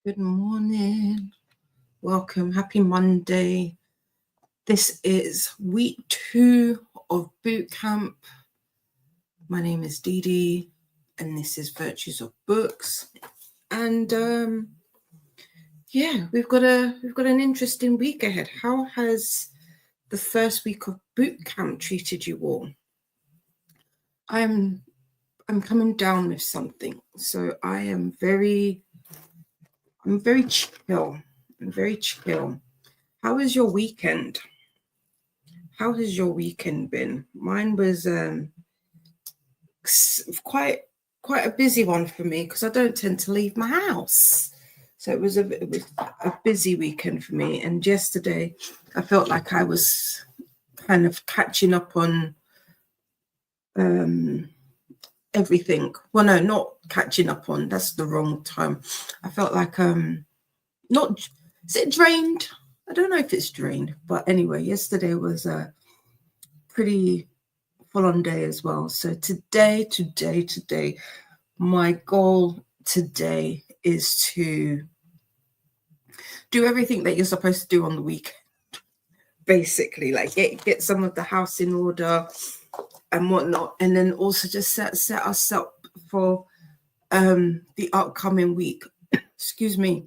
Good morning. Welcome. Happy Monday. This is week 2 of boot camp. My name is Dee Dee, and this is Virtues of Books. And we've got an interesting week ahead. How has the first week of boot camp treated you all? I'm coming down with something, so I'm very chill. I'm very chill. How was your weekend? How has your weekend been? Mine was quite a busy one for me because I don't tend to leave my house. So it was a busy weekend for me. And yesterday, I felt like I was kind of catching up on everything. Well, no, not catching up on. That's the wrong time. I felt like not. Is it drained? I don't know if it's drained, but anyway, yesterday was a pretty full-on day as well. So today, my goal today is to do everything that you're supposed to do on the weekend. Basically, like get some of the house in order and whatnot, and then also just set us up for the upcoming week. Excuse me.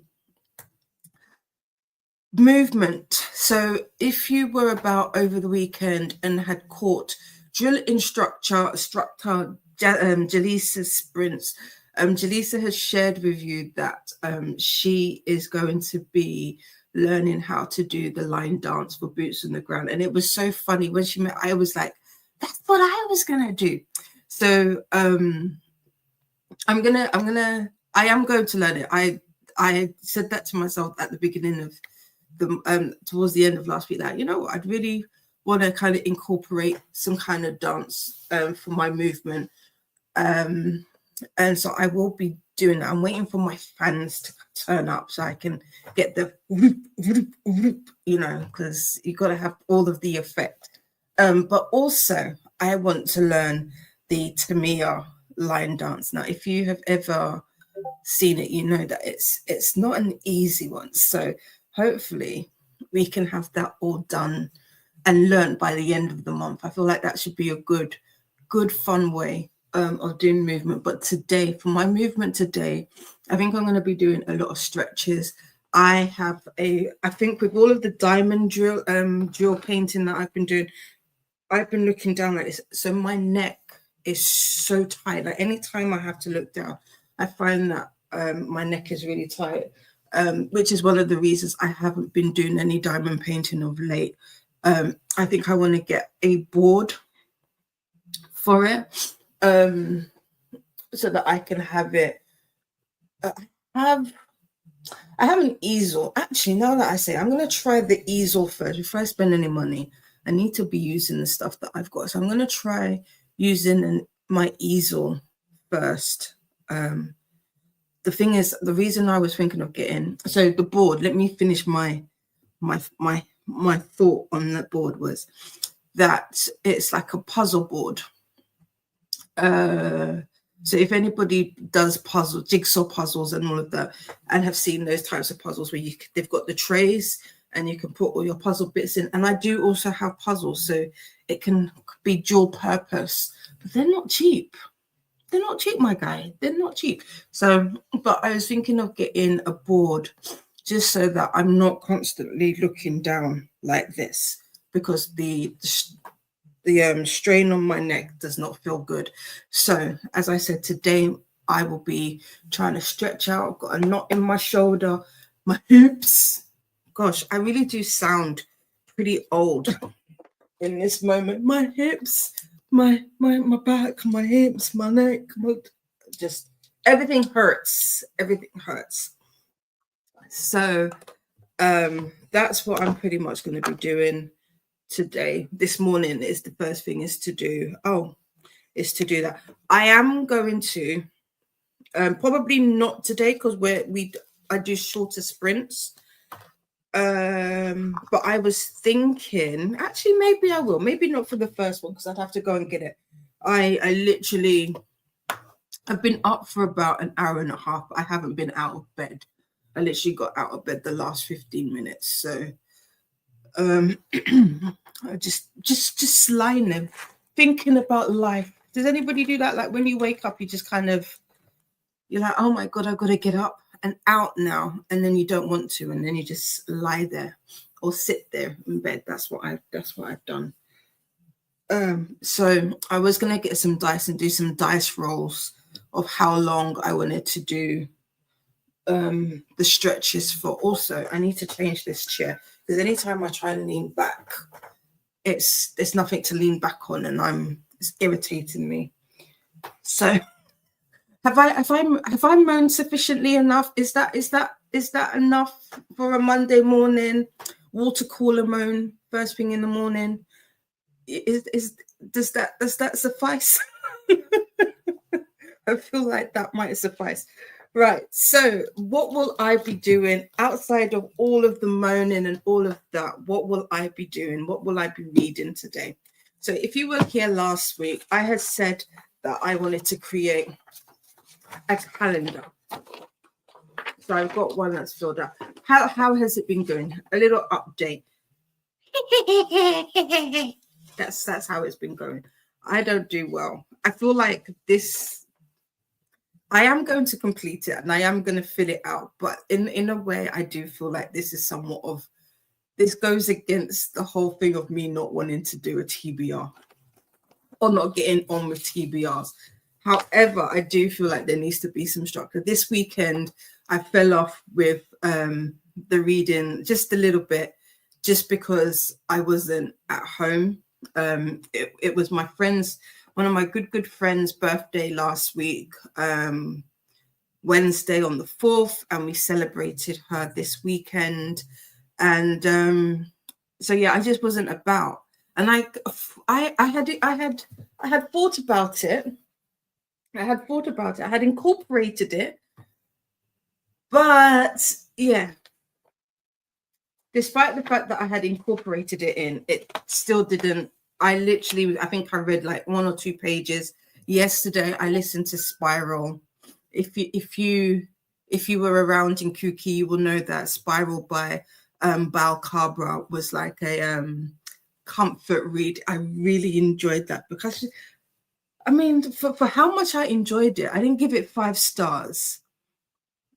Movement. So if you were about over the weekend and had caught drill instructor Jaleesa Sprints, Jaleesa has shared with you that she is going to be learning how to do the line dance for Boots on the Ground. And it was so funny when she met, I was like, that's what I was gonna do. So I am going to learn it. I said that to myself at the beginning of towards the end of last week, that I'd really want to kind of incorporate some kind of dance for my movement, and so I will be doing that. I'm waiting for my fans to turn up so I can get the because you got to have all of the effect, but also I want to learn the Tamia line dance. Now, if you have ever seen it, you know that it's not an easy one. So hopefully we can have that all done and learned by the end of the month. I feel like that should be a good fun way of doing movement. But today, for my movement today, I think I'm going to be doing a lot of stretches. I think with all of the diamond drill painting that I've been doing, I've been looking down like this, so my neck is so tight. Like anytime I have to look down, I find that my neck is really tight, which is one of the reasons I haven't been doing any diamond painting of late. I think I want to get a board for it, so that I can have it. I have an easel. Actually, now that I say, I'm going to try the easel first before I spend any money. I need to be using the stuff that I've got. So I'm going to try using my easel first. The thing is, the reason I was thinking of getting, so the board, let me finish my thought on that board was that it's like a puzzle board. So if anybody does jigsaw puzzles and all of that, and have seen those types of puzzles where they've got the trays and you can put all your puzzle bits in. And I do also have puzzles, so it can be dual purpose, but they're not cheap. They're not cheap, my guy. They're not cheap. So, but I was thinking of getting a board just so that I'm not constantly looking down like this, because the strain on my neck does not feel good. So, as I said, today I will be trying to stretch out. I've got a knot in my shoulder, my hips. Gosh, I really do sound pretty old in this moment. My hips, my back, my hips, my neck, just everything hurts. Everything hurts. So that's what I'm pretty much going to be doing today. This morning is the first thing is to do that. I am going to probably not today, because I do shorter sprints. But I was thinking, actually, maybe I will. Maybe not for the first one, because I'd have to go and get it. I literally have been up for about an hour and a half. I haven't been out of bed. I literally got out of bed the last 15 minutes. So I just lying there thinking about life. Does anybody do that? Like when you wake up, you just kind of, you're like, oh my God, I've got to get up and out now. And then you don't want to, and then you just lie there or sit there in bed. That's what I've done. So I was gonna get some dice and do some dice rolls of how long I wanted to do the stretches for. Also, I need to change this chair because anytime I try and lean back, there's nothing to lean back on, and it's irritating me. So have I moaned sufficiently enough? Is that enough for a Monday morning water cooler moan first thing in the morning? Does that suffice? I feel like that might suffice. Right. So what will I be doing outside of all of the moaning and all of that? What will I be doing? What will I be reading today? So if you were here last week, I had said that I wanted to create a calendar. So I've got one that's filled up. How has it been going? A little update. That's how it's been going. I don't do well. I feel like I am going to complete it and I am going to fill it out, but in a way I do feel like this is somewhat of, this goes against the whole thing of me not wanting to do a TBR or not getting on with TBRs. However, I do feel like there needs to be some structure. This weekend I fell off with the reading just a little bit, just because I wasn't at home. It was my friend's, one of my good friends' birthday last week, Wednesday on the 4th, and we celebrated her this weekend. And so yeah, I just wasn't about. And I had thought about it. I had incorporated it, but yeah, despite the fact that I had incorporated it in, it still didn't. I think I read like 1 or 2 pages yesterday. I listened to Spiral. If you were around in Kuki, you will know that Spiral by Bal Cabra was like a comfort read. I really enjoyed that because, I mean, for how much I enjoyed it, I didn't give it 5 stars.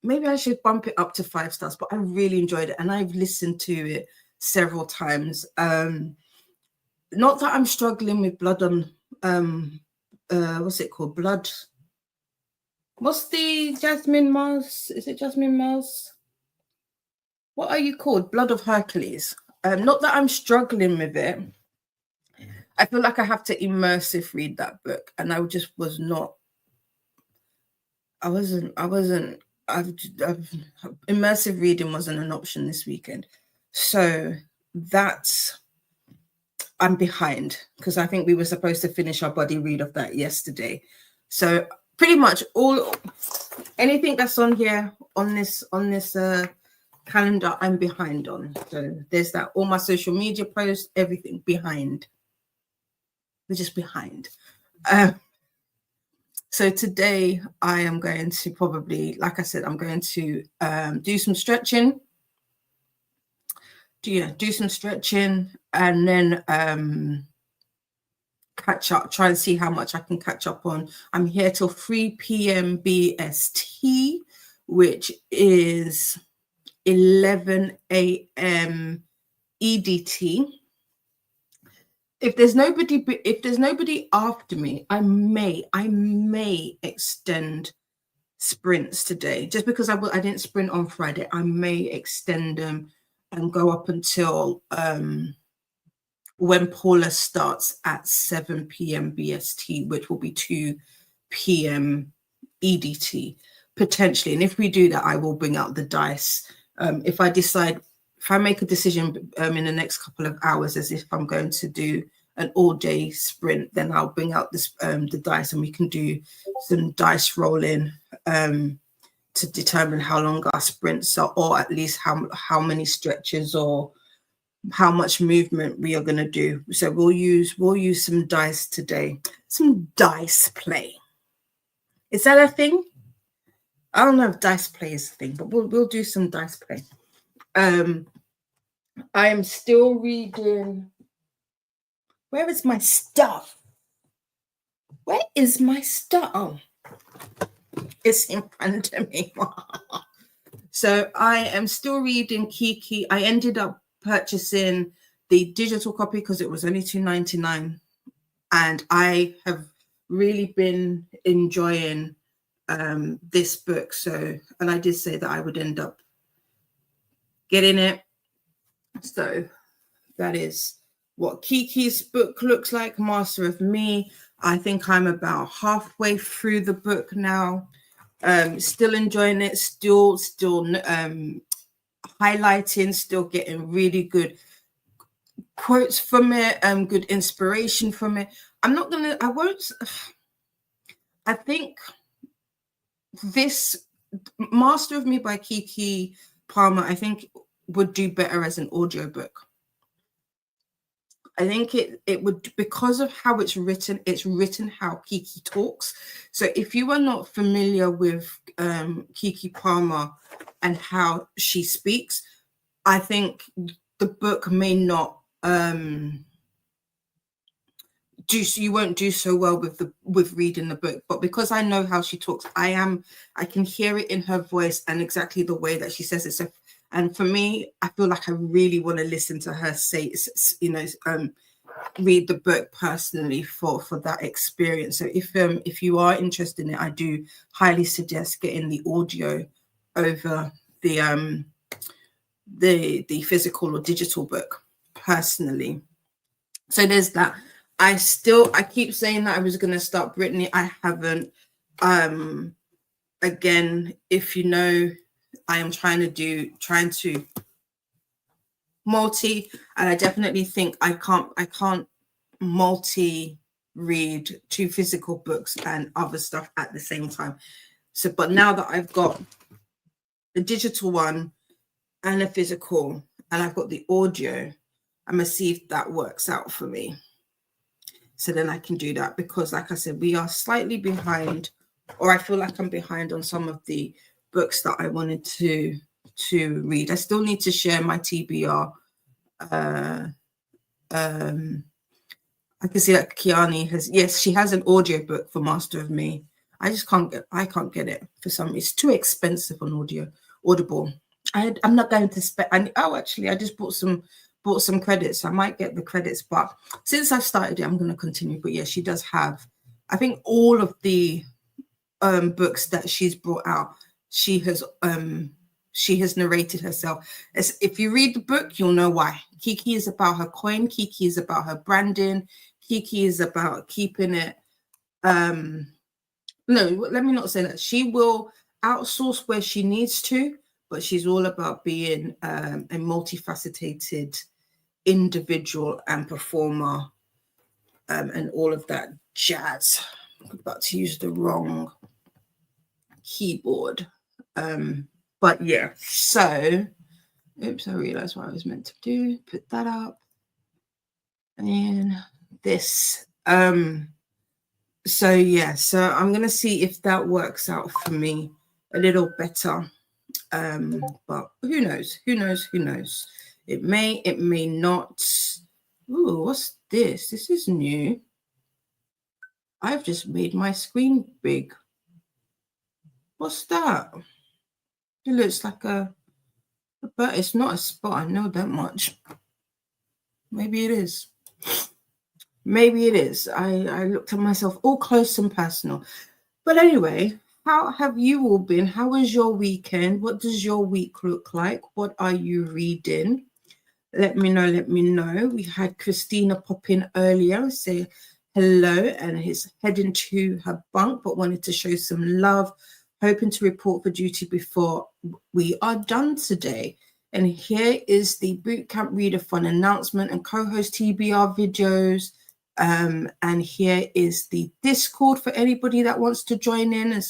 Maybe I should bump it up to 5 stars, but I really enjoyed it and I've listened to it several times. Not that I'm struggling with blood on what's it called? Blood. What's the Jasmine Mars? Is it Jasmine Mars? What are you called? Blood of Hercules. Not that I'm struggling with it. I feel like I have to immersive read that book, and I just was not. Immersive reading wasn't an option this weekend, so I'm behind because I think we were supposed to finish our body read of that yesterday. So pretty much anything that's on here on this calendar, I'm behind on. So there's that. All my social media posts, everything behind. We're just behind. So today I am going to probably, like I said, I'm going to do some stretching. Do some stretching and then catch up, try and see how much I can catch up on. I'm here till 3 p.m. BST, which is 11 a.m. EDT. If there's nobody after me, I may extend sprints today, just because I didn't sprint on Friday. I may extend them and go up until when Paula starts at 7 p.m. BST, which will be 2 p.m. EDT potentially. And if we do that, I will bring out the dice. If I make a decision in the next couple of hours as if I'm going to do an all-day sprint, then I'll bring out the dice and we can do some dice rolling to determine how long our sprints are, or at least how many stretches or how much movement we are going to do. So we'll use some dice today, some dice play. Is that a thing? I don't know if dice play is a thing, but we'll do some dice play. I am still reading. Where is my stuff? Where is my stuff? Oh, it's in front of me. So I am still reading Kiki. I ended up purchasing the digital copy because it was only $2.99, and I have really been enjoying this book. So, and I did say that I would end up getting it. So that is what Kiki's book looks like, Master of Me. I think I'm about halfway through the book now. Still enjoying it, still highlighting, still getting really good quotes from it, good inspiration from it. I think this Master of Me by Kiki Palmer, I think would do better as an audiobook. I think it would, because of how it's written how Kiki talks. So if you are not familiar with Kiki Palmer and how she speaks, I think the book may not you won't do so well with reading the book. But because I know how she talks, I can hear it in her voice and exactly the way that she says it. So, and for me, I feel like I really want to listen to her say, read the book personally for that experience. So if you are interested in it, I do highly suggest getting the audio over the physical or digital book personally. So there's that. I keep saying that I was going to start Brittany. I haven't. Again, if you know, I am trying to multi, and I definitely think I can't multi read 2 physical books and other stuff at the same time. So, but now that I've got the digital one and a physical, and I've got the audio, I'm gonna see if that works out for me. So then I can do that, because like I said, we are slightly behind, or I feel like I'm behind on some of the books that I wanted to read. I still need to share my TBR. I can see that Kiani she has an audio book for Master of Me. I can't get it for some. It's too expensive on Audible. I'm not going to spend. Actually, I just bought some credits. I might get the credits, but since I've started it, I'm going to continue. But yeah, she does have, I think, all of the books that she's brought out. She has narrated herself. If you read the book, you'll know why. Kiki is about her coin. Kiki is about her branding. Kiki is about keeping it. No, let me not say that. She will outsource where she needs to, but she's all about being a multifaceted individual and performer, and all of that jazz. I'm about to use the wrong keyboard. But yeah, so oops, I realized what I was meant to do. Put that up. And this. So yeah, so I'm gonna see if that works out for me a little better. But who knows? It may not. Ooh, what's this? This is new. I've just made my screen big. What's that? It looks like but it's not a spot. I know that much. Maybe it is. I looked at myself all close and personal. But anyway, how have you all been? How was your weekend? What does your week look like? What are you reading? Let me know. We had Christina pop in earlier, say hello, and is heading to her bunk, but wanted to show some love, hoping to report for duty before we are done today. And here is the Bootcamp Readathon announcement and co-host TBR videos. And here is the Discord for anybody that wants to join in and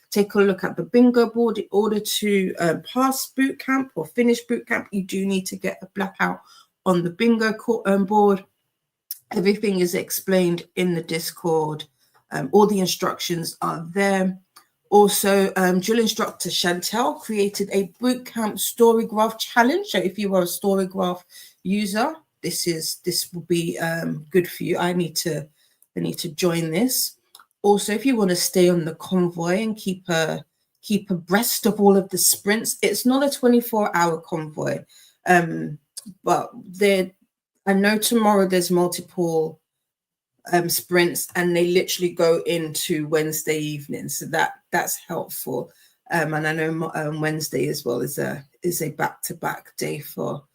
take a look at the bingo board. In order to pass bootcamp or finish bootcamp, you do need to get a blackout on the bingo board. Everything is explained in the Discord. All the instructions are there. Also, drill instructor Chantel created a bootcamp Storygraph challenge. So if you are a Storygraph user, this will be good for you. I need to join this. Also, if you want to stay on the convoy and keep abreast of all of the sprints, it's not a 24-hour convoy, but I know tomorrow there's multiple sprints, and they literally go into Wednesday evening, so that's helpful. And I know Wednesday as well is a back-to-back day for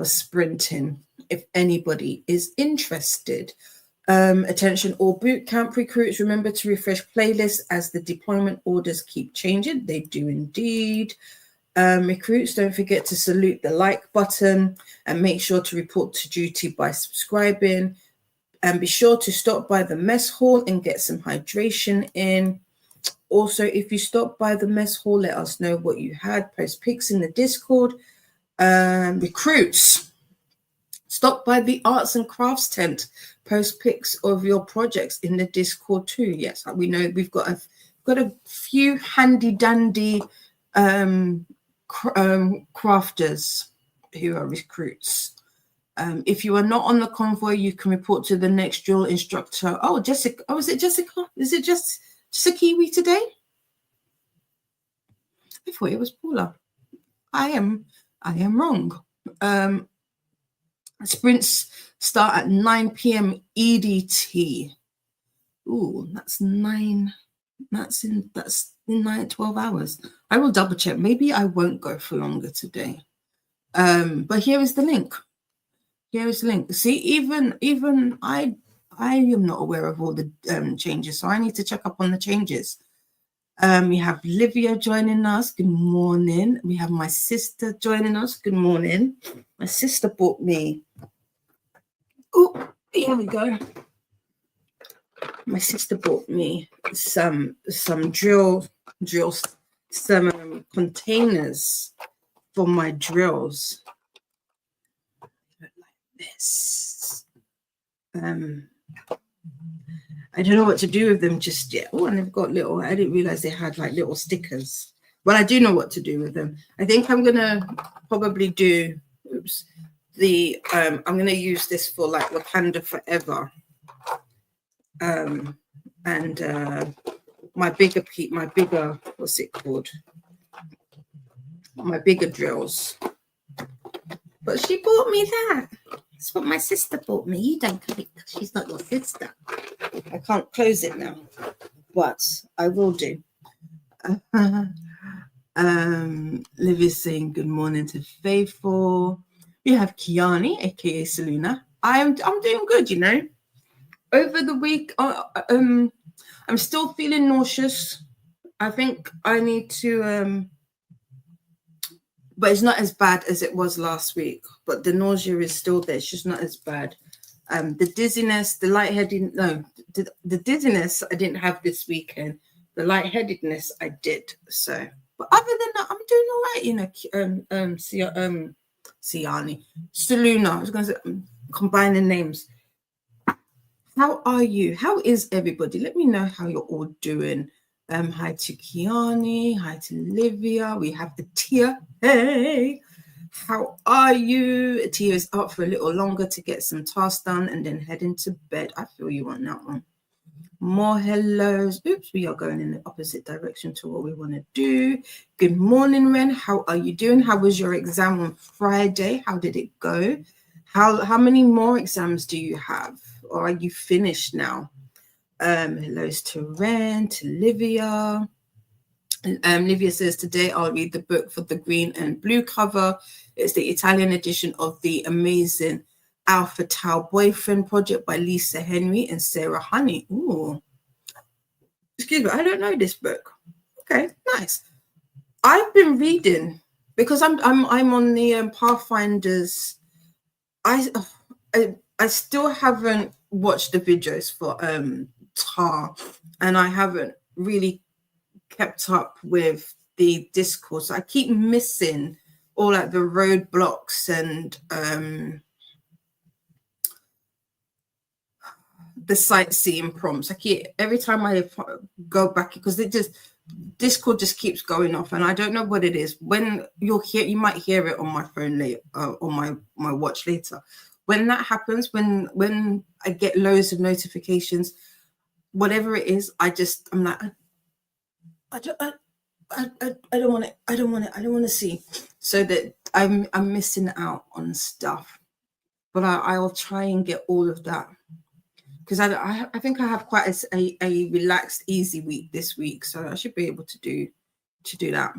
sprinting, if anybody is interested. Attention all bootcamp recruits, remember to refresh playlists as the deployment orders keep changing. They do indeed. Recruits, don't forget to salute the like button and make sure to report to duty by subscribing. And be sure to stop by the mess hall and get some hydration in. Also, if you stop by the mess hall, let us know what you had. Post pics in the Discord. Recruits, stop by the arts and crafts tent. Post pics of your projects in the Discord too. Yes, we know we've got a few handy dandy crafters who are recruits. If you are not on the convoy, you can report to the next drill instructor. Oh, Jessica. Oh, is it Jessica? Is it just a Kiwi today? I thought it was Paula. I am wrong. Sprints start at 9 p.m. EDT. Ooh, that's 9. That's in 12 hours. I will double check. Maybe I won't go for longer today. But here is the link. Here is the link. See, even I am not aware of all the changes, so I need to check up on the changes. We have Livia joining us. Good morning. We have my sister joining us. Good morning. My sister bought me. Oh, here we go. My sister bought me some drill some containers for my drills. This. I don't know what to do with them just yet. Oh, and they've got little, I didn't realize they had like little stickers. Well, I do know what to do with them. I think I'm gonna probably do I'm gonna use this for like Wakanda Forever. And my bigger what's it called? My bigger drills. But she bought me that. That's what my sister bought me. You don't click. She's not your sister. I can't close it now, but I will do. Livy's saying good morning to Faithful. We have Kiani, aka Seluna. I'm doing good, you know. Over the week, I'm still feeling nauseous. I think I need to but it's not as bad as it was last week. But the nausea is still there. It's just not as bad. The dizziness, the lightheadedness, no, the dizziness I didn't have this weekend. The lightheadedness I did. So, but other than that, I'm doing all right. You know, Siani, Seluna. I was going to say, combining names. How are you? How is everybody? Let me know how you're all doing. Hi to Kiani. Hi to Livia. We have the Tia. Hey, how are you? Tia is up for a little longer to get some tasks done and then head into bed. I feel you on that one. More hellos. Oops, we are going in the opposite direction to what we want to do. Good morning, Ren. How are you doing? How was your exam on Friday? How did it go? How many more exams do you have? Or are you finished now? Hellos to Ren, to Livia. Livia says, today I'll read the book for the green and blue cover. It's the Italian edition of the amazing Alpha Tau Boyfriend Project by Lisa Henry and Sarah Honey. Ooh. Excuse me, I don't know this book. Okay, nice. I've been reading because I'm on the Pathfinders. I still haven't watched the videos for Tar, and I haven't really kept up with the discourse. I keep missing all like the roadblocks and the sightseeing prompts. I keep, every time I go back, because Discord just keeps going off, and I don't know what it is. When you might hear it on my phone later, on my watch later. When that happens, when I get loads of notifications, whatever it is, I'm like, I don't want it. I don't want it. I don't want to see. So that I'm missing out on stuff. But I'll try and get all of that, because I think I have quite a relaxed, easy week this week, so I should be able to do that.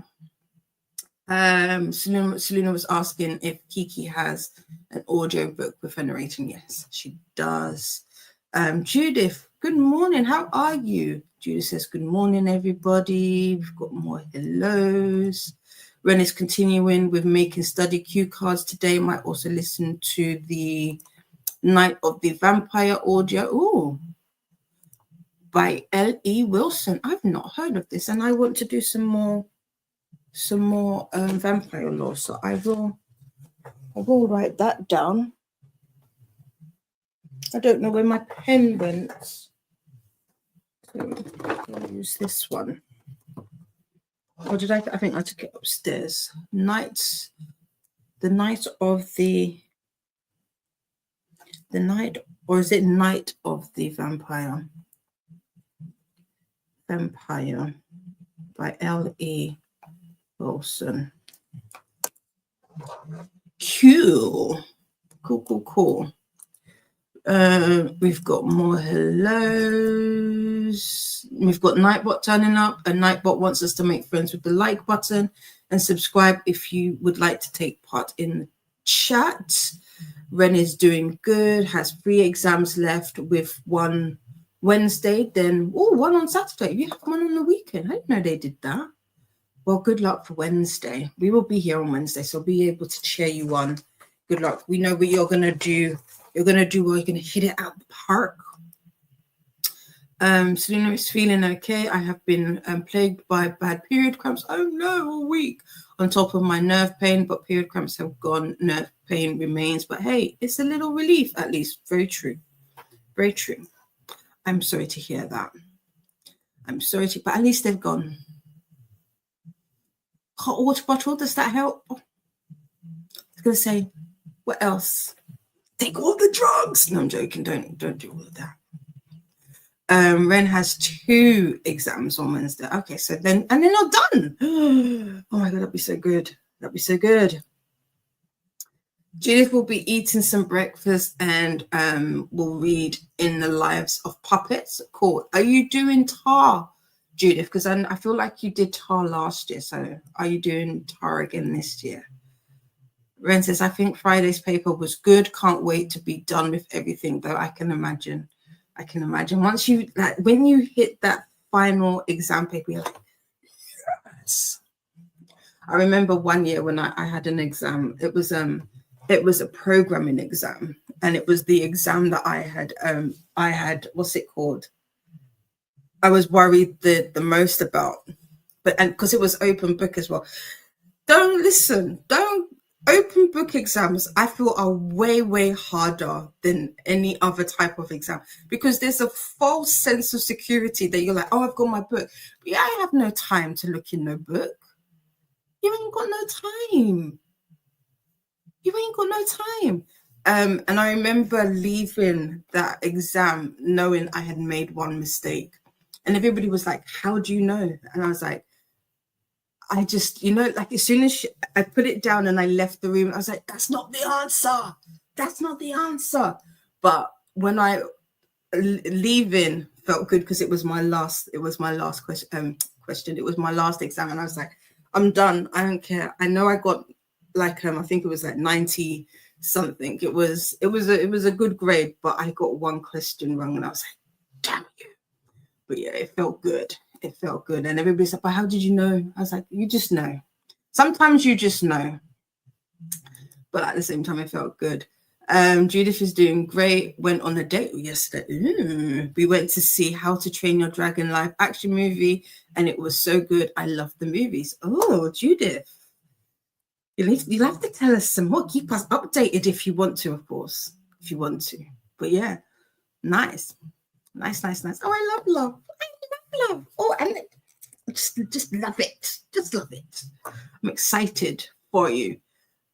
Selena was asking if Kiki has an audio book with her narrating. Yes, she does. Judith, good morning. How are you? Judith says, good morning, everybody. We've got more hellos. Ren is continuing with making study cue cards today. Might also listen to the Night of the Vampire audio by L.E. Wilson. I've not heard of this, and I want to do some more vampire lore, so I will write that down. I don't know where my pen went, so I'll use this one. Or did I think I took it upstairs. The night of the or is it Night of the Vampire? Vampire by L.E. Wilson. Cool. We've got more hellos. We've got Nightbot turning up, and Nightbot wants us to make friends with the like button and subscribe if you would like to take part in the chat. Ren is doing good, has 3 exams left with one Wednesday, then one on Saturday. You have one on the weekend. I didn't know they did that. Well, good luck for Wednesday. We will be here on Wednesday, so I'll be able to cheer you on. Good luck. We know what you're going to do. You're going to hit it out the park. Selena is feeling okay. I have been plagued by bad period cramps. Oh no, a week. On top of my nerve pain, but period cramps have gone. Nerve pain remains. But hey, it's a little relief at least. Very true. Very true. I'm sorry to hear that. But at least they've gone. Hot water bottle, does that help? I was going to say, what else? Take all the drugs. No, I'm joking. Don't do all of that. Ren has 2 exams on Wednesday. Okay, so then they're not done. Oh my God, that'd be so good. Judith will be eating some breakfast and will read In the Lives of Puppets. Cool. Are you doing Tar, Judith? Because I feel like you did Tar last year. So are you doing Tar again this year? Ren says, I think Friday's paper was good. Can't wait to be done with everything, though. I can imagine. Once you, when you hit that final exam paper, you're like, yes. I remember one year when I had an exam. It was a programming exam, and it was the exam that I had, what's it called? I was worried the most about, and because it was open book as well. Open book exams, I feel, are way, way harder than any other type of exam, because there's a false sense of security that you're like, oh, I've got my book. But yeah, I have no time to look in no book. You ain't got no time. And I remember leaving that exam knowing I had made one mistake. And everybody was like, how do you know? And I was like, I just, as soon as I put it down and I left the room, I was like, that's not the answer. But when I leaving felt good, because it was my last question. It was my last exam. And I was like, I'm done. I don't care. I know I got I think it was 90 something. It was a good grade, but I got one question wrong and I was like, damn you. But yeah, it felt good. And everybody's like, but how did you know? I was like, you just know. Sometimes you just know. But at the same time, it felt good. Judith is doing great. Went on a date yesterday. We went to see How to Train Your Dragon live action movie, and it was so good. I love the movies. Oh, Judith. You'll have to tell us some more. Keep us updated if you want to, of course. But yeah, nice. Oh, I love love. Oh, and just love it. Just love it. I'm excited for you.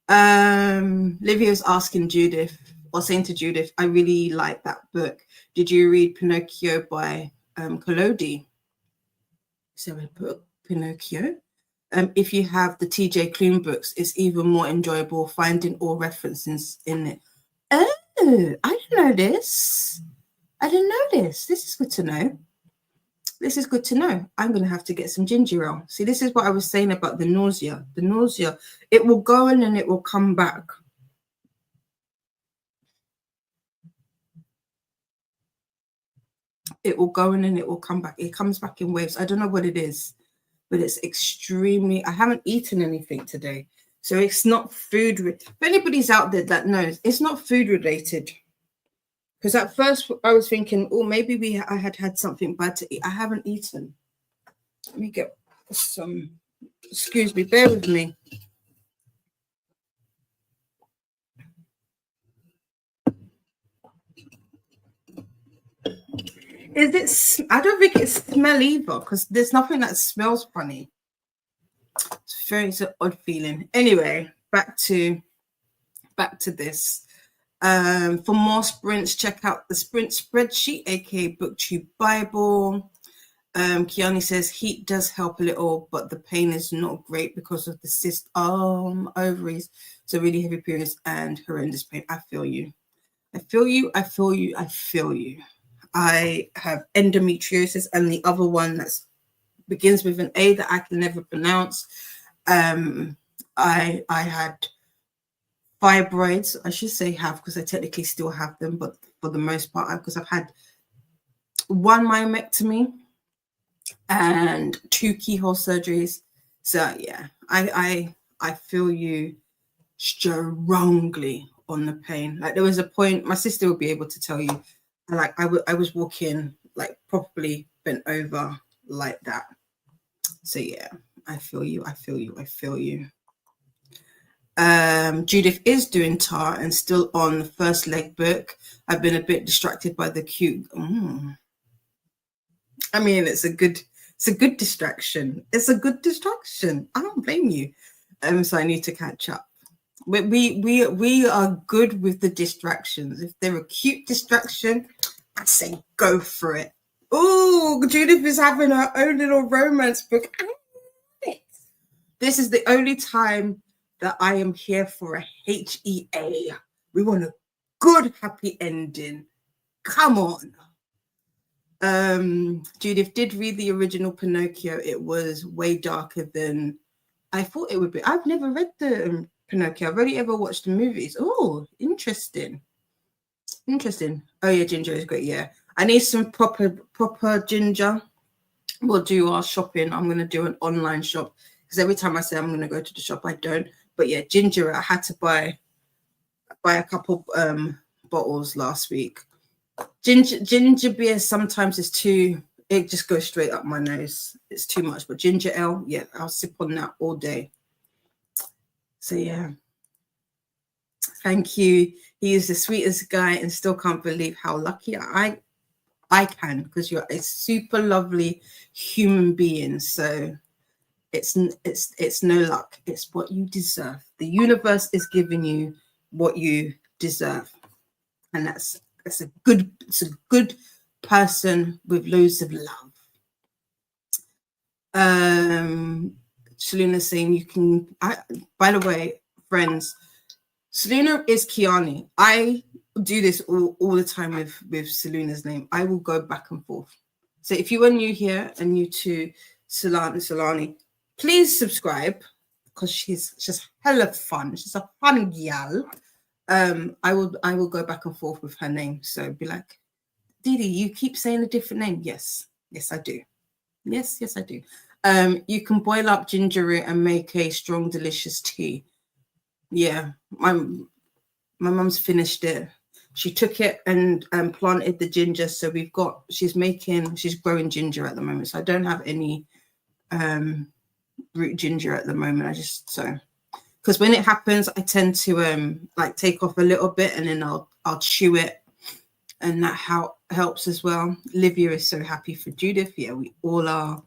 Livia's asking Judith, or saying to Judith, I really like that book. Did you read Pinocchio by Collodi? So I put Pinocchio. If you have the TJ Klune books, it's even more enjoyable finding all references in it. Oh, I didn't know this. This is good to know. This is good to know. I'm going to have to get some ginger ale. See, this is what I was saying about the nausea. The nausea, it will go in and it will come back. It will go in and it will come back. It comes back in waves. I don't know what it is, but it's extremely, I haven't eaten anything today. So it's not food. If anybody's out there that knows, it's not food related. Because at first I was thinking, oh, maybe I had something bad to eat. I haven't eaten. Let me get some, excuse me, bear with me. I don't think it's smell either, because there's nothing that smells funny. It's an odd feeling. Anyway, back to this. For more sprints, check out the sprint spreadsheet, aka BookTube Bible. Kiani says heat does help a little, but the pain is not great because of the cyst ovaries. So really heavy periods and horrendous pain. I feel you. I feel you. I feel you. I feel you. I have endometriosis, and the other one that begins with an A that I can never pronounce. I had fibroids. I should say have, because I technically still have them, but for the most part, because I've had one myomectomy and 2 keyhole surgeries. So yeah, I feel you strongly on the pain. Like there was a point, my sister will be able to tell you, like I was walking like properly bent over like that. So yeah, I feel you. I feel you. I feel you. Judith is doing tar and still on the first leg book. I've been a bit distracted by the cute. I mean, it's a good distraction. It's a good distraction. I don't blame you. So I need to catch up. We are good with the distractions. If they're a cute distraction, I say go for it. Oh, Judith is having her own little romance book. This is the only time that I am here for a HEA. We want a good, happy ending. Come on. Judith did read the original Pinocchio. It was way darker than I thought it would be. I've never read the Pinocchio. I've only ever watched the movies. Oh, interesting. Oh yeah, ginger is great. Yeah, I need some proper ginger. We'll do our shopping. I'm going to do an online shop, because every time I say I'm going to go to the shop, I don't. But yeah, ginger, I had to buy a couple bottles last week. Ginger beer sometimes is too, it just goes straight up my nose. It's too much. But ginger ale, yeah, I'll sip on that all day. So yeah, thank you. He is the sweetest guy and still can't believe how lucky I can, because you're a super lovely human being. So it's no luck. It's what you deserve. The universe is giving you what you deserve, and it's a good person with loads of love. Shalina saying you can. By the way, friends, Selena is Kiani. I do this all the time with Selena's name. I will go back and forth. So if you are new here and new to Solani, please subscribe, because she's just hella fun. She's a fun gal. I will go back and forth with her name. So be like, Didi, you keep saying a different name. Yes, I do. Yes, I do. You can boil up ginger root and make a strong, delicious tea. Yeah, my mum's finished it. She took it and planted the ginger. So she's growing ginger at the moment. So I don't have any root ginger at the moment. Because when it happens, I tend to like take off a little bit, and then I'll chew it, and that helps as well. Livia is so happy for Judith. Yeah, we all are.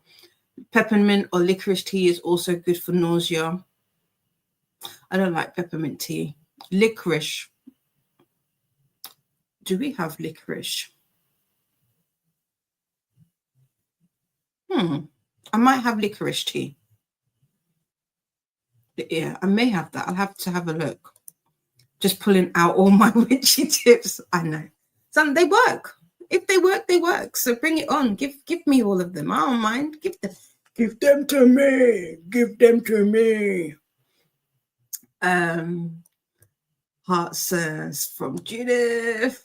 Peppermint or licorice tea is also good for nausea. I don't like peppermint tea. Licorice. Do we have licorice? I might have licorice tea. Yeah, I may have that. I'll have to have a look. Just pulling out all my witchy tips. I know. Some they work. If they work, they work. So bring it on. Give me all of them. I don't mind. Give them to me. Give them to me. Heart says from Judith.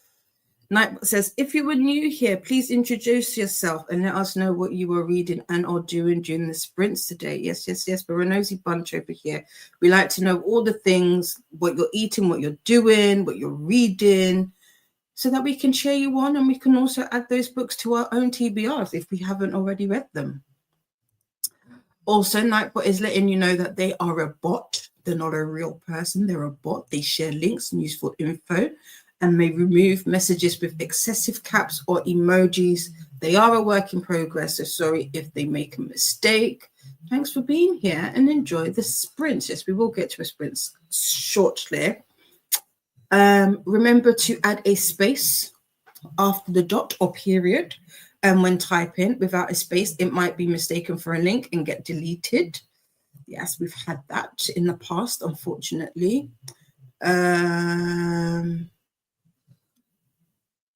Night says, if you were new here, please introduce yourself and let us know what you were reading and or doing during the sprints today. Yes. We're a nosy bunch over here. We like to know all the things, what you're eating, what you're doing, what you're reading, so that we can cheer you on and we can also add those books to our own TBRs if we haven't already read them. Also, Nightbot is letting you know that they are a bot. They're not a real person. They're a bot. They share links and useful info and may remove messages with excessive caps or emojis. They are a work in progress, so sorry if they make a mistake. Thanks for being here and enjoy the sprints. Yes, we will get to a sprint shortly. Remember to add a space after the dot or period. And when typing without a space, it might be mistaken for a link and get deleted. Yes, we've had that in the past, unfortunately.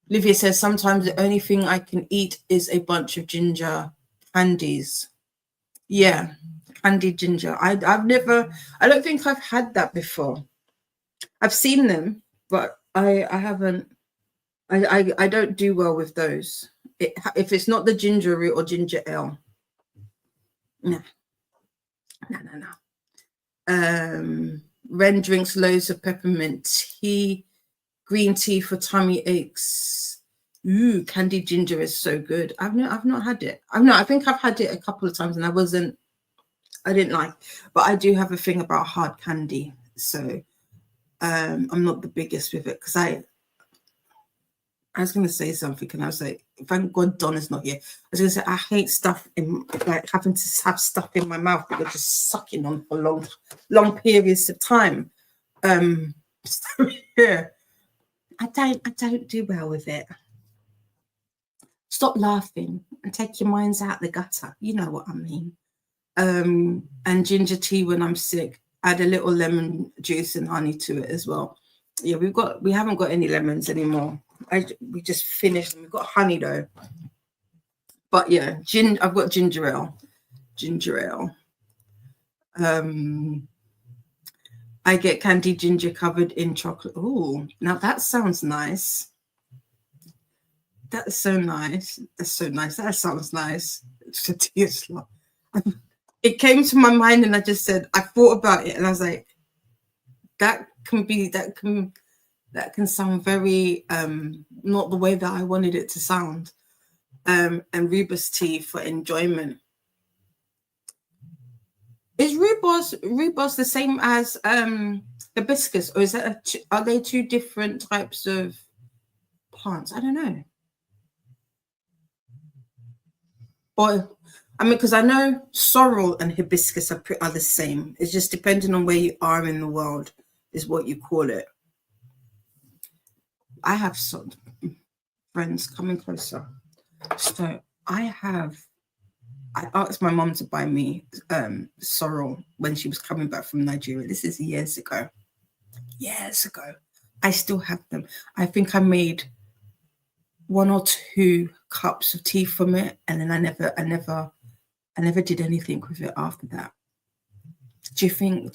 Livia says, sometimes the only thing I can eat is a bunch of ginger candies. Yeah, candied ginger. I don't think I've had that before. I've seen them, but I haven't. I don't do well with those. If it's not the ginger root or ginger ale. No. Ren drinks loads of peppermint tea. Green tea for tummy aches. Ooh, candied ginger is so good. I've not had it. I think I've had it a couple of times and I didn't like. But I do have a thing about hard candy. So I'm not the biggest with it because I was going to say something and I was like, thank God Donna's not here. I was going to say, I hate stuff like having to have stuff in my mouth that you're just sucking on for long periods of time. So, yeah. I don't do well with it. Stop laughing and take your minds out the gutter. You know what I mean. And ginger tea when I'm sick. Add a little lemon juice and honey to it as well. Yeah, we haven't got any lemons anymore. We just finished them. We've got honey though. But yeah, I've got ginger ale. I get candied ginger covered in chocolate. Oh, now that sounds nice. That's so nice. That sounds nice. It came to my mind and I just said, I thought about it and I was like, that can sound very not the way that I wanted it to sound. And rooibos tea for enjoyment. Is rooibos the same as hibiscus, or is that are they two different types of plants? I don't know. Or I mean, because I know sorrel and hibiscus are the same. It's just depending on where you are in the world is what you call it. I have some friends coming closer. So I asked my mom to buy me sorrel when she was coming back from Nigeria. This is years ago. I still have them. I think I made 1 or 2 cups of tea from it, and then I never did anything with it after that. Do you think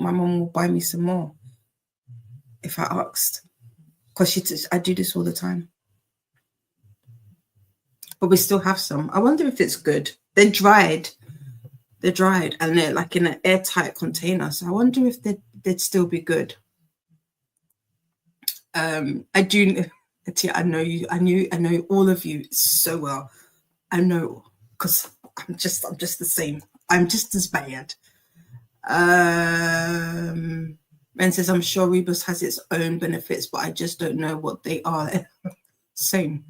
my mom will buy me some more if I asked? Because I do this all the time. But we still have some. I wonder if it's good. They're dried and they're like in an airtight container. So I wonder if they'd still be good. I do. I know you. I know all of you so well. I know because I'm just the same. I'm just as bad. Ben says, I'm sure rooibos has its own benefits, but I just don't know what they are. Same.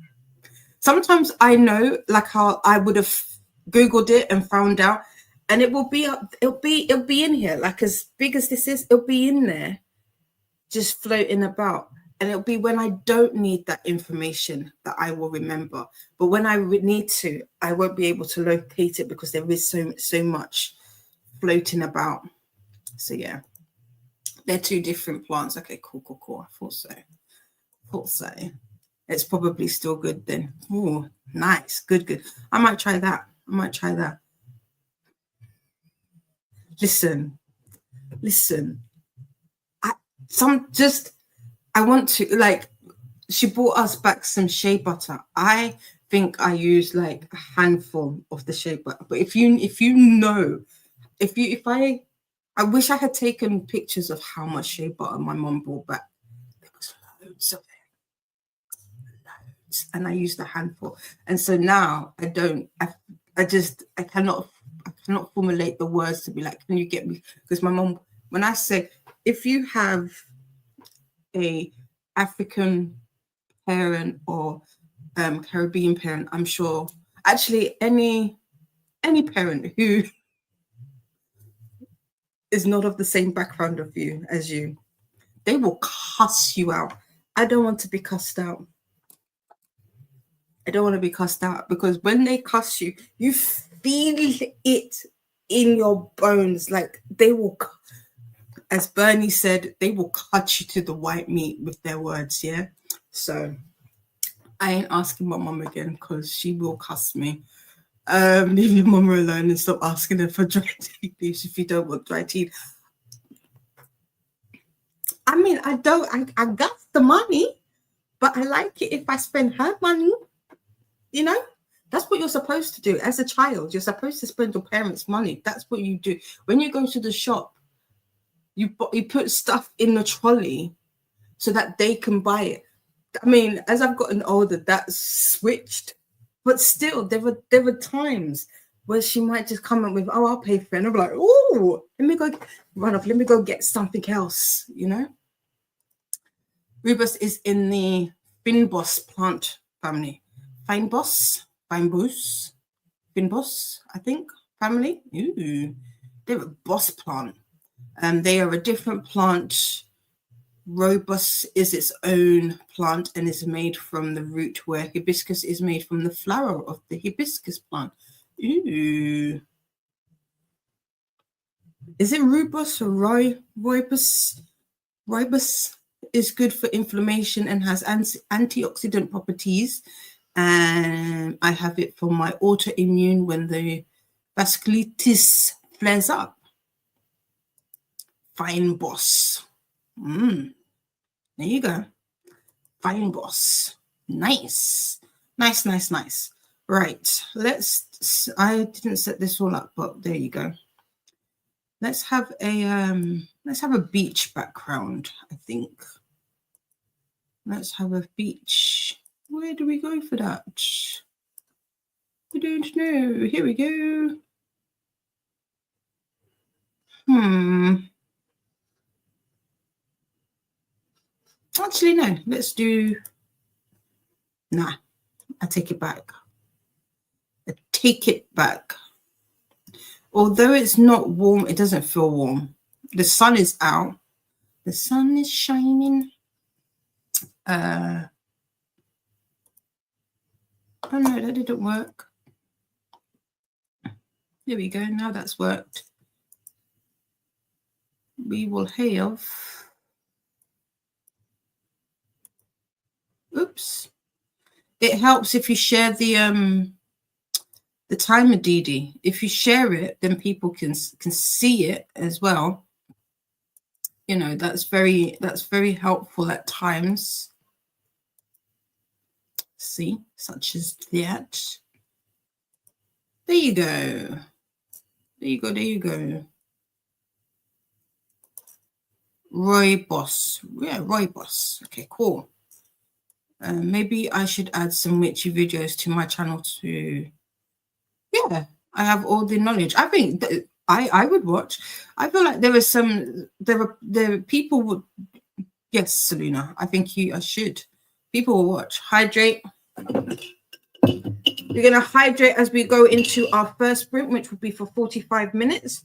Sometimes I know, like how I would have Googled it and found out, and it will be up. It'll be in here, like as big as this is. It'll be in there, just floating about. And it'll be when I don't need that information that I will remember. But when I need to, I won't be able to locate it because there is so much floating about. So yeah, they're two different plants. Okay, cool. I thought so. It's probably still good then. Oh, nice, good. I might try that. Listen. I want to, like, she brought us back some shea butter. I think I used like a handful of the shea butter. But if I wish I had taken pictures of how much shea butter my mom brought back. There was loads of it. Loads. And I used a handful. And so now I cannot formulate the words to be like, can you get me? Because my mom, when I said, if you have a African parent or Caribbean parent, I'm sure actually any parent who is not of the same background of you as you, they will cuss you out. I don't want to be cussed out. Because when they cuss you, you feel it in your bones. Like they will, as Bernie said, they will cut you to the white meat with their words, yeah? So I ain't asking my mom again because she will cuss me. Leave your mama alone and stop asking her for dry teeth if you don't want dry teeth. I mean, I got the money, but I like it if I spend her money. You know, that's what you're supposed to do as a child. You're supposed to spend your parents' money. That's what you do. When you go to the shop, you put stuff in the trolley so that they can buy it. I mean, as I've gotten older, that's switched. But still, there were times where she might just come up with, oh, I'll pay for it. And I'm like, oh, let me go get something else, you know? Rubus is in the Fynbos plant family. Fynbos, I think, family. Ooh, they're a boss plant. They are a different plant. Robus is its own plant and is made from the root, where hibiscus is made from the flower of the hibiscus plant. Ooh. Is it rubus or rooibos? Rooibos is good for inflammation and has antioxidant properties. And I have it for my autoimmune when the vasculitis flares up. Fynbos. There you go. Fynbos. Nice. Right. I didn't set this all up, but there you go. Let's have a beach background, I think. Let's have a beach. Where do we go for that? I don't know. Here we go. Actually, no. Let's do... Nah, I take it back. Although it's not warm, it doesn't feel warm. The sun is out. The sun is shining. Oh no, that didn't work. There we go. Now that's worked. We will have... Oops. It helps if you share the timer, Dee. If you share it, then people can see it as well. You know, that's very helpful at times. See, such as that. There you go. Rooibos. Yeah, rooibos. Okay, cool. Maybe I should add some witchy videos to my channel too. Yeah, I have all the knowledge. I think I would watch. I feel like there people would. Yes, Selena, I think I should. People will watch. Hydrate. We're going to hydrate as we go into our first sprint, which will be for 45 minutes.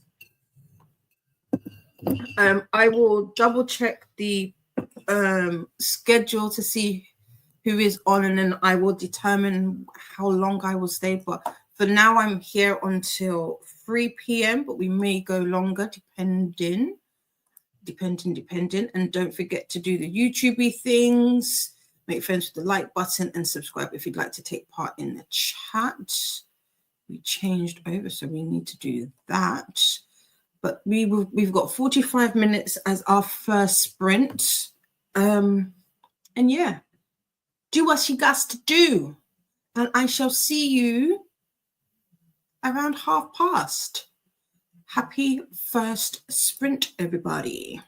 I will double check the schedule to see who is on, and then I will determine how long I will stay. But for now, I'm here until 3 p.m., but we may go longer depending. And don't forget to do the YouTube things. Make friends with the like button and subscribe if you'd like to take part in the chat. We changed over, so we need to do that. But we've got 45 minutes as our first sprint. And yeah, do what you got to do. And I shall see you around past. Happy first sprint, everybody.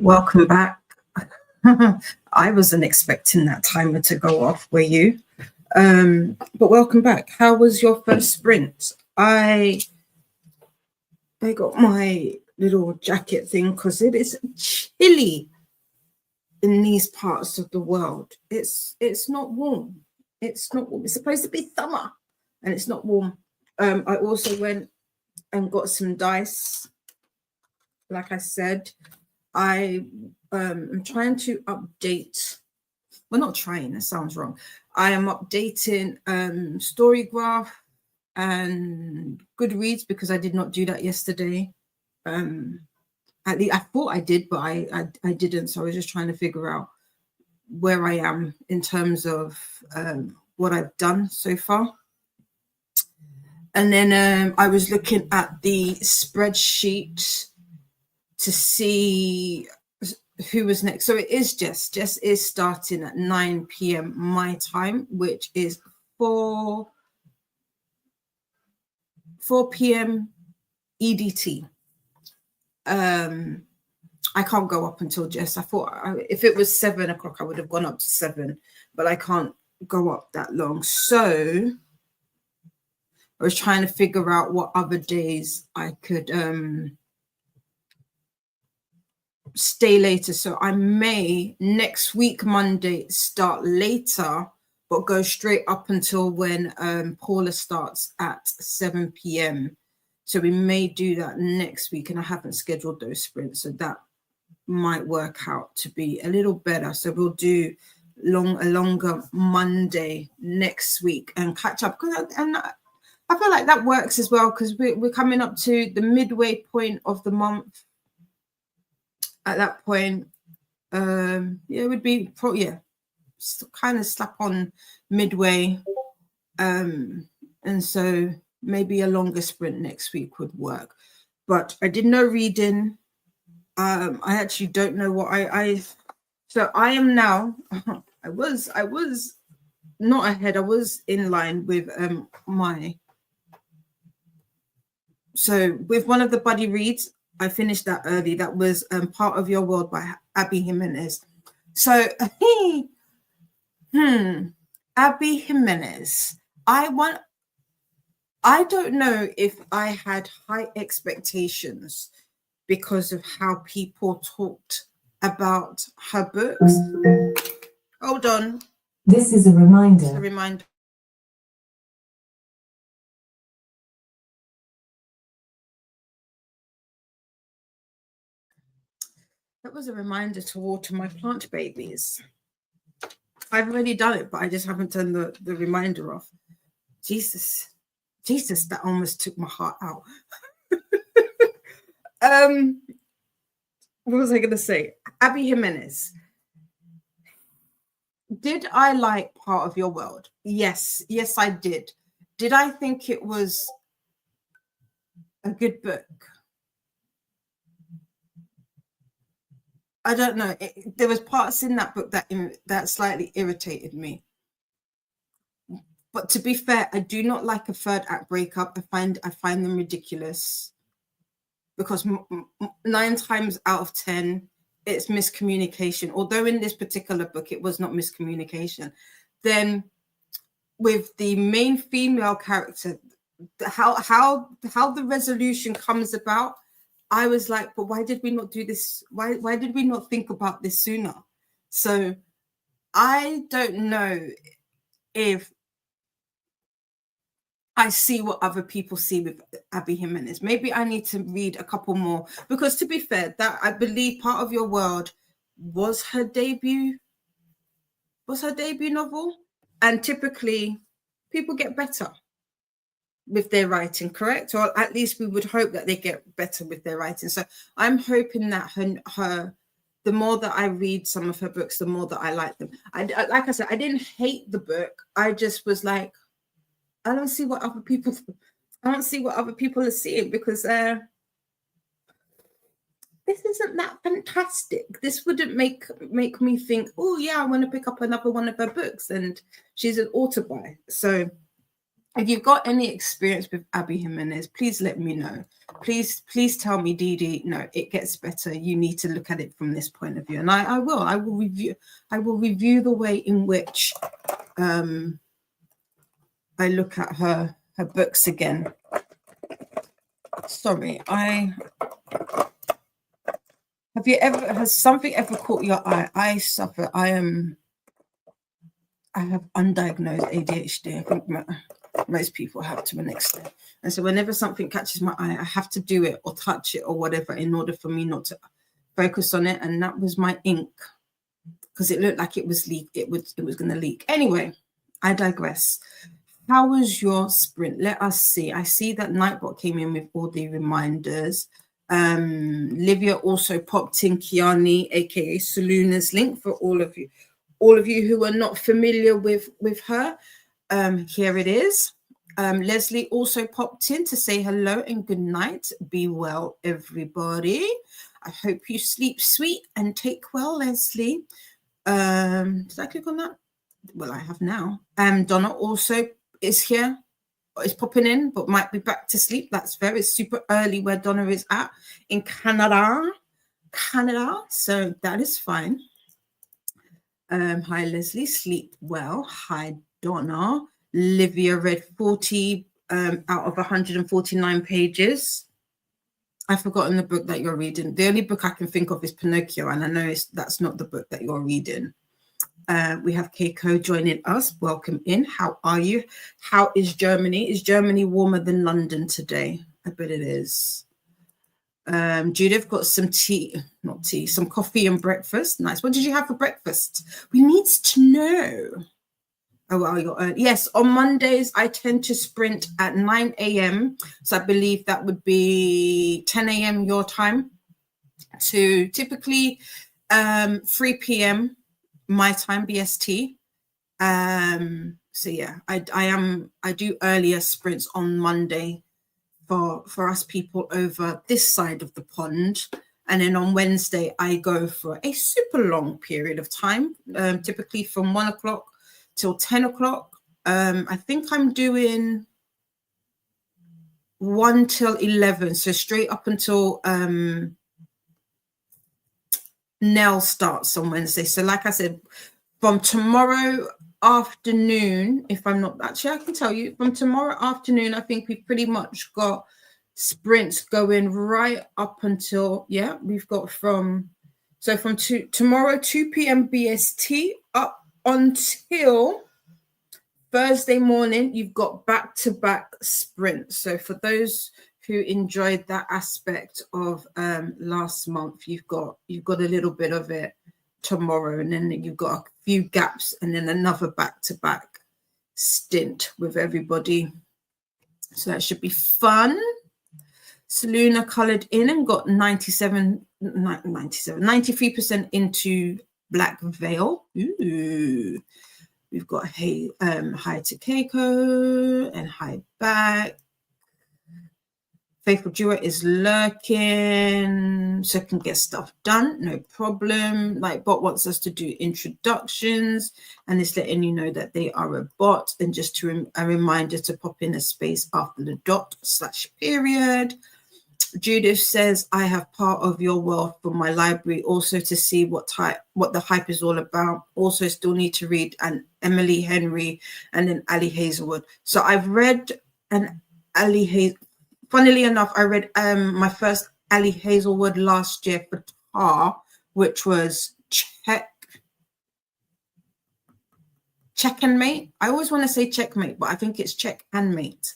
Welcome back. I wasn't expecting that timer to go off, were you? But welcome back. How was your first sprint? I got my little jacket thing because it is chilly in these parts of the world. It's not warm. It's not warm. It's supposed to be summer and it's not warm. I also went and got some dice. Like I said, I'm trying to update. Well, not trying, that sounds wrong. I am updating Storygraph and Goodreads because I did not do that yesterday. At least I thought I did, but I didn't. So I was just trying to figure out where I am in terms of what I've done so far. And then I was looking at the spreadsheet to see who was next. So it is Jess. Jess is starting at 9 p.m. my time, which is 4 p.m. EDT. I can't go up until Jess. I thought if it was 7 o'clock, I would have gone up to 7, but I can't go up that long. So I was trying to figure out what other days I could stay later. So I may next week, Monday, start later, but go straight up until when Paula starts at 7 p.m. So we may do that next week, and I haven't scheduled those sprints, so that might work out to be a little better. So we'll do a longer Monday next week and catch up. And I feel like that works as well because we're coming up to the midway point of the month. At that point, it would be kind of slap on midway, and so maybe a longer sprint next week would work. But I did no reading. I actually don't know what so I am now. I was not ahead. I was in line with so with one of the buddy reads. I finished that early. That was Part of Your World by Abby Jimenez. So, Abby Jimenez. I don't know if I had high expectations because of how people talked about her books. Hold on. This is a reminder. It's a reminder. That was a reminder to water my plant babies. I've already done it, but I just haven't turned the reminder off. Jesus, that almost took my heart out. What was I going to say? Abby Jimenez. Did I like Part of Your World? Yes, I did. Did I think it was a good book? I don't know. There was parts in that book that slightly irritated me. But to be fair, I do not like a third act breakup. I find them ridiculous because 9 times out of 10, it's miscommunication. Although in this particular book, it was not miscommunication. Then with the main female character, how the resolution comes about, I was like, but why did we not do this? Why did we not think about this sooner? So I don't know if I see what other people see with Abby Jimenez. Maybe I need to read a couple more because, to be fair, that I believe Part of Your World was her debut novel, and typically people get better with their writing, correct? Or at least we would hope that they get better with their writing. So I'm hoping that her the more that I read some of her books, the more that I like them. Like I said, I didn't hate the book. I just was like, I don't see what other people are seeing because this isn't that fantastic. This wouldn't make me think, oh yeah, I want to pick up another one of her books, and she's an author buy. So If you've got any experience with Abby Jimenez, please let me know. Please tell me, Dee Dee, no, it gets better. You need to look at it from this point of view. And I will review the way in which I look at her books again. Sorry, has something ever caught your eye? I have undiagnosed ADHD. I think most people have to an extent. And so whenever something catches my eye, I have to do it or touch it or whatever in order for me not to focus on it. And that was my ink, because it looked like it was leaked. It was going to leak. Anyway, I digress. How was your sprint? Let us see. I see that Nightbot came in with all the reminders. Livia also popped in Kiani, aka Soluna's link for all of you who are not familiar with her. Here it is. Leslie also popped in to say hello and good night. Be well, everybody. I hope you sleep sweet and take well, Leslie. Did I click on that? Well, I have now. Donna also is here, is popping in, but might be back to sleep. That's very super early where Donna is at in Canada. So that is fine. Hi, Leslie. Sleep well. Hi, Donna. Livia read 40 out of 149 pages. I've forgotten the book that you're reading. The only book I can think of is Pinocchio, and I know that's not the book that you're reading. We have Keiko joining us. Welcome in. How are you? How is Germany? Is Germany warmer than London today? I bet it is. Judith got some some coffee and breakfast. Nice. What did you have for breakfast? We need to know. Oh, well, you're early. Yes, on Mondays, I tend to sprint at 9 a.m. So I believe that would be 10 a.m. your time to typically 3 p.m. my time, BST. So yeah, I do earlier sprints on Monday for us people over this side of the pond. And then on Wednesday, I go for a super long period of time, typically from 1 o'clock till 10 o'clock. I think I'm doing 1 till 11. So straight up until Nell starts on Wednesday. So like I said, from tomorrow afternoon, if I'm not, actually I can tell you, from tomorrow afternoon, I think we've pretty much got sprints going right up until, yeah, we've got from tomorrow 2 p.m. BST up until Thursday morning, you've got back-to-back sprints. So for those who enjoyed that aspect of last month, you've got a little bit of it tomorrow, and then you've got a few gaps, and then another back-to-back stint with everybody. So that should be fun. Seluna coloured in and got 93% into Black Veil. Ooh. We've got hi to Keiko and hi back. Faithful Duet is lurking, so can get stuff done, no problem. Like bot wants us to do introductions and it's letting you know that they are a bot, and just to a reminder to pop in a space after the /period. Judith says, I have part of your wealth from my library also to see what the hype is all about. Also still need to read an Emily Henry and then Ali Hazelwood. So I've read an Ali Hazelwood. Funnily enough, I read my first Ali Hazelwood last year for Tar, which was Check and Mate. I always want to say Checkmate, but I think it's Check and Mate.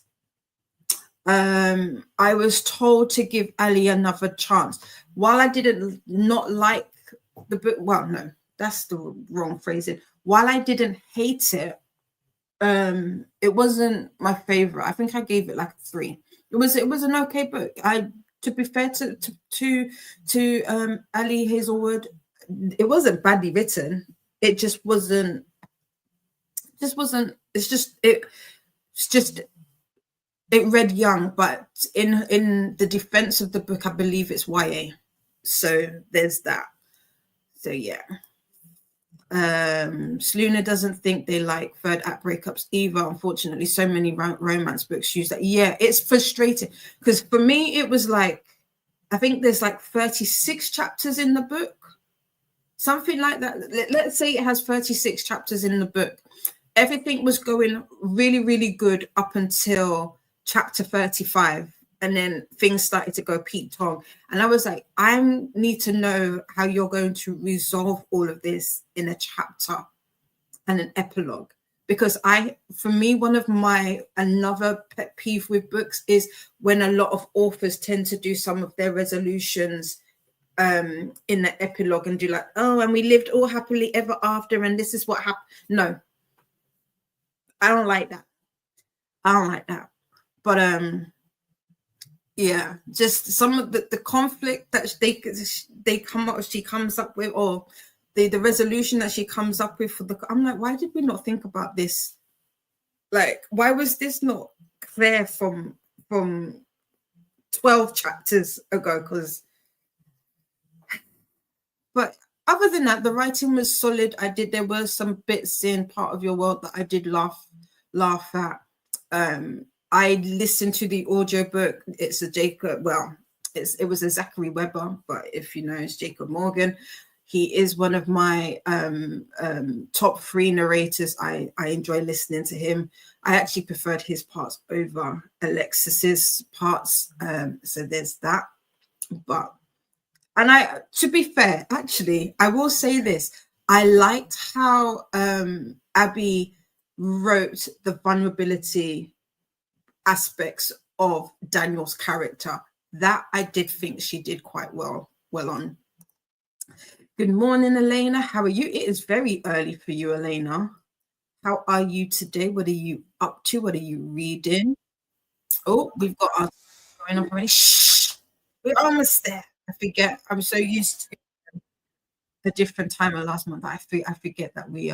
I was told to give Ali another chance. While I didn't not like the book, well, no, that's the wrong phrasing. While I didn't hate it, it wasn't my favorite. I think I gave it like a 3. It was an okay book. To be fair to Ali Hazelwood, it wasn't badly written. It just wasn't. It read young, but in the defense of the book, I believe it's YA. So there's that. So yeah. Sluna doesn't think they like third act breakups either. Unfortunately, so many romance books use that. Yeah, it's frustrating because for me, it was like, I think there's like 36 chapters in the book, something like that. Let's say it has 36 chapters in the book. Everything was going really, really good up until chapter 35. And then things started to go Pete Tong. And I was like, I need to know how you're going to resolve all of this in a chapter and an epilogue. Because for me, another pet peeve with books is when a lot of authors tend to do some of their resolutions in the epilogue and do like, oh, and we lived all happily ever after, and this is what happened. No, I don't like that. I don't like that. But yeah, just some of the conflict that she comes up with, or the resolution that she comes up with I'm like, why did we not think about this? Like, why was this not clear from 12 chapters ago? But other than that, the writing was solid. There were some bits in Part of Your World that I did laugh at. I listened to the audiobook. It's a Jacob, it was a Zachary Webber, but if you know, it's Jacob Morgan. He is one of my top 3 narrators. I enjoy listening to him. I actually preferred his parts over Alexis's parts. So there's that. But, and to be fair, actually, I will say this. I liked how Abby wrote the vulnerability aspects of Daniel's character. That I did think she did quite well on. Good morning, Elena. How are you? It is very early for you, Elena. How are you today? What are you up to? What are you reading? Oh, we've got our going up already. Shh. We're almost there. I forget. I'm so used to the different timer last month. I forget that we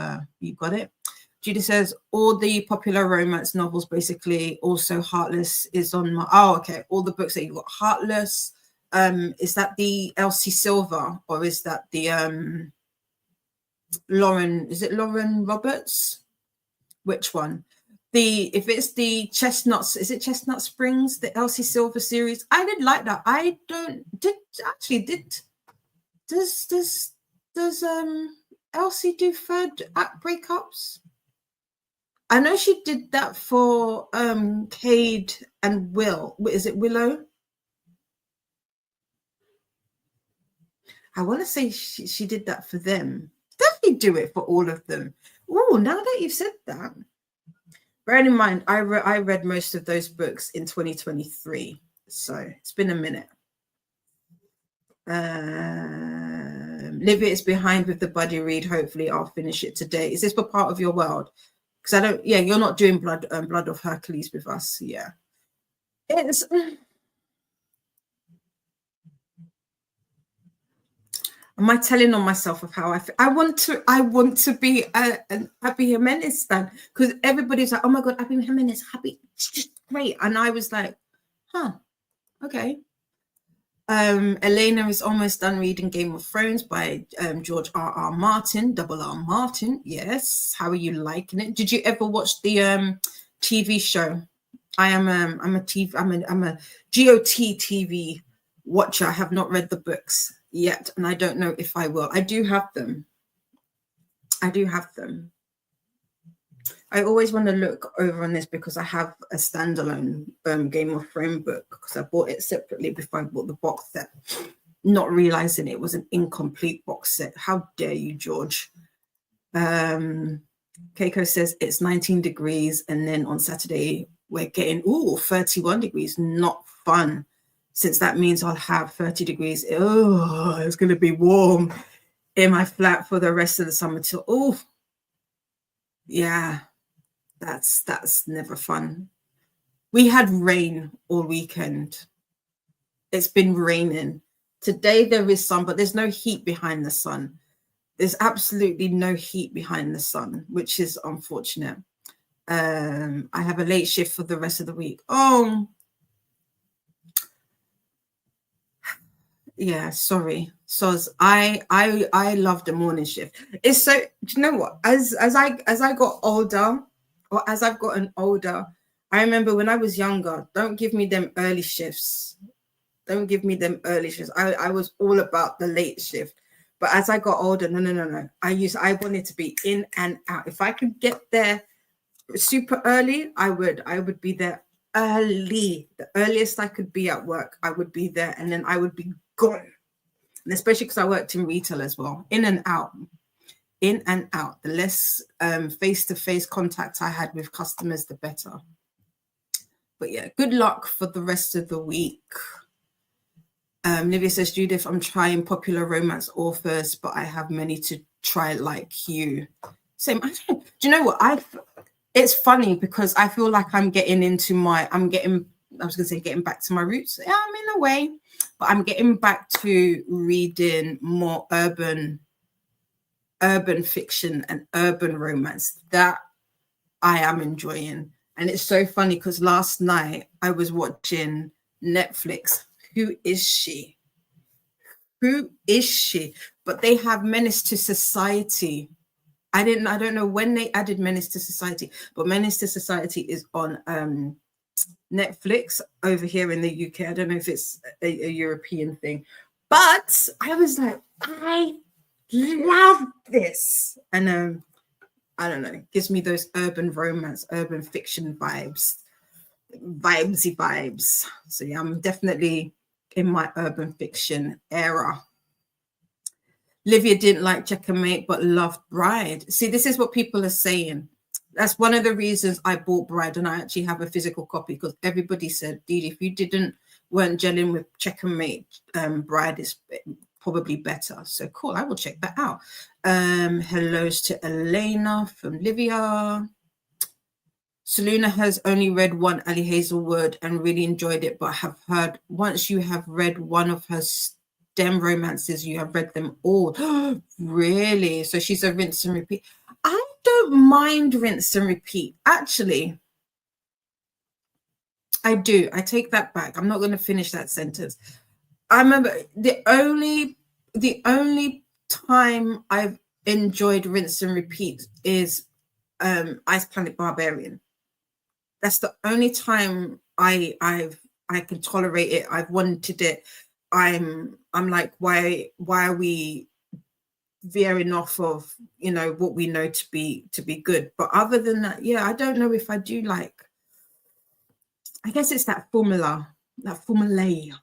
got it. Judy says all the popular romance novels, basically. Also, Heartless is on my. Oh, okay. All the books that you got. Heartless. Is that the Elsie Silver, or is that the Lauren? Is it Lauren Roberts? Which one? If it's the Chestnuts, is it Chestnut Springs, the Elsie Silver series? I did like that. Does Elsie do third act breakups? I know she did that for Cade and Will. Is it Willow? I want to say she did that for them. Definitely do it for all of them. Oh, now that you've said that. Bearing in mind, I read most of those books in 2023. So it's been a minute. Livia is behind with the buddy read. Hopefully I'll finish it today. Is this for Part of Your World? Because you're not doing Blood of Hercules with us. Yeah. It's am I telling on myself of how I feel? I want to be an Abby Jimenez stan, because everybody's like, oh my god, Abby Jimenez, happy, just great. And I was like, huh, okay. Elena is almost done reading Game of Thrones by George R.R. Martin, Double R. Martin. Yes. How are you liking it? Did you ever watch the TV show? I'm a GOT TV watcher. I have not read the books yet, and I don't know if I will. I do have them. I always want to look over on this because I have a standalone Game of Thrones book, because I bought it separately before I bought the box set, not realizing it was an incomplete box set. How dare you, George? Keiko says it's 19 degrees, and then on Saturday we're getting 31 degrees. Not fun, since that means I'll have 30 degrees. Oh, it's going to be warm in my flat for the rest of the summer till yeah. That's never fun. We had rain all weekend. It's been raining. Today there is sun, but there's no heat behind the sun. There's absolutely no heat behind the sun, which is unfortunate. I have a late shift for the rest of the week. Oh, yeah, sorry So I love the morning shift. It's so, do you know what? As I got older, or as I've gotten older, I remember when I was younger, don't give me them early shifts. Don't give me them early shifts. I was all about the late shift. But as I got older, no. I wanted to be in and out. If I could get there super early, I would be there early. The earliest I could be at work, I would be there, and then I would be gone. And especially because I worked in retail as well, in and out. The less face-to-face contact I had with customers, the better. But yeah, good luck for the rest of the week. Livia says, Judith, I'm trying popular romance authors, but I have many to try like you. Same. Do you know what? It's funny because I feel like I'm getting into getting back to my roots. Yeah, I'm in a way, but I'm getting back to reading more urban fiction and urban romance that I am enjoying. And it's so funny because last night I was watching Netflix. Who is she? But they have Menace to Society. I don't know when they added Menace to Society, but Menace to Society is on Netflix over here in the UK. I don't know if it's a European thing, but I was like, I love this. And I don't know, it gives me those urban romance, urban fiction vibes. So yeah, I'm definitely in my urban fiction era. Livia didn't like Checkmate but loved Bride. See, this is what people are saying. That's one of the reasons I bought Bride, and I actually have a physical copy, because everybody said, Dee, if you weren't gelling with Checkmate, Bride is probably better. So cool, I will check that out. Hellos to Elena from Livia. Selena has only read one Ali Hazelwood and really enjoyed it, but have heard once you have read one of her STEM romances, you have read them all. Really? So she's a rinse and repeat. I don't mind rinse and repeat. Actually, I do. I take that back. I'm not going to finish that sentence. I remember the only time I've enjoyed rinse and repeat is Ice Planet Barbarian. That's the only time I can tolerate it. I've wanted it. I'm like, why are we veering off of, what we know to be good? But other than that, yeah, I don't know if I do like. I guess it's that formulaic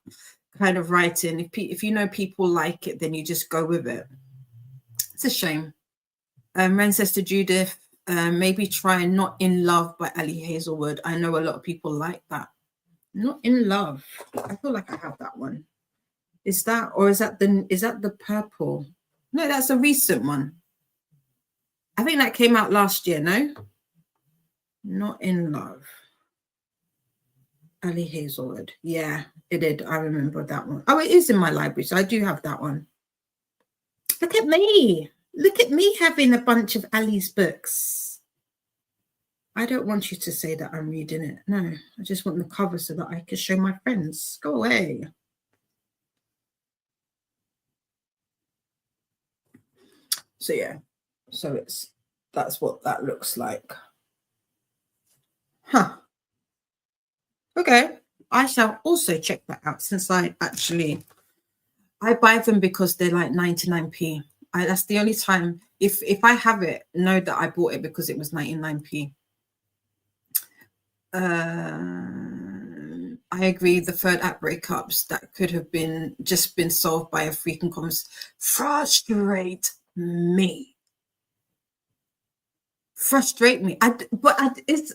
kind of writing. If you know people like it, then you just go with it. It's a shame. Ren says to Judith, maybe try Not in Love by Ali Hazelwood. I know a lot of people like that. Not in Love. I feel like I have that one. Is that the purple? No, that's a recent one. I think that came out last year, no? Not in Love. Ali Hazelwood. Yeah, it did. I remember that one. Oh, it is in my library, so I do have that one. Look at me. Look at me having a bunch of Ali's books. I don't want you to say that I'm reading it. No, I just want the cover so that I can show my friends. Go away. So yeah, that's what that looks like. Huh. Okay, I shall also check that out, since I buy them because they're like 99p. That's the only time, if I have it, know that I bought it because it was 99p. I agree. The third act breakups that could have been solved by a freaking frustrate me. It's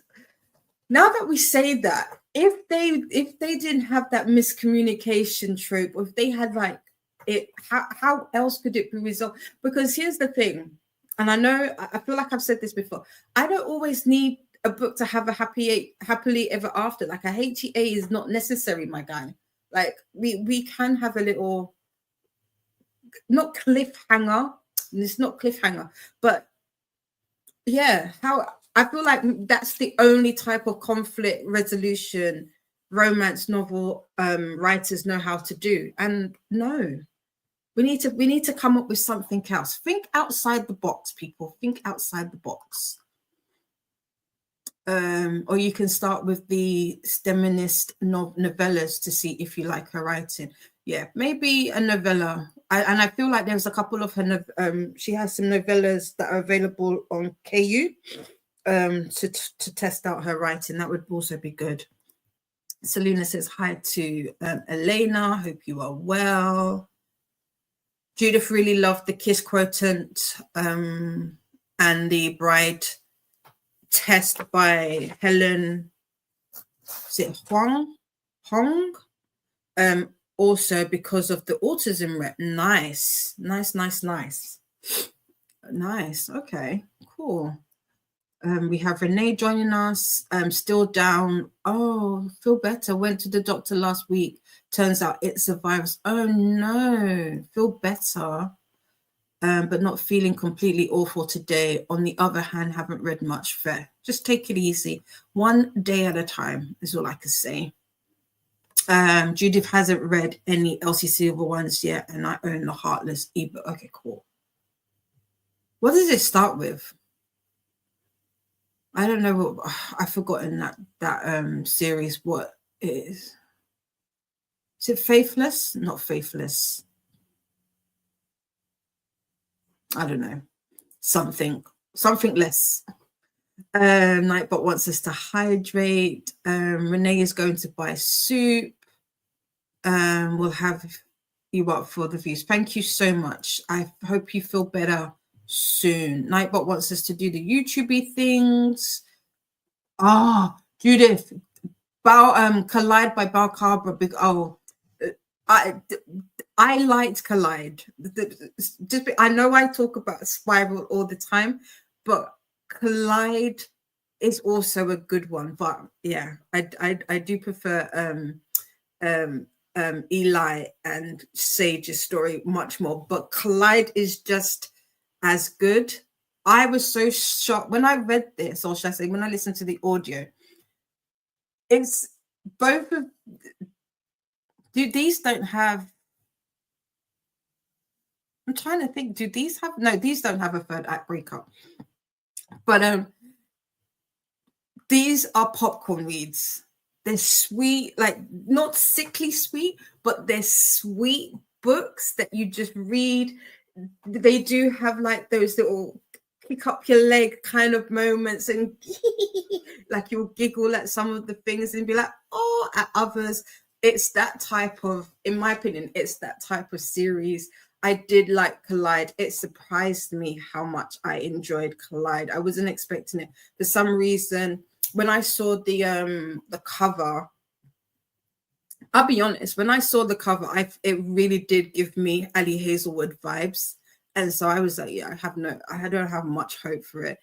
now that we say that, if they didn't have that miscommunication trope, or if they had like it, how else could it be resolved? Because here's the thing, and I feel like I've said this before, I don't always need a book to have a happily ever after. Like a HEA is not necessary, my guy. Like we can have a little, not cliffhanger. It's not cliffhanger, but yeah, I feel like that's the only type of conflict resolution romance novel writers know how to do. And no, We need to come up with something else. Think outside the box, people. Think outside the box. Or you can start with the Steminist novellas to see if you like her writing. Yeah, maybe a novella. And I feel like there's a couple of her. She has some novellas that are available on KU. To test out her writing. That would also be good. Selena says hi to Elena. Hope you are well. Judith really loved the Kiss Quotient and the Bride Test by Helen. Is it Hong? Also because of the autism rep. Nice. Okay, cool. We have Renee joining us. Still down. Oh, feel better. Went to the doctor last week. Turns out it's a virus. Oh no, feel better. But not feeling completely awful today. On the other hand, haven't read much. Fair. Just take it easy. One day at a time is all I can say. Judith hasn't read any Elsie Silver ones yet, and I own the Heartless ebook. Okay, cool. What does it start with? I don't know what I've forgotten that series. What it is? Is it Faithless? Not Faithless. I don't know. Something less. Nightbot wants us to hydrate. Renee is going to buy soup. We'll have you up for the views. Thank you so much. I hope you feel better soon. Nightbot wants us to do the YouTube things. Judith, Collide by Balcabra. I liked Collide. I know I talk about Spiral all the time, but Collide is also a good one. But yeah, I do prefer Eli and Sage's story much more. But Collide is just as good. I was so shocked when I read this, or should I say, when I listened to the audio. It's both of these don't have. I'm trying to think. Do these have? No, these don't have a third act breakup. But these are popcorn reads. They're sweet, like not sickly sweet, but they're sweet books that you just read. They do have like those little kick up your leg kind of moments, and like you'll giggle at some of the things and be like, oh, at others. It's that type of, in my opinion, it's that type of series. I did like Collide. It surprised me how much I enjoyed Collide. I wasn't expecting it. For some reason, when I saw the cover, I'll be honest, when I saw the cover, it really did give me Ali Hazelwood vibes. And so I was like, yeah, I don't have much hope for it.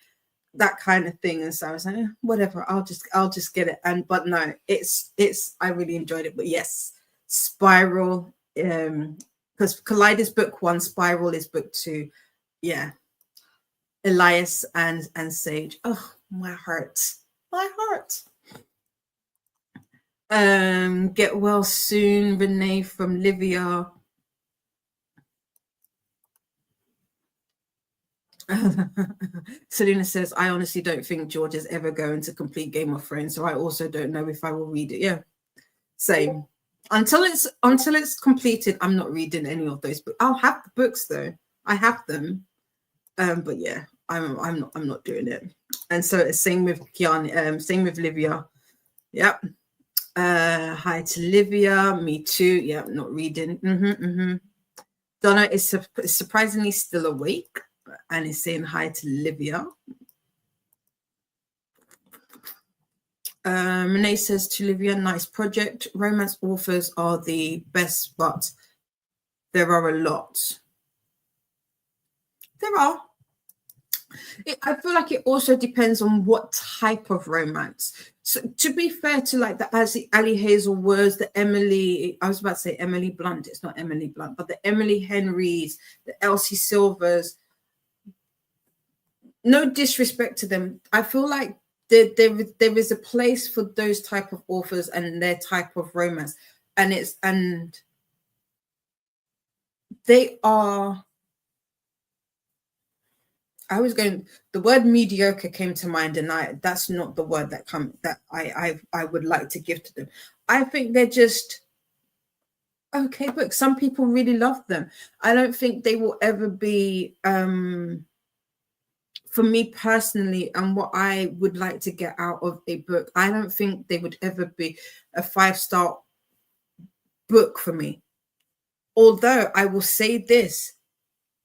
That kind of thing. And so I was like, whatever, I'll just get it. But no, I really enjoyed it. But yes, Spiral, because Collide is book 1, Spiral is book 2. Yeah. Elias and Sage. Oh, my heart. Get well soon, Renee from Livia. Selena says, I honestly don't think George is ever going to complete Game of Thrones, so I also don't know if I will read it. Yeah, same. Until it's completed, I'm not reading any of those books. I'll have the books though. I have them. But yeah, I'm not doing it. And so it's same with Kian, same with Livia. Yep. Hi to Livia, me too. Yeah, not reading. Donna is surprisingly still awake and is saying hi to Livia. Renee says to Livia, nice project. Romance authors are the best, but there are a lot. There are. I feel like it also depends on what type of romance. So to be fair to like the Ali Hazelwoods, the Emily, I was about to say Emily Blunt. It's not Emily Blunt, but the Emily Henrys, the Elsie Silvers. No disrespect to them. I feel like there is a place for those type of authors and their type of romance, and they are, the word mediocre came to mind, and that's not the word that I would like to give to them. I think they're just okay books. Some people really love them. I don't think they will ever be, for me personally, and what I would like to get out of a book, I don't think they would ever be a 5-star book for me. Although I will say this,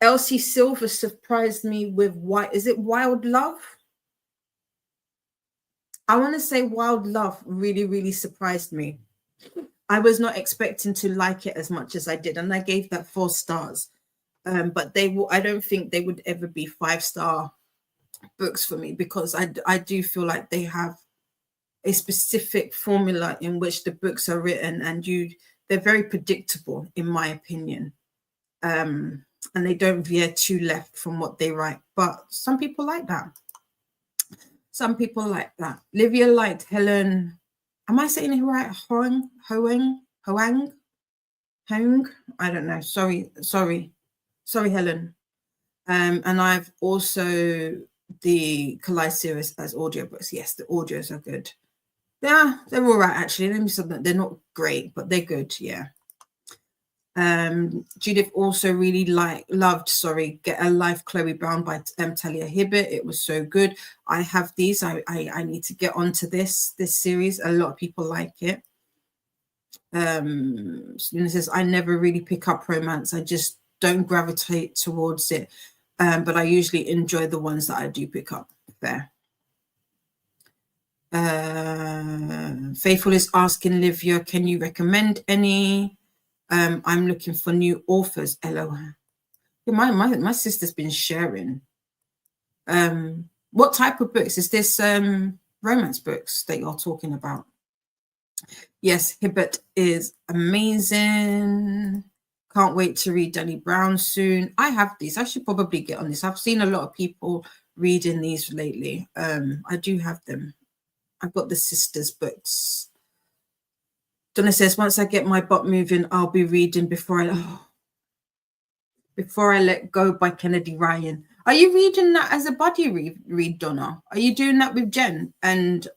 Elsie Silver surprised me with Wild Love? I want to say Wild Love really, really surprised me. I was not expecting to like it as much as I did, and I gave that 4 stars. But I don't think they would ever be 5-star books for me, because I do feel like they have a specific formula in which the books are written, and they're very predictable, in my opinion. And they don't veer too left from what they write. But some people like that. Some people like that. Livia liked Helen. Am I saying it right? Hoang? I don't know. Sorry, Helen. And I've also the Collide series as audiobooks. Yes, the audios are good. Yeah, they're all right, actually. Let me say that they're not great, but they're good. Yeah. Judith also really loved Get a Life, Chloe Brown by Talia Hibbert. It was so good. I have these. I need to get onto this series. A lot of people like it. Selena says, I never really pick up romance. I just don't gravitate towards it. But I usually enjoy the ones that I do pick up. There. Faithful is asking Livia, can you recommend any? I'm looking for new authors. LOL. Yeah, my sister's been sharing. What type of books is this? Romance books that you're talking about? Yes, Hibbert is amazing. Can't wait to read Danny Brown soon. I have these. I should probably get on this. I've seen a lot of people reading these lately. I do have them. I've got the sisters books. Donna says, once I get my butt moving, I'll be reading Before I Let Go by Kennedy Ryan. Are you reading that as a buddy read, Donna? Are you doing that with Jen and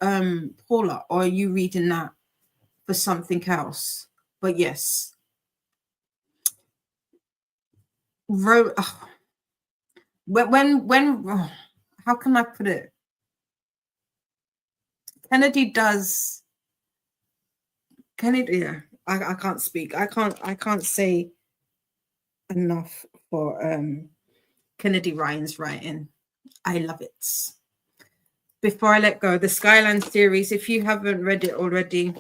Paula? Or are you reading that for something else? But yes. When how can I put it? Kennedy, yeah. I can't speak. I can't say enough for Kennedy Ryan's writing. I love it. Before I Let Go, the Skyland series, if you haven't read it already,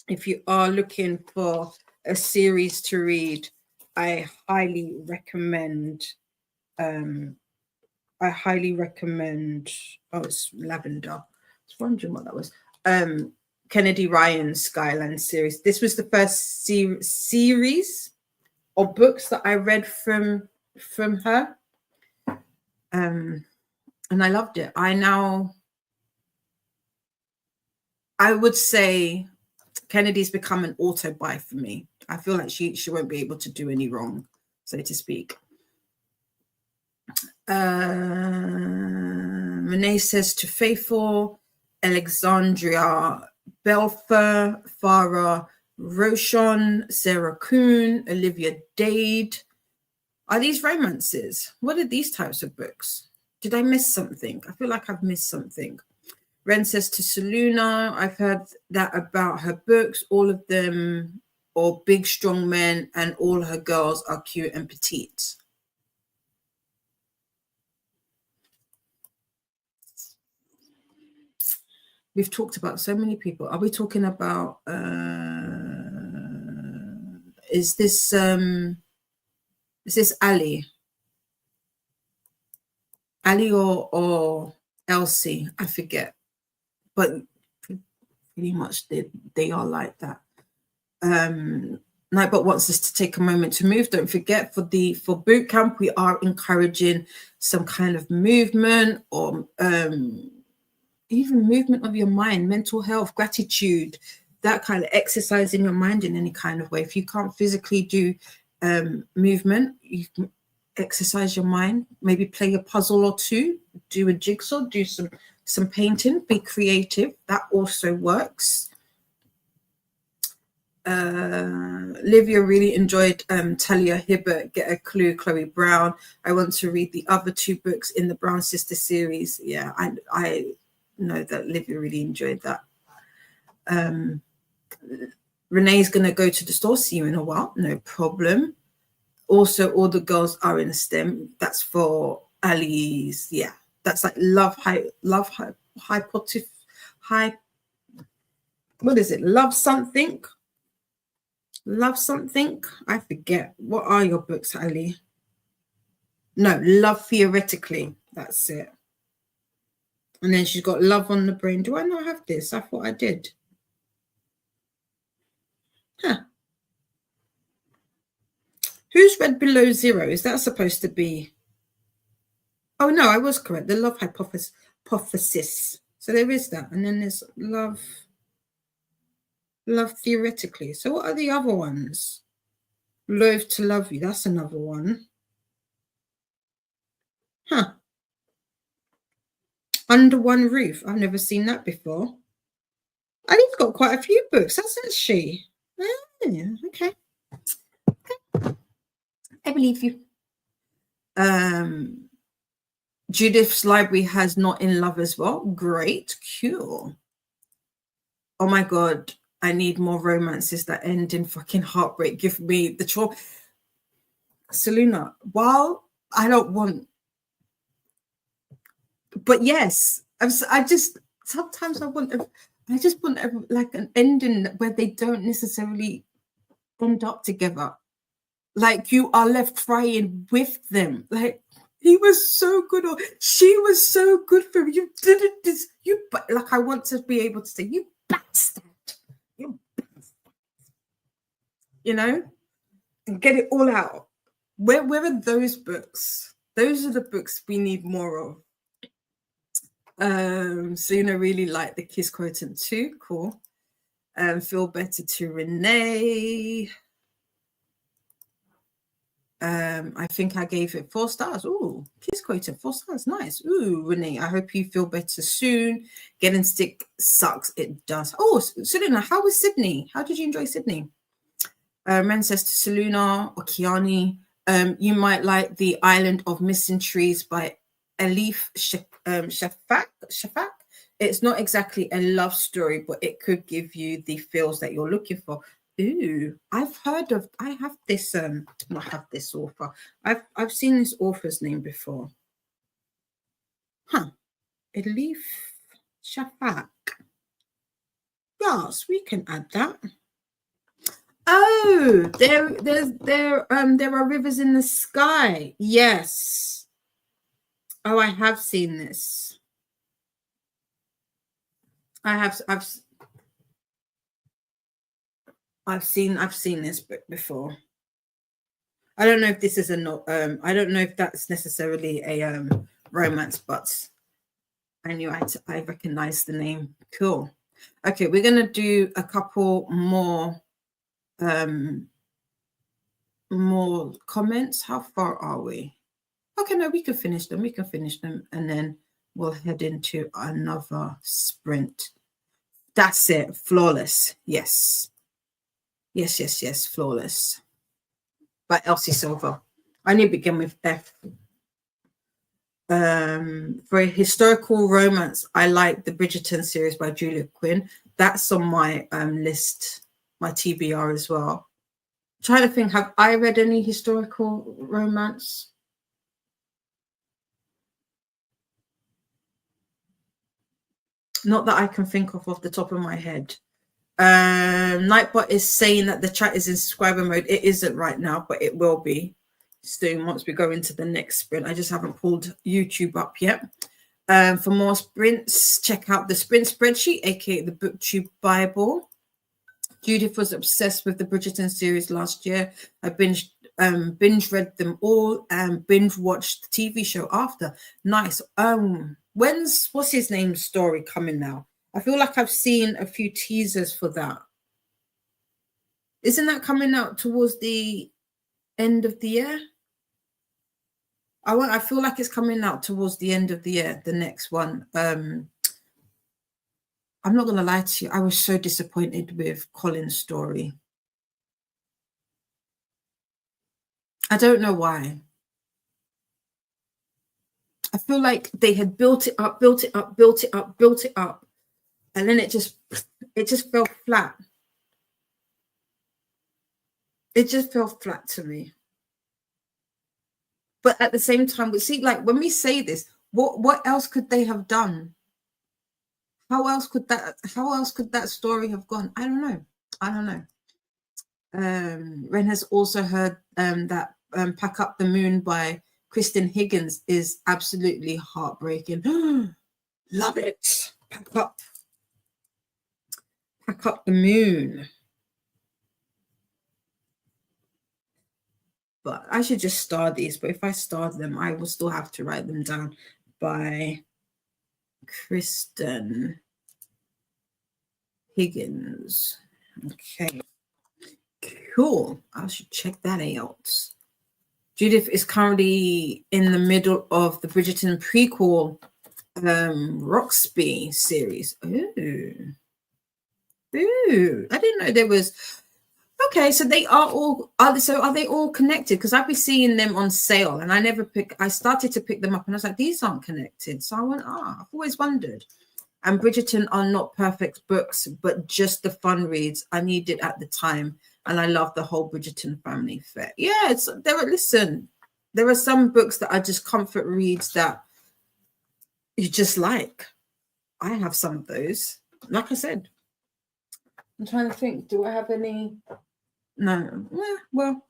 if you are looking for a series to read, I highly recommend oh, it's lavender. I was wondering what that was. Kennedy Ryan's Skyland series. This was the first series of books that I read from her. And I loved it. I would say Kennedy's become an auto buy for me. I feel like she won't be able to do any wrong, so to speak. Renee says, to Faithful, Alexandria Belfer, Farah Roshon, Sarah Kuhn, Olivia Dade. Are these romances? What are these types of books? Did I miss something? I feel like I've missed something. Ren says, to Saluna, I've heard that about her books. All of them are big, strong men, and all her girls are cute and petite. We've talked about so many people. Are we talking about, is this Ali? Ali or Elsie? I forget. But pretty much they are like that. Nightbot wants us to take a moment to move. Don't forget, for boot camp, we are encouraging some kind of movement, or even movement of your mind, mental health, gratitude, that kind of exercise in your mind in any kind of way. If you can't physically do movement. You can exercise your mind, maybe play a puzzle or two, do a jigsaw, do some painting, be creative. That also works. Livia really enjoyed Talia Hibbert, Get a Clue, Chloe Brown. I want to read the other 2 books in the Brown Sister series. Yeah, I know that Livia really enjoyed that. Renee's going to go to the store. See you in a while. No problem. Also, All the Girls Are in STEM. That's for Ali's. Yeah, that's like what is it? Love something. Love something. I forget. What are your books, Ali? No, Love Theoretically. That's it. And then she's got Love on the Brain. Do I not have this? I thought I did. Huh. Who's read Below Zero? Is that supposed to be? Oh, no, I was correct. The Love Hypothesis. So there is that. And then there's Love Theoretically. So what are the other ones? Loathe to Love You. That's another one. Huh. Under One Roof. I've never seen that before. Ali's got quite a few books, hasn't she? Yeah, okay. I believe you. Judith's library has Not in Love as well. Great. Cool. Oh my God. I need more romances that end in fucking heartbreak. Give me the trauma. Selena, while I don't want, but yes, I just sometimes I just want like an ending where they don't necessarily end up together. Like you are left crying with them. Like he was so good or she was so good for him. You didn't this. You like I want to be able to say you bastard. You know, and get it all out. Where are those books? Those are the books we need more of. Selena really liked the Kiss Quotient too. Cool. Feel Better to Renee. I think I gave it 4 stars. Ooh, Kiss Quotient, 4 stars. Nice. Ooh, Renee, I hope you feel better soon. Getting sick sucks. It does. Oh, Selena, how was Sydney? How did you enjoy Sydney? Ren says to Selena or Kiani, you might like The Island of Missing Trees by Elif Shafak. It's not exactly a love story, but it could give you the feels that you're looking for. Ooh, I have this author. I've seen this author's name before. Huh. Elif Shafak. Yes, we can add that. Oh, there are rivers in the sky. Yes. Oh, I have seen this. I've seen this book before. I don't know if this is I don't know if that's necessarily a romance, but I knew I recognized the name. Cool. Okay, we're gonna do a couple more comments. How far are we? Okay, no, we can finish them. And then we'll head into another sprint. That's it. Flawless. Yes, Flawless by Elsie Silver. I need to begin with F. For a historical romance, I like the Bridgerton series by Julia Quinn. That's on my list, my TBR as well. I'm trying to think, have I read any historical romance? Not that I can think of off the top of my head. Nightbot is saying that the chat is in subscriber mode. It isn't right now, but it will be soon once we go into the next sprint. I just haven't pulled YouTube up yet. For more sprints, check out the sprint spreadsheet, aka the BookTube Bible. Judith was obsessed with the Bridgerton series last year. I binge read them all and binge watched the TV show after. Nice. What's his name's story coming now? I feel like I've seen a few teasers for that. Isn't that coming out towards the end of the year. I feel like it's coming out towards the end of the year, the next one. I'm not gonna lie to you, I was so disappointed with Colin's story. I don't know why. I feel like they had built it up, and then it just fell flat. It just fell flat to me. But at the same time, we see, like, when we say this, what else could they have done? How else could that story have gone? I don't know. Ren has also heard that Pack Up the Moon by Kristen Higgins is absolutely heartbreaking. Love it. Pack Up the Moon. But I should just star these. But if I star them, I will still have to write them down. By Kristen Higgins. Okay. Cool. I should check that out. Judith is currently in the middle of the Bridgerton prequel Roxby series. Ooh. I didn't know there was. Okay, so they are all. Are they all connected? Because I've been seeing them on sale, and I started to pick them up, and I was like, these aren't connected. So I went, I've always wondered. And Bridgerton are not perfect books, but just the fun reads I needed at the time, and I love the whole Bridgerton family fair. Yeah, there are some books that are just comfort reads that you just like. I have some of those. Like I said, I'm trying to think. Do I have any? No. Well,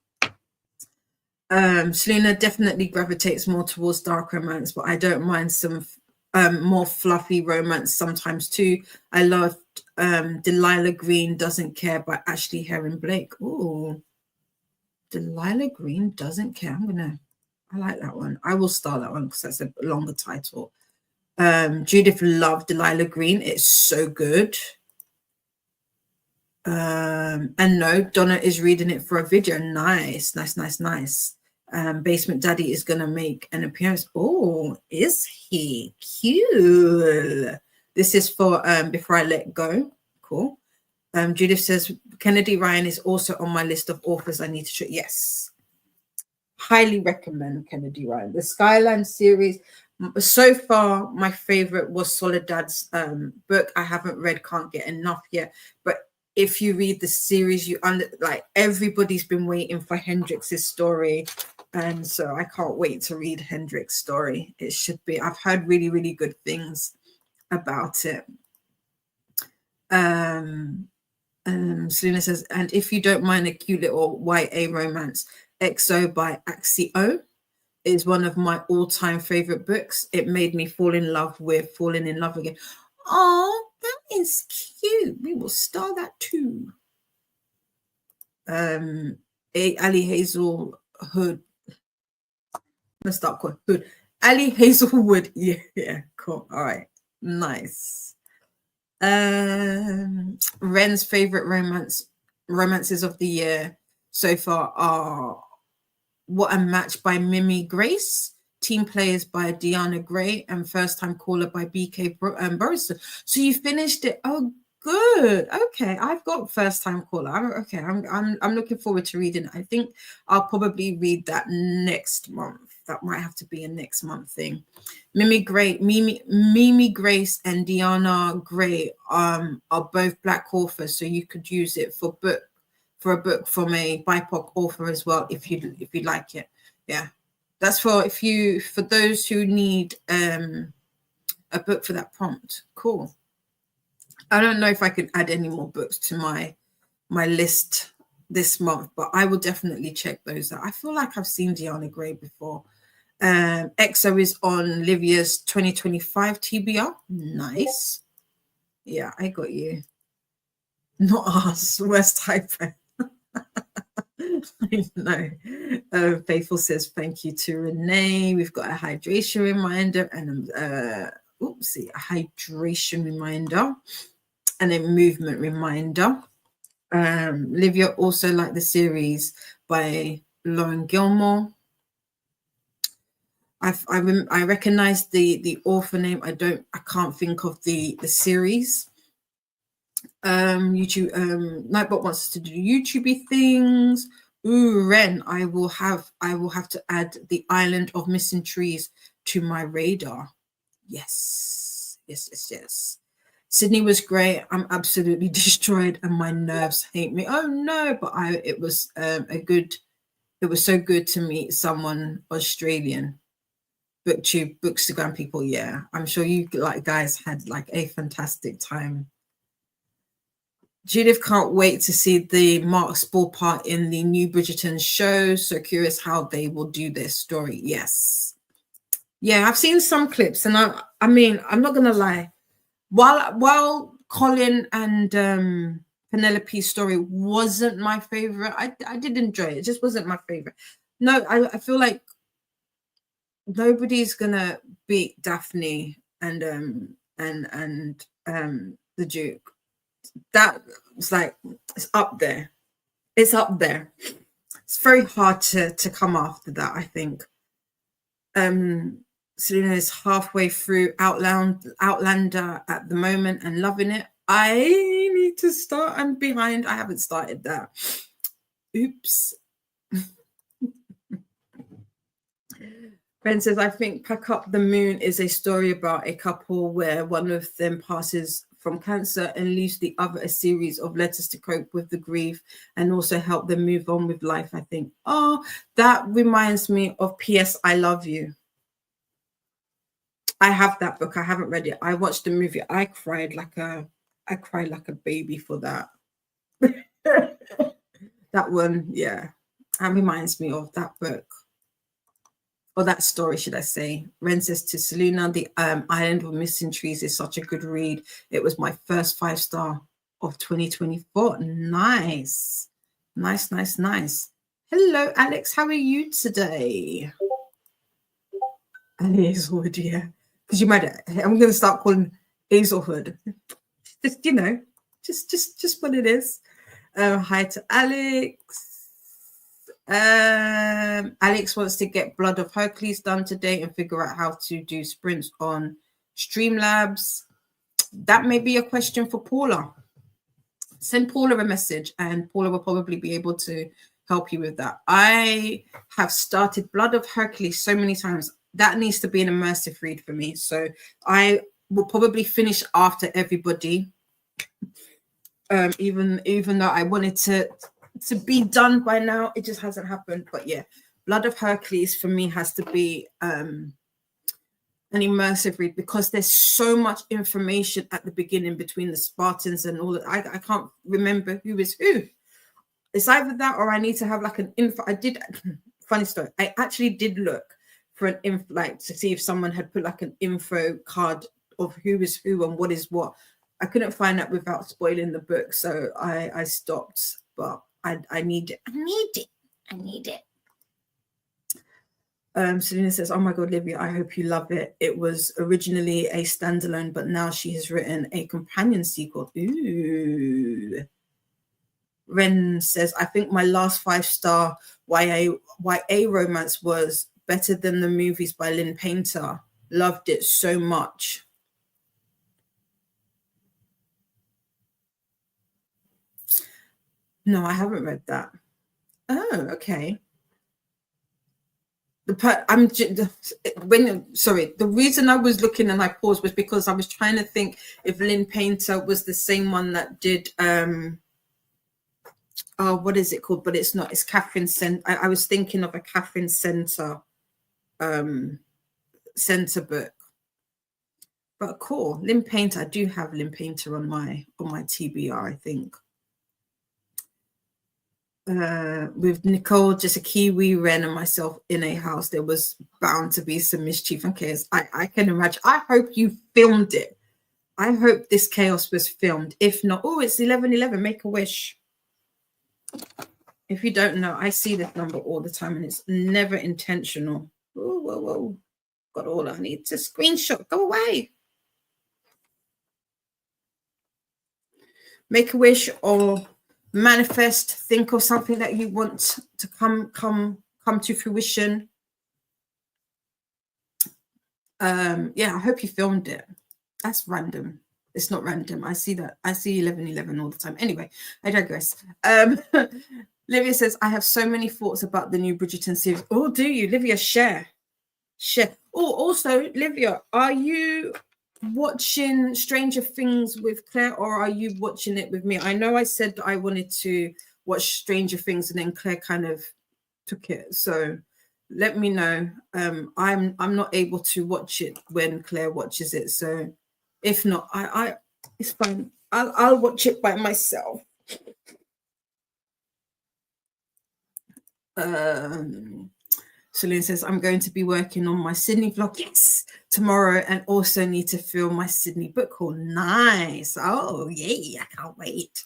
Selena definitely gravitates more towards dark romance, but I don't mind some more fluffy romance sometimes too. I loved Delilah Green Doesn't Care by Ashley Herring Blake. Oh, Delilah Green Doesn't Care. I like that one. I will start that one because that's a longer title. Judith loved Delilah Green. It's so good. And no, Donna is reading it for a video. Nice. Basement Daddy is gonna make an appearance. Oh, is he? Cool. This is for Before I Let Go. Cool. Judith says Kennedy Ryan is also on my list of authors I need to check. Yes, highly recommend Kennedy Ryan. The Skyland series. So far, my favorite was Soledad's book. I haven't read Can't Get Enough yet, but if you read the series, everybody's been waiting for Hendrix's story, and so I can't wait to read Hendrix's story. It should be. I've heard really, really good things about it. Selena says, and if you don't mind a cute little YA romance, XO by Axio is one of my all-time favorite books. It made me fall in love with Falling in Love Again. Oh, that is cute. We will star that too. Ali Hazelwood. Let's start calling Hood. Ali Hazelwood. Yeah, cool. All right. Nice. Ren's favorite romances of the year so far are What a Match by Mimi Grace, Team Players by Deanna Gray, and First Time Caller by BK Burriston. So you finished it. Oh, good. Okay, I've got First Time Caller. I'm looking forward to reading it. I think I'll probably read that next month. That might have to be a next month thing. Mimi Grace and Deanna Gray are both Black authors, so you could use it for a book from a BIPOC author as well, if you like it. Yeah, that's for those who need a book for that prompt. Cool. I don't know if I can add any more books to my list this month, but I will definitely check those out. I feel like I've seen Deanna Gray before. EXO is on Livia's 2025 TBR. Nice. Yeah, I got you. Not us. Worst typo. I know. Faithful says thank you to Renee. We've got a hydration reminder and a hydration reminder and a movement reminder. Livia also liked the series by Lauren Gilmore. I recognize the author name. I can't think of the series. YouTube. Nightbot wants us to do YouTubey things. Ooh, Ren. I will have to add the Island of Missing Trees to my radar. Yes. Sydney was great. I'm absolutely destroyed and my nerves hate me. Oh no, but it was so good to meet someone Australian. BookTube, Bookstagram people, yeah. I'm sure you guys had like a fantastic time. Judith can't wait to see the Mark Spall part in the new Bridgerton show. So curious how they will do their story. Yes. Yeah, I've seen some clips, and I mean, I'm not gonna lie. While Colin and Penelope's story wasn't my favorite, I did enjoy it. It just wasn't my favorite. No, I feel like nobody's gonna beat Daphne and the Duke. It's like it's up there. It's up there. It's very hard to come after that, I think. Selena is halfway through Outlander at the moment and loving it. I need to start. I'm behind. I haven't started that. Oops. Ben says, I think Pack Up the Moon is a story about a couple where one of them passes from cancer and leaves the other a series of letters to cope with the grief and also help them move on with life, I think. Oh, that reminds me of P.S. I Love You. I have that book. I haven't read it. I watched the movie. I cried like a baby for that. That one, yeah. That reminds me of that book. Or that story, should I say. Ren says to Selena, the Island of Missing Trees is such a good read. It was my first 5-star of 2024. Nice. Nice. Hello, Alex. How are you today? And Hazelwood, yeah. Because you might, I'm going to start calling Hazelwood. Just, just what it is. Hi to Alex. Alex wants to get Blood of Hercules done today and figure out how to do sprints on Streamlabs. That may be a question for Paula. Send Paula a message and Paula will probably be able to help you with that. I have started Blood of Hercules so many times. That needs to be an immersive read for me. So I will probably finish after everybody. Even though I wanted to be done by now, it just hasn't happened. But yeah, Blood of Hercules for me has to be an immersive read because there's so much information at the beginning between the Spartans and all that. I can't remember who is who. It's either that or I need to have like an info. Funny story. I actually did look for an info, like to see if someone had put like an info card of who is who and what is what. I couldn't find that without spoiling the book, so I stopped. But I need it. I need it. Selena says, oh my God, Livia, I hope you love it. It was originally a standalone, but now she has written a companion sequel. Ooh. Ren says, I think my last 5-star YA romance was better than the movies by Lynn Painter. Loved it so much. No, I haven't read that. Oh, okay. The reason I was looking and I paused was because I was trying to think if Lynn Painter was the same one that did what is it called? But it's not. It's Catherine Center. I was thinking of a Catherine Center book. But cool, Lynn Painter. I do have Lynn Painter on my TBR, I think. With Nicole, just a Kiwi, Ren, and myself in a house, there was bound to be some mischief and chaos. I can imagine. I hope you filmed it. I hope this chaos was filmed. If not, oh, it's 11:11. Make a wish. If you don't know, I see this number all the time, and it's never intentional. Oh, whoa. Got all I need to screenshot. Go away. Make a wish or manifest, think of something that you want to come to fruition. Yeah, I hope you filmed it. That's random. It's not random. I see that. I see 1111 all the time. Anyway, I digress. Livia says, I have so many thoughts about the new Bridgerton series. Oh, do you? Livia, share. Oh, also, Livia, are you watching Stranger Things with Claire, or are you watching it with me? I know I said I wanted to watch Stranger Things, and then Claire kind of took it. So let me know. I'm not able to watch it when Claire watches it. So if not, I it's fine. I'll watch it by myself. Celine says, I'm going to be working on my Sydney vlog, yes, tomorrow, and also need to film my Sydney book haul. Nice. Oh, yay, I can't wait.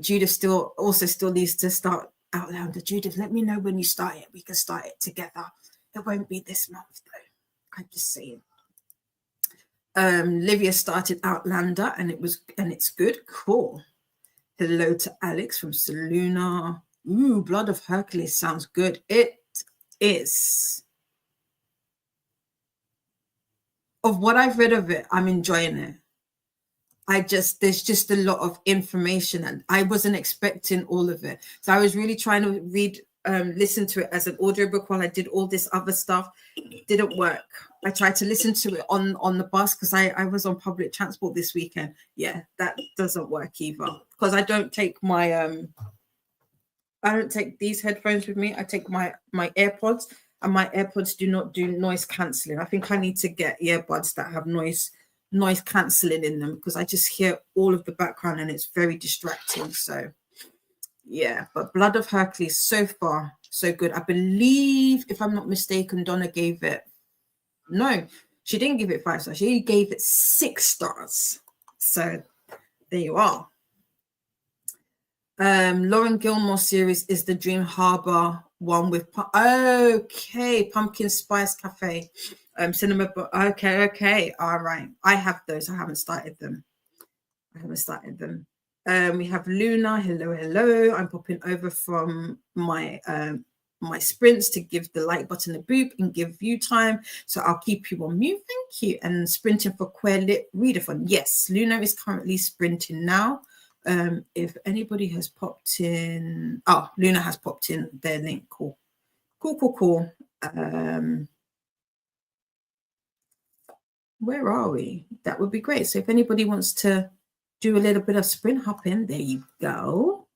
Judith still needs to start Outlander. Judith, let me know when you start it. We can start it together. It won't be this month, though. I'm just saying. Livia started Outlander, and it's good. Cool. Hello to Alex from Saluna. Ooh, Blood of Hercules sounds good. It is. Of what I've read of it, I'm enjoying it. There's just a lot of information, and I wasn't expecting all of it. So I was really trying to listen to it as an audiobook while I did all this other stuff. It didn't work. I tried to listen to it on the bus because I was on public transport this weekend. Yeah, that doesn't work either, because I don't take these headphones with me. I take my AirPods, and my AirPods do not do noise cancelling. I think I need to get earbuds that have noise cancelling in them, because I just hear all of the background and it's very distracting. So yeah, but Blood of Hercules, so far so good. I believe, if I'm not mistaken, Donna gave it, no, she didn't give it 5 stars, she gave it 6 stars. So there you are. Lauren Gilmore series is the Dream Harbor one with Pumpkin Spice Cafe, cinema. Okay, all right. I have those. I haven't started them. We have Luna. Hello. I'm popping over from my my sprints to give the like button a boop and give you time. So I'll keep you on mute. Thank you. And sprinting for Queer Lit Readathon. Yes, Luna is currently sprinting now. If anybody has popped in, Luna has popped in their link. Cool. Where are we? That would be great. So if anybody wants to do a little bit of sprint hopping, there you go.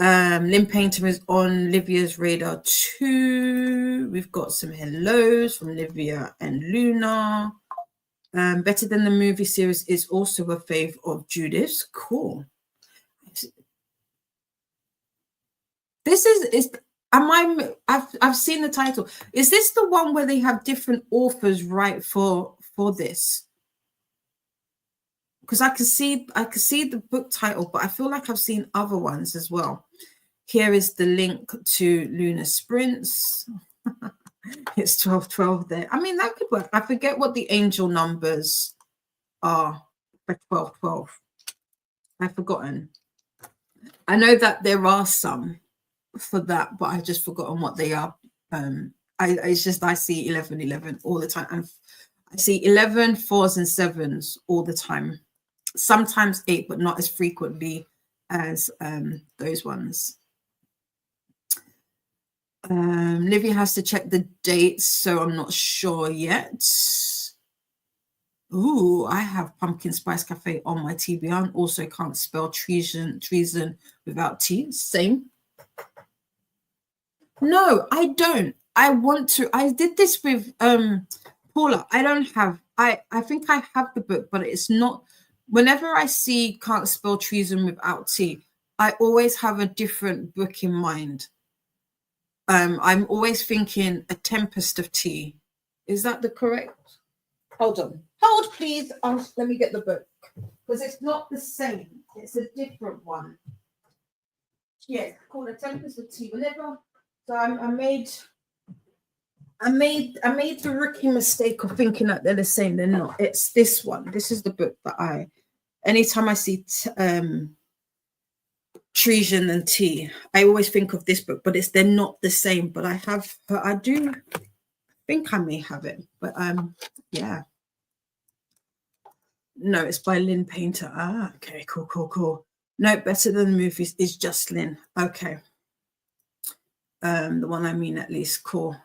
Lynn Painter is on Livia's radar too. We've got some hellos from Livia and Luna. Better Than the Movie series is also a fave of Judith's. Cool. This is I've seen the title. Is this the one where they have different authors write for this? Because I can see the book title, but I feel like I've seen other ones as well. Here is the link to Luna Sprints. It's 1212 there. I mean, that could work. I forget what the angel numbers are for 1212. I've forgotten. I know that there are some for that, but I've just forgotten what they are. I see 1111 all the time, and I see 11 4s and 7s all the time. Sometimes 8, but not as frequently as those ones. Livia has to check the dates, so I'm not sure yet. Ooh, I have Pumpkin Spice Cafe on my TBR, and also can't spell treason without T. Same. No, I don't. I want to. I did this with Paula. I don't have. I think I have the book, but it's not. Whenever I see can't spell treason without T, I always have a different book in mind. I'm always thinking A Tempest of Tea. Is that the correct? Hold on. Hold, please. Let me get the book, because it's not the same. It's a different one. Yeah, it's called A Tempest of Tea. Whenever, so I made the rookie mistake of thinking that they're the same. They're not. It's this one. This is the book that I anytime I see treason and tea, I always think of this book, but they're not the same. But I do think I may have it, but yeah. No, it's by Lynn Painter. Ah, okay, cool. No, Better Than the Movies is just Lynn. Okay. The one I mean, at least. Cool.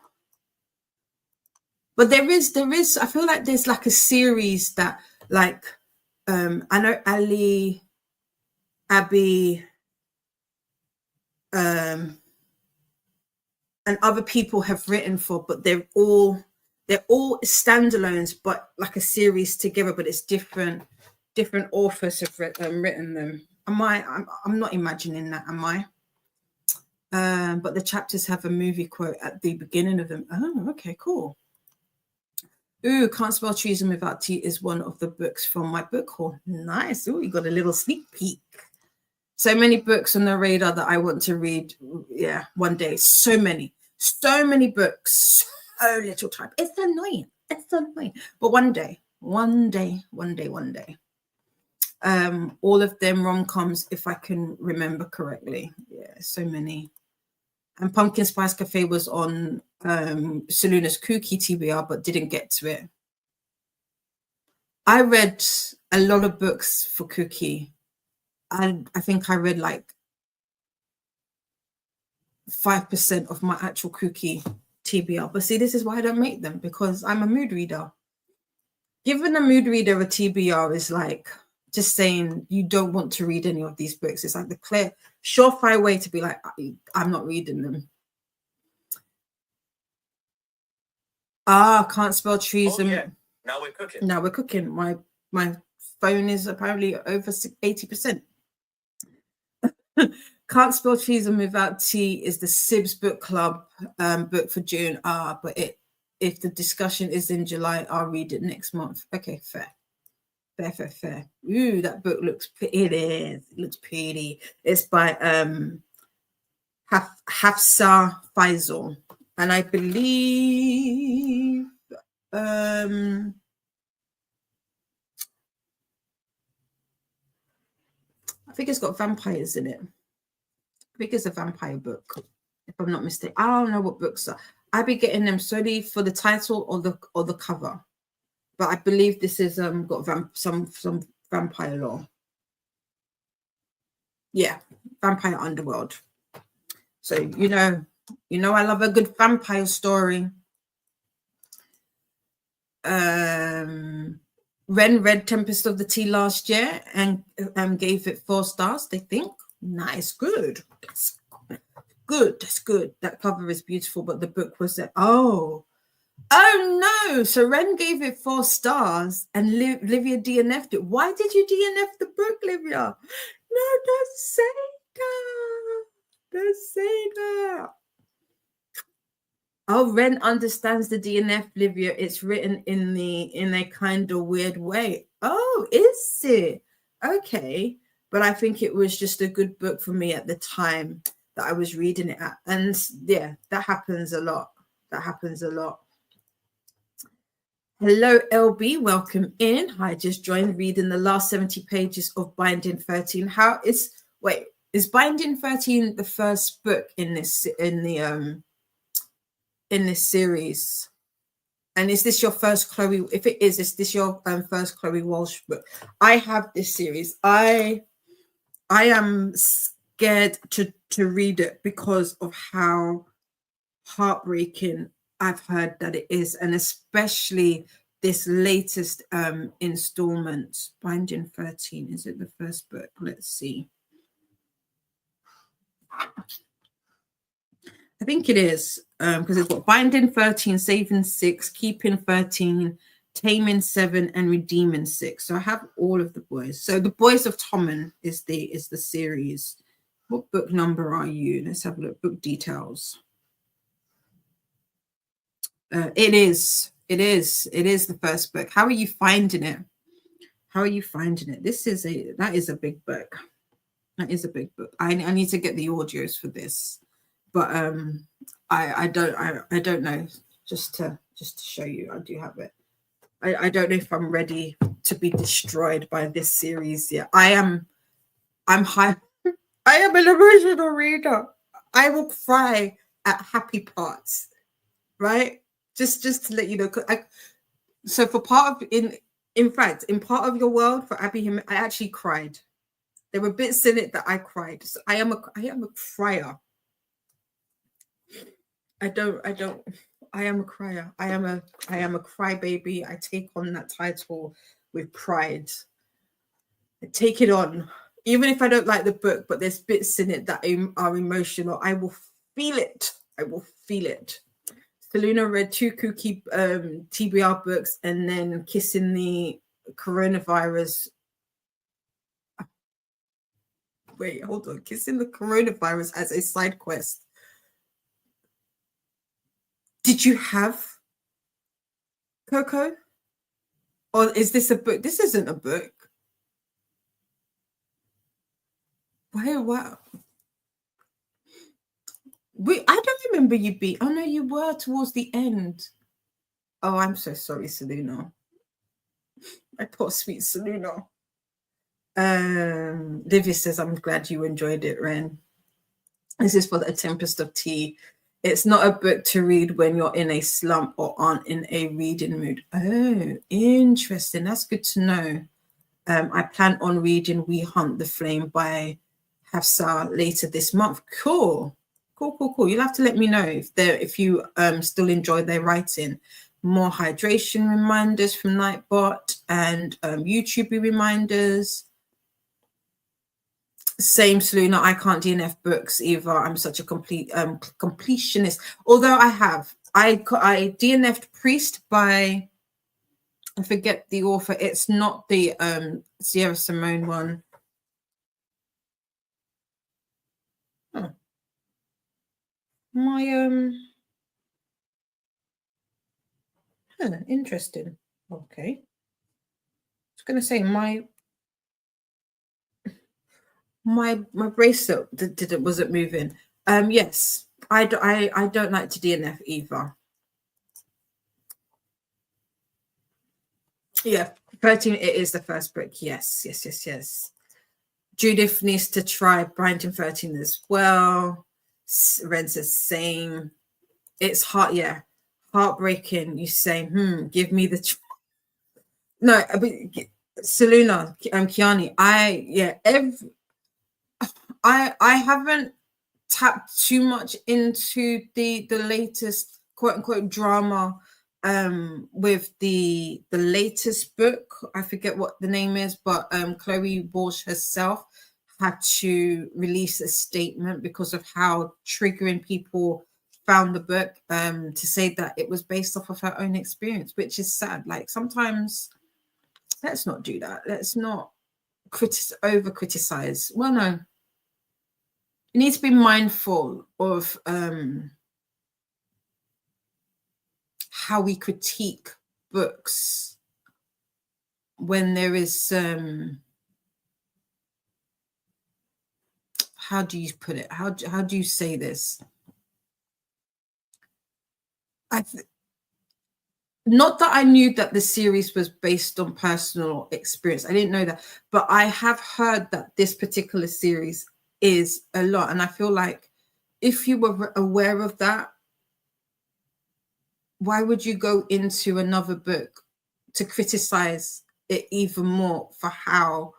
But there is, I feel like there's like a series that, like, I know Ali, Abby, and other people have written for, but they're all standalones, but like a series together, but it's different authors have written them. I'm not imagining that, am I? But the chapters have a movie quote at the beginning of them. Oh, okay, cool. Ooh, Can't Spell Treason Without Tea is one of the books from my book haul. Nice. Ooh, you got a little sneak peek. So many books on the radar that I want to read. Yeah, one day. So many books. So little time. It's annoying. But one day. All of them rom-coms, if I can remember correctly. Yeah, so many. And Pumpkin Spice Cafe was on Selena's Kooky TBR, but didn't get to it. I read a lot of books for Kooky. I think I read like 5% of my actual Kooky TBR. But see, this is why I don't make them, because I'm a mood reader. Giving a mood reader a TBR is like just saying you don't want to read any of these books. It's like the clear, surefire way to be like, I'm not reading them. Can't Spell Treason. Oh, yeah. Now we're cooking. My phone is apparently over 80%. Can't Spell Treason Without Tea is the Sibs Book Club book for June. But if the discussion is in July, I'll read it next month. Okay, fair. Ooh, that book looks pretty. It looks pretty. It's by Hafsa Faisal, and I believe I think it's got vampires in it. I think it's a vampire book, if I'm not mistaken. I don't know what books are. I'd be getting them solely for the title or the cover. But I believe this is got some vampire lore. Yeah, Vampire Underworld. So you know I love a good vampire story. Ren read Tempest of the Tea last year and gave it 4 stars. They think nice, good. That's good. That cover is beautiful, but the book was oh no! So Ren gave it 4 stars, and Livia DNF'd it. Why did you DNF the book, Livia? No, don't say that. Don't say that. Oh, Ren understands the DNF, Livia. It's written in a kind of weird way. Oh, is it? Okay. But I think it was just a good book for me at the time that I was reading it at. And yeah, that happens a lot. Hello, LB. Welcome in. I just joined reading the last 70 pages of Binding 13. Is Binding 13 the first book in this series? And is this your first Chloe? If it is this your first Chloe Walsh book? I have this series. I am scared to read it because of how heartbreaking I've heard that it is, and especially this latest installment, Binding 13. Is it the first book? Let's see. I think it is, because it's got Binding 13, Saving 6, Keeping 13, Taming 7, and Redeeming 6. So I have all of the boys. So the Boys of Tommen is the series. What book number are you? Let's have a look. Book details. It is the first book. How are you finding it? That is a big book. I need to get the audios for this, but I don't know. Just to show you, I do have it. I don't know if I'm ready to be destroyed by this series. Yeah, I'm high. I am an emotional reader. I will cry at happy parts, right? Just to let you know. So for part of in fact, in part of your world for Abby Him, I actually cried. There were bits in it that I cried. So I am a crier. I am a crier. I am a crybaby. I take on that title with pride. I take it on. Even if I don't like the book, but there's bits in it that are emotional, I will feel it. I will feel it. Selena read 2 kooky TBR books and then kissing the coronavirus. Wait, hold on. Kissing the coronavirus as a side quest. Did you have Coco? Or is this a book? This isn't a book. Why? Wow. I don't remember you being. Oh no, you were towards the end. Oh, I'm so sorry, Selena. My poor sweet Selena. Livia says, I'm glad you enjoyed it, Ren. This is for the Tempest of Tea. It's not a book to read when you're in a slump or aren't in a reading mood. Oh, interesting. That's good to know. I plan on reading We Hunt the Flame by Hafsa later this month. Cool. You'll have to let me know if you still enjoy their writing. More hydration reminders from Nightbot and YouTube reminders. Same, Selena. I can't DNF books either. I'm such a complete completionist. Although I DNF'd Priest by, I forget the author. It's not the Sierra Simone one. Oh. My interesting. Okay. I was gonna say my bracelet wasn't moving. Yes, I don't like to DNF either. Yeah, 13. It is the first book. Yes. Judith needs to try Binding 13 as well. Ren says same. It's hard. Yeah, heartbreaking. You say, give me the. No, but Selena, Kiani. I haven't tapped too much into the latest quote unquote drama with the latest book. I forget what the name is, but Chloe Walsh herself had to release a statement because of how triggering people found the book, to say that it was based off of her own experience, which is sad. Like, sometimes let's not do that. Let's not over criticize. Well, no, you need to be mindful of how we critique books when there is how do you put it? How do you say this? Not that I knew that the series was based on personal experience. I didn't know that, but I have heard that this particular series is a lot, and I feel like if you were aware of that, why would you go into another book to criticize it even more for how,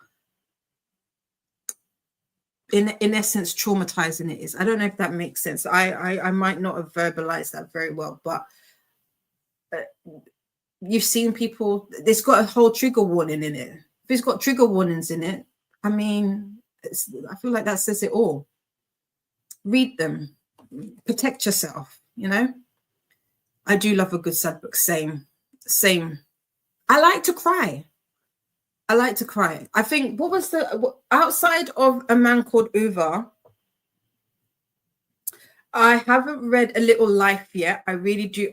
in essence, traumatizing it is? I don't know if that makes sense. I might not have verbalized that very well, but you've seen people, it's got a whole trigger warning in it. If it's got trigger warnings in it, I mean, I feel like that says it all. Read them, protect yourself, you know. I do love a good sad book. Same. I like to cry. I think, what was outside of A Man Called Uva, I haven't read A Little Life yet. I really do.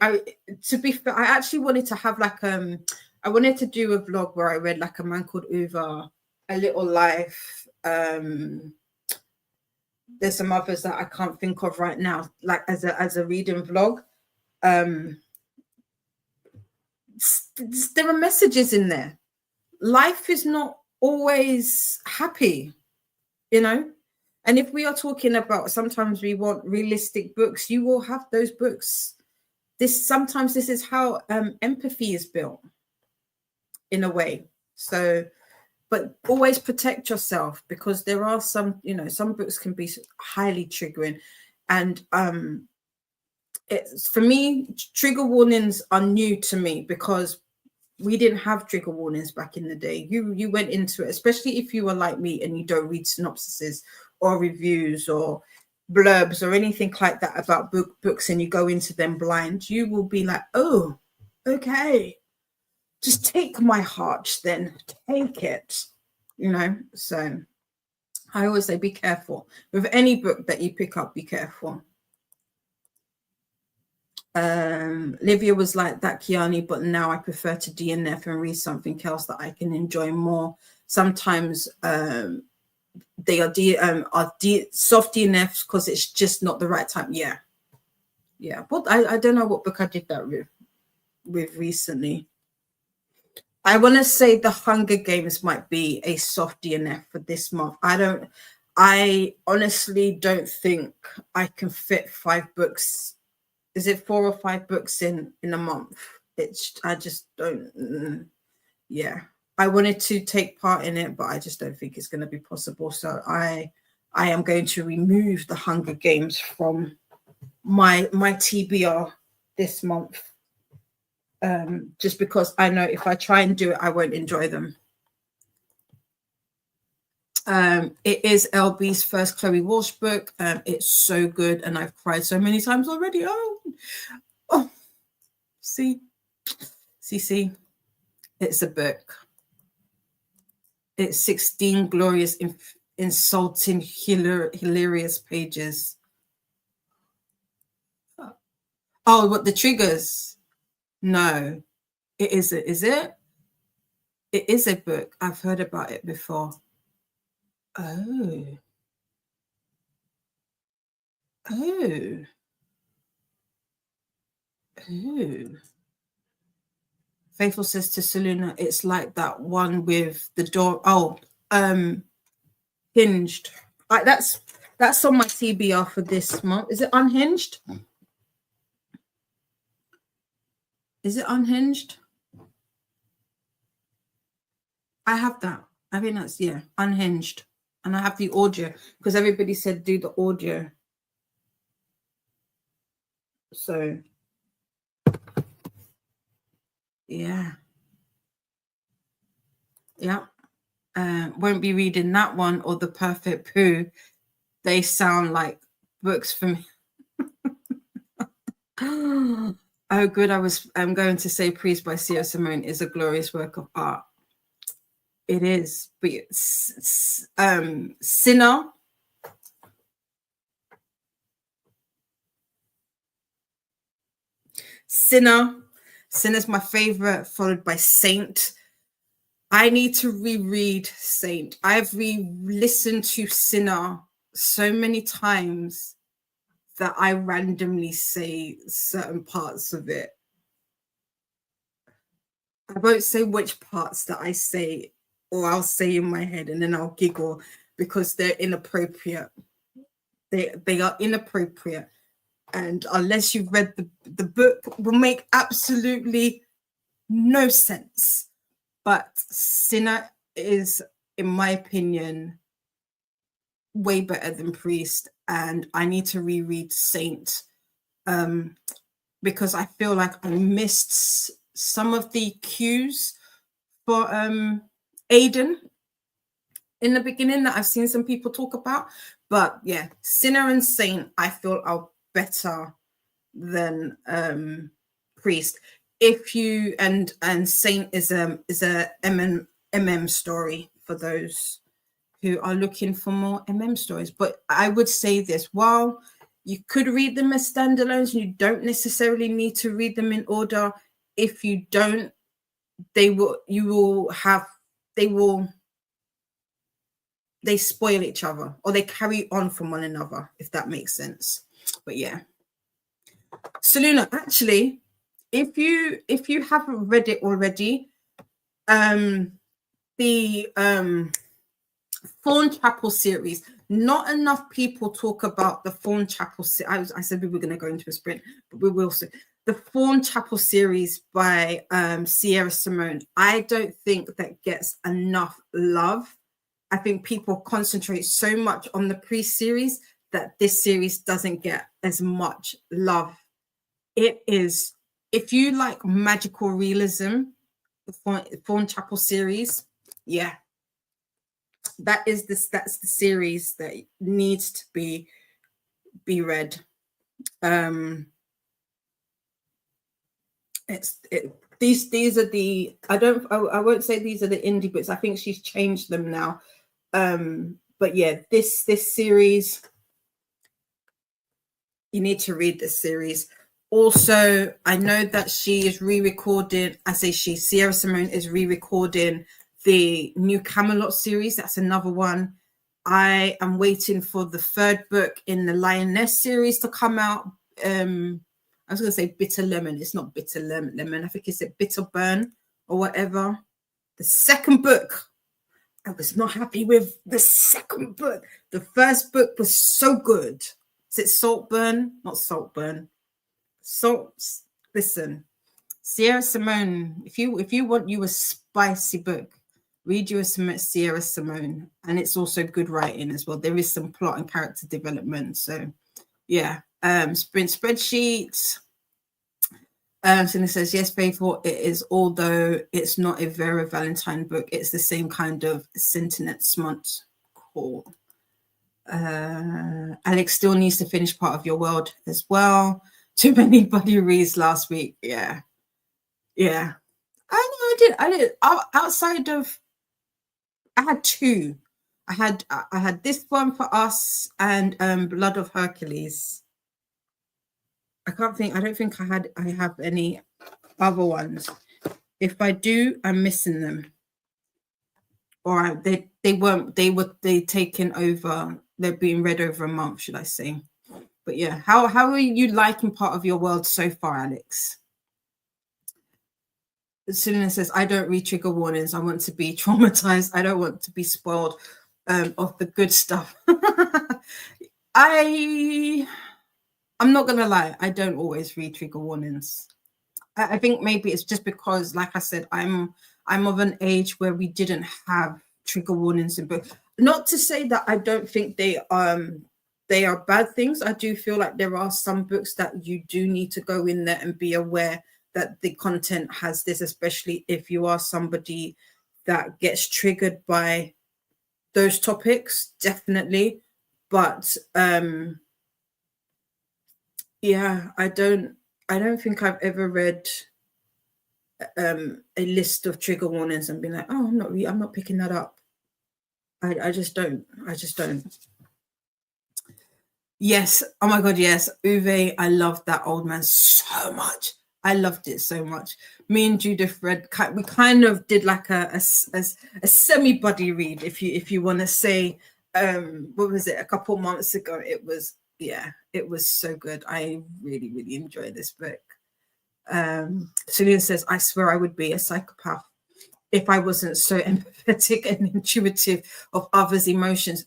To be fair, I actually wanted to have like I wanted to do a vlog where I read like A Man Called Uva, A Little Life. There's some others that I can't think of right now, like as a reading vlog. There are messages in there. life is not always happy, you know. And if we are talking about, sometimes we want realistic books, you will have those books. Sometimes this is how empathy is built in a way. So, but always protect yourself, because there are some, you know, some books can be highly triggering. And it's, for me, trigger warnings are new to me, because we didn't have trigger warnings back in the day. You went into it, especially if you were like me and you don't read synopsises or reviews or blurbs or anything like that about books, and you go into them blind, you will be like, oh, okay, just take my heart, then take it, you know. So I always say, be careful with any book that you pick up. Be careful. Livia was like that, Kiani, but now I prefer to DNF and read something else that I can enjoy more. Sometimes they are soft DNFs because it's just not the right time. Yeah. But I don't know what book I did that with recently. I want to say The Hunger Games might be a soft DNF for this month. I honestly don't think I can fit 5 books. Is it 4 or 5 books in a month? I just don't. Yeah, I wanted to take part in it, but I just don't think it's going to be possible. So I am going to remove The Hunger Games from my TBR this month, just because I know if I try and do it, I won't enjoy them. It is LB's first Chloe Walsh book. It's so good, and I've cried so many times already. Oh, see, it's a book. It's 16 glorious, insulting, hilarious pages. Oh, what, the triggers? No, it isn't. Is it? It is a book. I've heard about it before. Oh. Faithful says to Selena, it's like that one with the door. Oh, Hinged. That's on my TBR for this month. Is it Unhinged? Is it Unhinged? I have that. I think that's, yeah, Unhinged. And I have the audio, because everybody said do the audio. So, yeah. Won't be reading that one or The Perfect Pooh. They sound like books for me. Oh, good. I'm going to say Priest by C.O. Simone is a glorious work of art. It is. But Sinner. Sinner's my favorite, followed by Saint. I need to reread Saint. I've re-listened to Sinner so many times that I randomly say certain parts of it. I won't say which parts that I say, or I'll say in my head and then I'll giggle because they're inappropriate. They are inappropriate. And unless you've read the book, will make absolutely no sense. But Sinner is, in my opinion, way better than Priest. And I need to reread Saint, because I feel like I missed some of the cues for Aiden in the beginning that I've seen some people talk about. But yeah, Sinner and Saint, I feel, are better than Priest. If you and Saint is a MM story for those who are looking for more MM stories. But I would say this: while you could read them as standalones, you don't necessarily need to read them in order. If you don't, they spoil each other, or they carry on from one another, if that makes sense. But yeah, Selena, actually, if you haven't read it already, the Thorn Chapel series. Not enough people talk about the Thorn Chapel. I said we were going to go into a sprint, but we will see. The Thorn Chapel series by Sierra Simone. I don't think that gets enough love. I think people concentrate so much on the pre-series that this series doesn't get as much love. It is, if you like magical realism, the Thorn Chapel series, yeah, that's the series that needs to be read. These are the, I won't say these are the indie books. I think she's changed them now. But yeah, this series, you need to read this series. Also, I know that she is re-recording, Sierra Simone is re-recording the new Camelot series. That's another one. I am waiting for the third book in the Lioness series to come out. I was going to say Bitter Lemon. It's not Bitter Lemon. I think it's a Bitter Burn or whatever. The second book, I was not happy with the second book. The first book was so good. Is it Saltburn? Not Saltburn. Listen, Sierra Simone, if you want you a spicy book, read you a Sierra Simone, and it's also good writing as well. There is some plot and character development. So yeah, sprint spreadsheet. So it says, yes, Faithful, it is, although it's not a Vera Valentine book, it's the same kind of sentiment smut call. Alex still needs to finish Part of Your World as well. Too many buddy reads last week. Yeah. I did. Outside of, I had two. I had this one for us and Blood of Hercules. I don't think I have any other ones. If I do, I'm missing them. Or they were taken over. They're being read over a month, should I say? But yeah, how are you liking Part of Your World so far, Alex? Selena says, I don't read trigger warnings. I want to be traumatized. I don't want to be spoiled of the good stuff. I'm not gonna lie, I don't always read trigger warnings. I think maybe it's just because, like I said, I'm of an age where we didn't have trigger warnings in books. Not to say that I don't think they are bad things. I do feel like there are some books that you do need to go in there and be aware that the content has this, especially if you are somebody that gets triggered by those topics, definitely. But yeah, I don't think I've ever read a list of trigger warnings and been like, oh, I'm not picking that up. I just don't. Yes. Oh my God. Yes. Uwe. I loved that old man so much. I loved it so much. Me and Judith read. We kind of did like a semi buddy read, if you want to say. What was it? A couple months ago. It was so good. I really, really enjoyed this book. Celine says, I swear I would be a psychopath if I wasn't so empathetic and intuitive of others' emotions.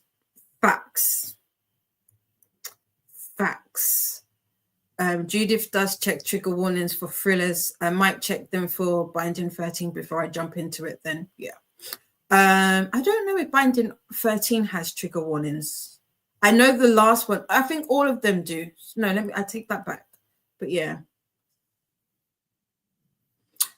Facts. Judith does check trigger warnings for thrillers. I might check them for Binding 13 before I jump into it then. Yeah. I don't know if Binding 13 has trigger warnings. I know the last one. I think all of them do. No, I take that back. But yeah.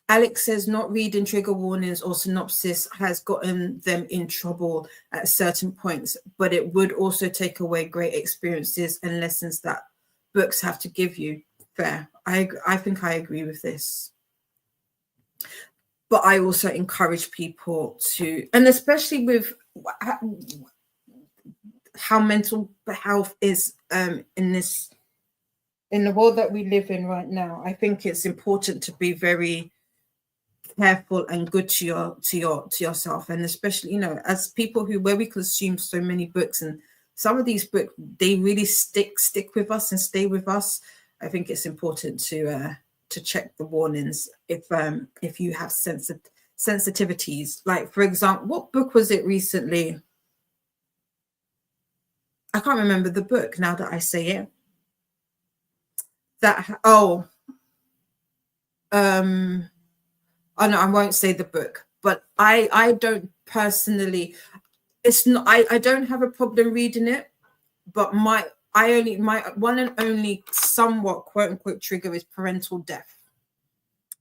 Alex says not reading trigger warnings or synopsis has gotten them in trouble at certain points, but it would also take away great experiences and lessons that books have to give you. Fair. I think I agree with this. But I also encourage people to, and especially with how mental health is in the world that we live in right now, I think it's important to be very careful and good to yourself, and especially as people where we consume so many books, and some of these books they really stick with us and stay with us. I think it's important to check the warnings if you have sensitivities. Like, for example, what book was it recently? I can't remember the book now that I say it. Oh no, I won't say the book, but I don't personally, it's not, I don't have a problem reading it, but my one and only somewhat quote unquote trigger is parental death.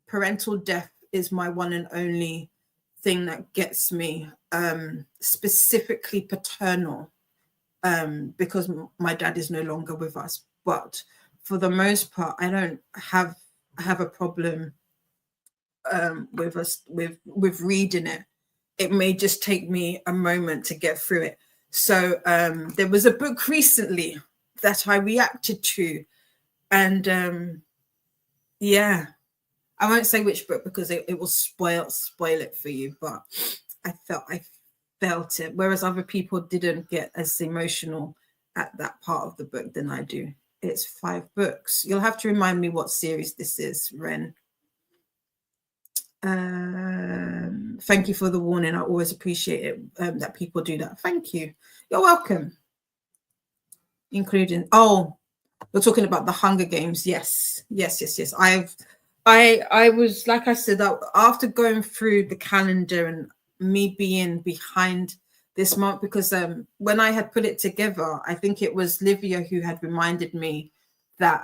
Parental death is my one and only thing that gets me, specifically paternal, because my dad is no longer with us. But for the most part, I don't have a problem with reading it. It may just take me a moment to get through it. So there was a book recently that I reacted to, and yeah, I won't say which book because it will spoil it for you, but I felt it, whereas other people didn't get as emotional at that part of the book than I do. It's 5 books. You'll have to remind me what series this is, Ren. Thank you for the warning. I always appreciate it that people do that. Thank you. You're welcome. Including, oh, you're talking about the Hunger Games. Yes. I was, like I said, after going through the calendar and me being behind this month, because when I had put it together, I think it was Livia who had reminded me that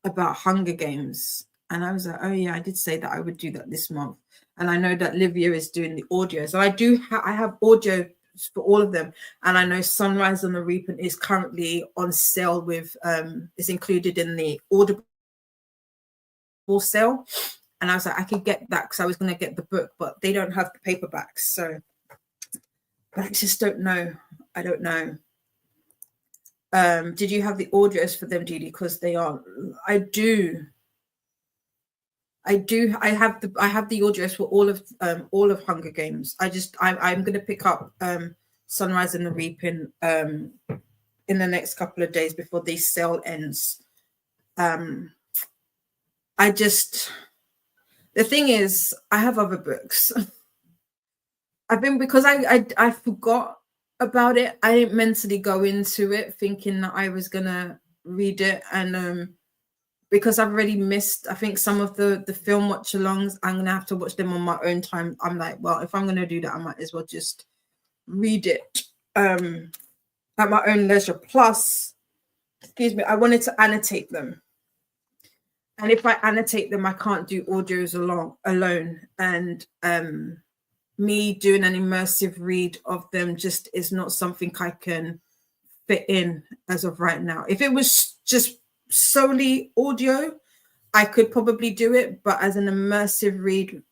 about Hunger Games. And I was like, oh yeah, I did say that I would do that this month. And I know that Livia is doing the audio. So I have audio for all of them. And I know Sunrise on the Reaping is currently on sale with, is included in the Audible sale. And I was like, I could get that because I was going to get the book, but they don't have the paperbacks. So I just don't know. I don't know. Did you have the audios for them, Judy? Because they are, I do. I have the audios for all of Hunger Games. I'm going to pick up Sunrise and the Reaping in the next couple of days before the sale ends. The thing is, I have other books. Because I forgot about it. I didn't mentally go into it thinking that I was gonna read it, and because I've already missed, I think, some of the film watch-alongs. I'm gonna have to watch them on my own time. I'm like, well, if I'm gonna do that, I might as well just read it at my own leisure. Plus, excuse me, I wanted to annotate them. And if I annotate them, I can't do audios alone. And me doing an immersive read of them just is not something I can fit in as of right now. If it was just solely audio, I could probably do it. But as an immersive read,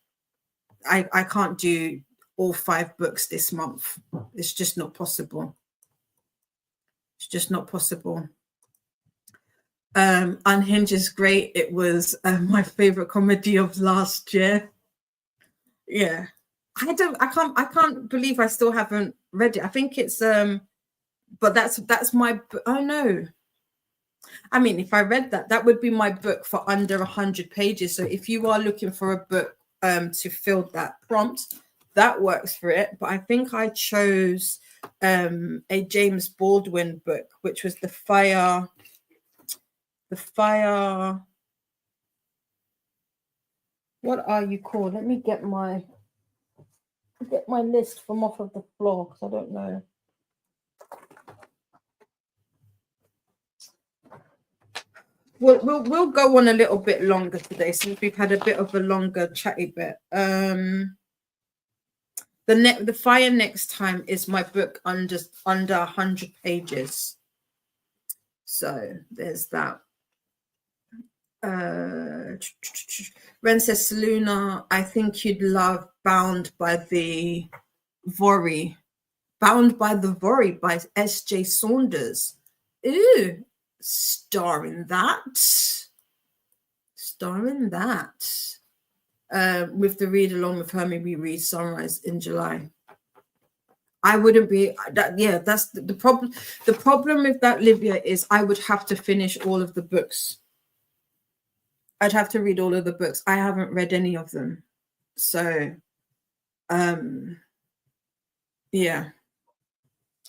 I can't do all 5 books this month. It's just not possible. It's just not possible. Unhinged is great. It was my favorite comedy of last year. Yeah, I can't believe I still haven't read it. I think it's but that's my, oh no, I mean, if I read that would be my book for under 100 pages. So if you are looking for a book to fill that prompt, that works for it. But I think I chose a James Baldwin book, which was the fire. What are you called? Let me get my list from off of the floor because I don't know. We'll go on a little bit longer today since we've had a bit of a longer chatty bit. The Fire Next Time is my book under 100 pages. So there's that. Ren says, Luna, I think you'd love Bound by the Vory. Bound by the Vory by S.J. Saunders. Ooh, starring that. With the read along with her, maybe read Sunrise in July. I wouldn't be that. Yeah, that's the problem. The problem with that, Livia, is I would have to finish all of the books. I'd have to read all of the books. I haven't read any of them. So, yeah,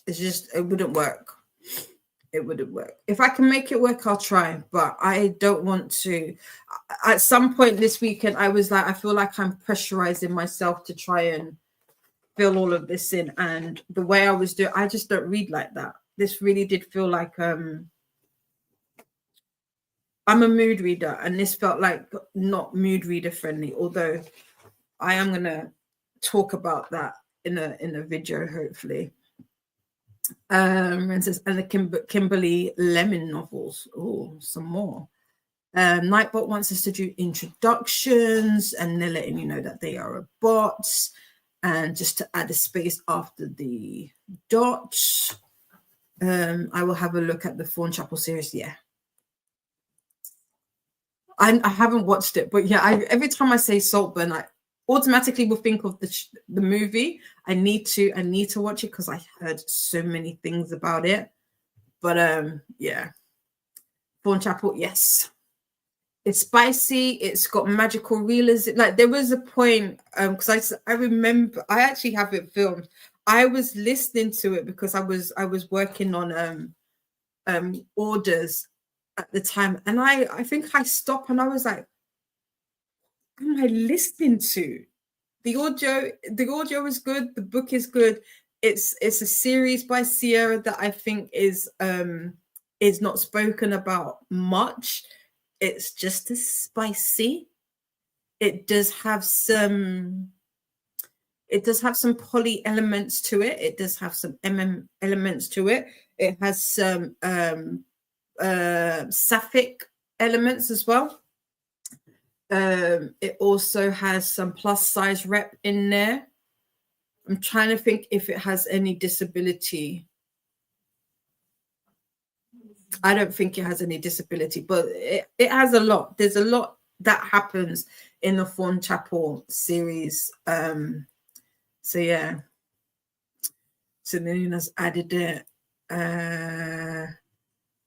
it's just, it wouldn't work. It wouldn't work. If I can make it work, I'll try, but I don't want to. At some point this weekend, I was like, I feel like I'm pressurizing myself to try and fill all of this in. And the way I was doing, I just don't read like that. This really did feel like, I'm a mood reader, and this felt like not mood reader friendly, although I am going to talk about that in a video, hopefully. And the Kimberly Lemon novels. Oh, some more. Nightbot wants us to do introductions, and they're letting you know that they are a bot, and just to add a space after the dot. I will have a look at the Fawn Chapel series. Yeah, I haven't watched it, but yeah, every time I say Saltburn, I automatically will think of the movie. I need to watch it because I heard so many things about it. But yeah, Fawn Chapel, yes, it's spicy. It's got magical realism. Like there was a point, because I remember I actually have it filmed. I was listening to it because I was working on orders at the time, and I think I stopped and I was like, what am I listening to? The audio is good, the book is good. It's a series by Sierra that I think is not spoken about much. It's just as spicy. It does have some poly elements to it. It does have some elements to it. It has some sapphic elements as well. It also has some plus size rep in there. I'm trying to think if it has any disability. I don't think it has any disability, but it has a lot. There's a lot that happens in the Fawn Chapel series. So yeah. So Nina's added it.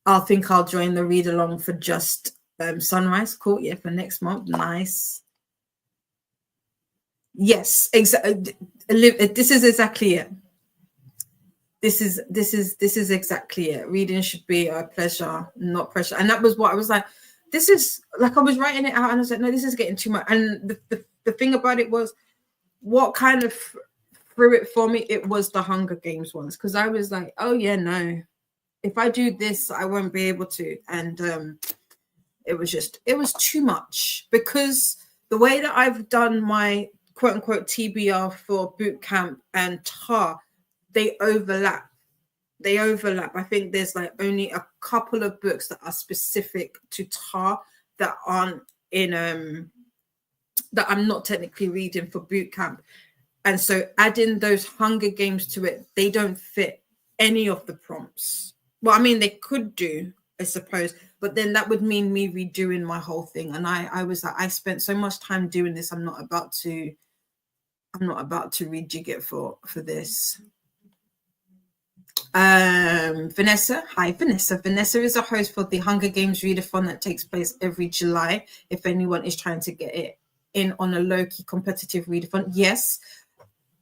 I think I'll join the read along for just Sunrise. Cool. Yeah, for next month. Nice. Yes, exactly. This is exactly it. This is exactly it. Reading should be a pleasure, not pressure. And that was what I was like. This is like, I was writing it out and I was like, no, this is getting too much. And the thing about it was, what kind of threw it for me, it was the Hunger Games ones, because I was like, oh yeah, no, if I do this, I won't be able to. And it was too much, because the way that I've done my quote unquote TBR for boot camp and TAR, they overlap. I think there's like only a couple of books that are specific to TAR that aren't in that I'm not technically reading for boot camp. And so adding those Hunger Games to it, they don't fit any of the prompts. Well, I mean, they could do, I suppose, but then that would mean me redoing my whole thing. And I was like, I spent so much time doing this. I'm not about to rejig it for this. Vanessa, hi Vanessa. Vanessa is a host for the Hunger Games Readathon that takes place every July. If anyone is trying to get it in on a low-key competitive readathon, yes.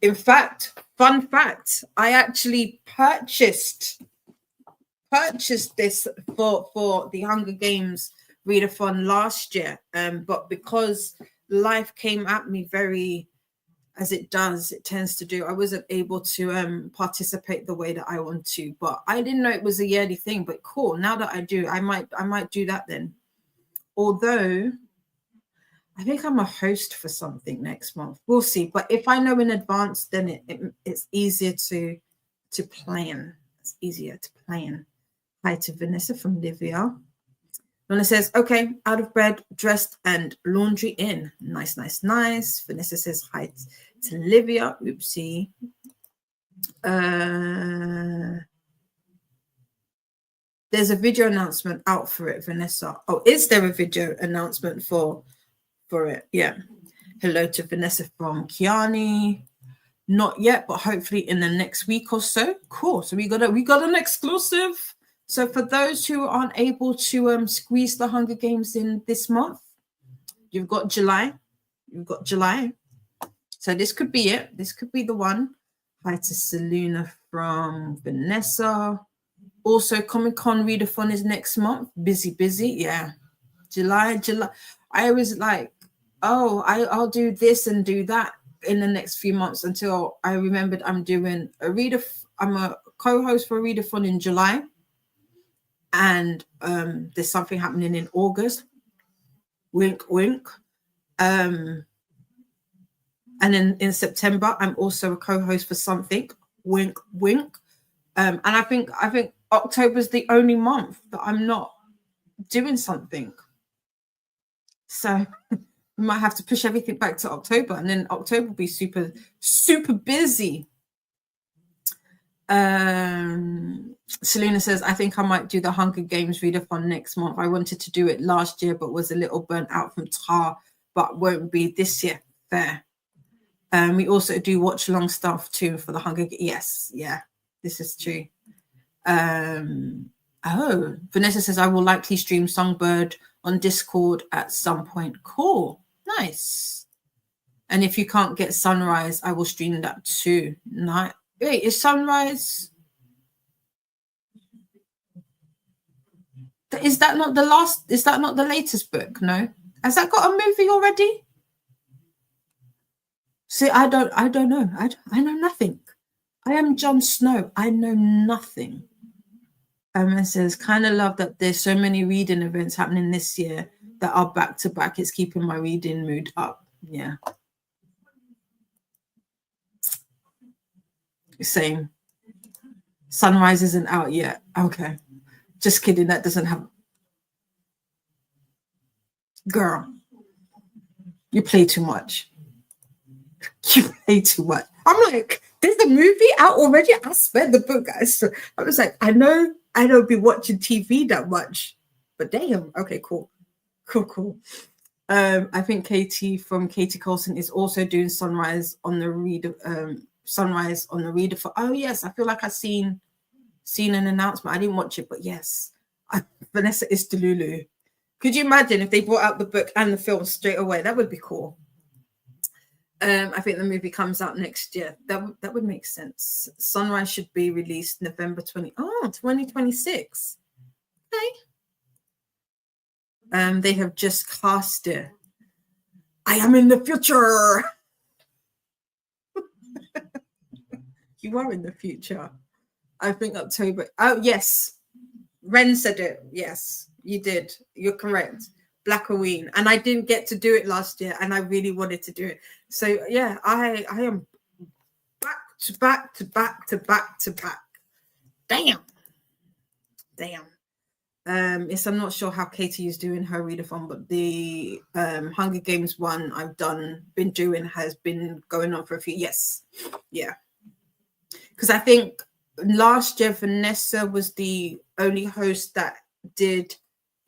In fact, fun fact, I actually purchased this for the Hunger Games Readathon last year, but because life came at me very, as it tends to do, I wasn't able to participate the way that I want to. But I didn't know it was a yearly thing. But cool, now that I do, I might do that then. Although I think I'm a host for something next month. We'll see. But if I know in advance, then it's easier to plan. It's easier to plan. Hi to Vanessa from Livia. Luna says, okay, out of bed, dressed, and laundry in. Nice, nice, nice. Vanessa says, hi to Livia. Oopsie. There's a video announcement out for it, Vanessa. Oh, is there a video announcement for it? Yeah. Hello to Vanessa from Kiani. Not yet, but hopefully in the next week or so. Cool. So we got an exclusive. So for those who aren't able to squeeze the Hunger Games in this month, you've got July. You've got July. So this could be it. This could be the one. Hi to Selena from Vanessa. Also, Comic-Con readathon is next month. Busy. Yeah. July. I was like, oh, I'll do this and do that in the next few months until I remembered I'm doing a I'm a co-host for a readathon in July. And there's something happening in August. Wink, wink. And then in September, I'm also a co-host for something. Wink, wink. And I think October's the only month that I'm not doing something. So we might have to push everything back to October, and then October will be super, super busy. Selena says, I think I might do the Hunger Games readathon next month. I wanted to do it last year, but was a little burnt out from Tar, but won't be this year. Fair. We also do watch along stuff too for the Hunger Games. Yes, yeah, this is true. Oh, Vanessa says, I will likely stream Songbird on Discord at some point. Cool. Nice. And if you can't get Sunrise, I will stream that too. Nice. Wait, is Sunrise? Is that not the last? Is that not the latest book? No. Has that got a movie already? See, I don't know. I know nothing. I am Jon Snow. I know nothing. It says, kind of love that there's so many reading events happening this year that are back to back. It's keeping my reading mood up. Yeah. Same. Sunrise isn't out yet. Okay. Just kidding. That doesn't have. Girl, you play too much. You play too much. I'm like, there's a movie out already. I spent the book. I was like, I know I don't be watching TV that much, but damn. Okay, cool. I think Katie from Katie Colson is also doing Sunrise on the reader. Sunrise on the reader for. Oh yes, I feel like I've seen an announcement. I didn't watch it, but yes, Vanessa is Delulu. Could you imagine if they brought out the book and the film straight away? That would be cool. I think the movie comes out next year. That would make sense. Sunrise should be released November 2026. Okay. They have just cast it. I am in the future. You are in the future. I think October. Oh, yes. Ren said it. Yes, you did. You're correct. Black Halloween. And I didn't get to do it last year, and I really wanted to do it. So, yeah, I am back to back. Damn. Yes, I'm not sure how Katie is doing her readathon, but the Hunger Games one I've been doing has been going on for a few. Yes. Yeah. Because I think last year Vanessa was the only host that did